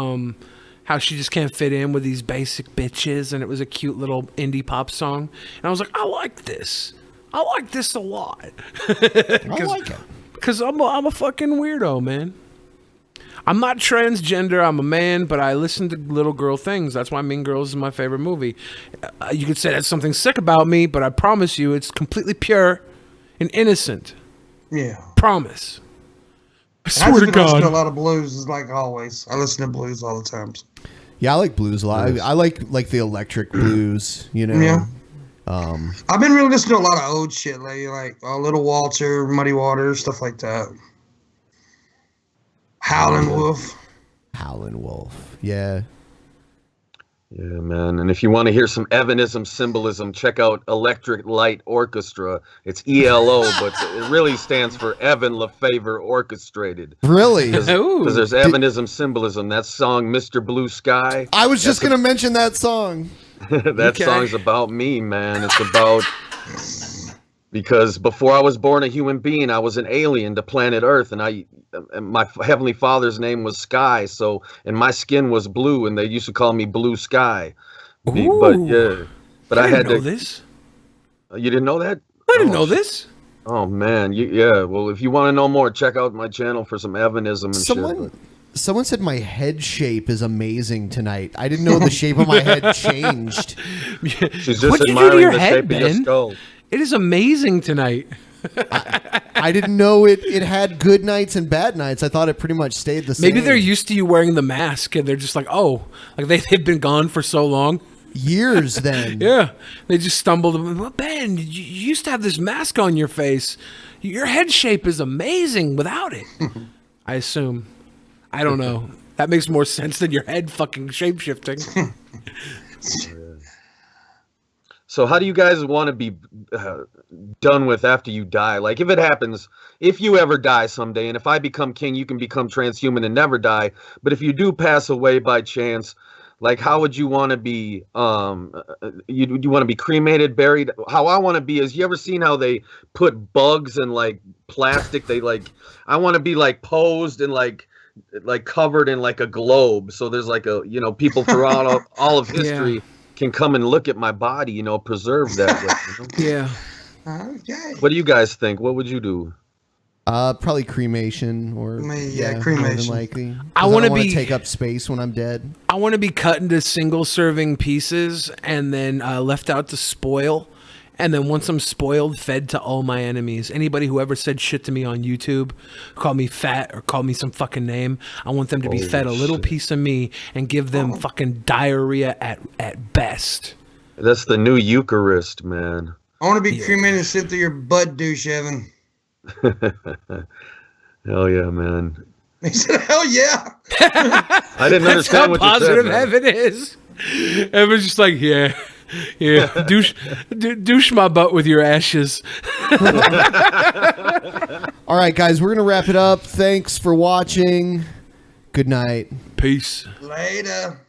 how she just can't fit in with these basic bitches, and it was a cute little indie pop song. And I was like, I like this. I like this a lot. I like it. Because I'm a fucking weirdo, man. I'm not transgender. I'm a man, but I listen to little girl things. That's why Mean Girls is my favorite movie. You could say that's something sick about me, but I promise you it's completely pure and innocent. Yeah. Promise. I swear to God. I listen to a lot of blues, like always. I listen to blues all the time. Yeah, I like blues a lot. I like the electric blues, you know? Yeah. I've been really listening to a lot of old shit lately, like Little Walter, Muddy Waters, stuff like that. Howlin' Wolf. Howlin' Wolf. Yeah. Yeah, man. And if you want to hear some Evanism symbolism, check out Electric Light Orchestra. It's ELO, but it really stands for Evan Lefavor Orchestrated. Really? Because there's Evanism symbolism. That song, Mr. Blue Sky. I was just going to mention that song. That song's about me, man. It's about... Because before I was born a human being, I was an alien to planet Earth, and my Heavenly Father's name was Sky, and my skin was blue, and they used to call me Blue Sky. But I had to. This? You didn't know that? I didn't know this. Oh man, yeah. Well, if you want to know more, check out my channel for some Evanism and shit. Someone said my head shape is amazing tonight. I didn't know the shape of my head changed. She's just admiring the shape of your skull. It is amazing tonight. I didn't know it had good nights and bad nights. I thought it pretty much stayed the same. Maybe they're used to you wearing the mask and they're just like, oh, like they've been gone for so long. Years then. Yeah. They just stumbled. Well, Ben, you used to have this mask on your face. Your head shape is amazing without it. I assume. I don't know. That makes more sense than your head fucking shape-shifting. So how do you guys want to be done with after you die? Like if it happens, if you ever die someday, and if I become king, you can become transhuman and never die. But if you do pass away by chance, like how would you want to be? You want to be cremated, buried? How I want to be is, you ever seen how they put bugs in like plastic? They like, I want to be like posed and like covered in like a globe. So there's like a, you know, people throughout all of history can come and look at my body, you know, preserve that. You know? Yeah. Okay. What do you guys think? What would you do? Probably cremation, or cremation. more than likely. I want to to take up space when I'm dead. I want to be cut into single serving pieces and then left out to spoil. And then once I'm spoiled, fed to all my enemies. Anybody who ever said shit to me on YouTube, called me fat or called me some fucking name, I want them to be fed a little piece of me and give them fucking diarrhea at best. That's the new Eucharist, man. I want to be cremated and sit through your butt, douche, Evan. Hell yeah, man. He said, hell yeah. I didn't understand what you said. That's how positive Evan is. Evan's just like, yeah. Douche my butt with your ashes. All right, guys, we're gonna wrap it up. Thanks for watching. Good night. Peace. Later.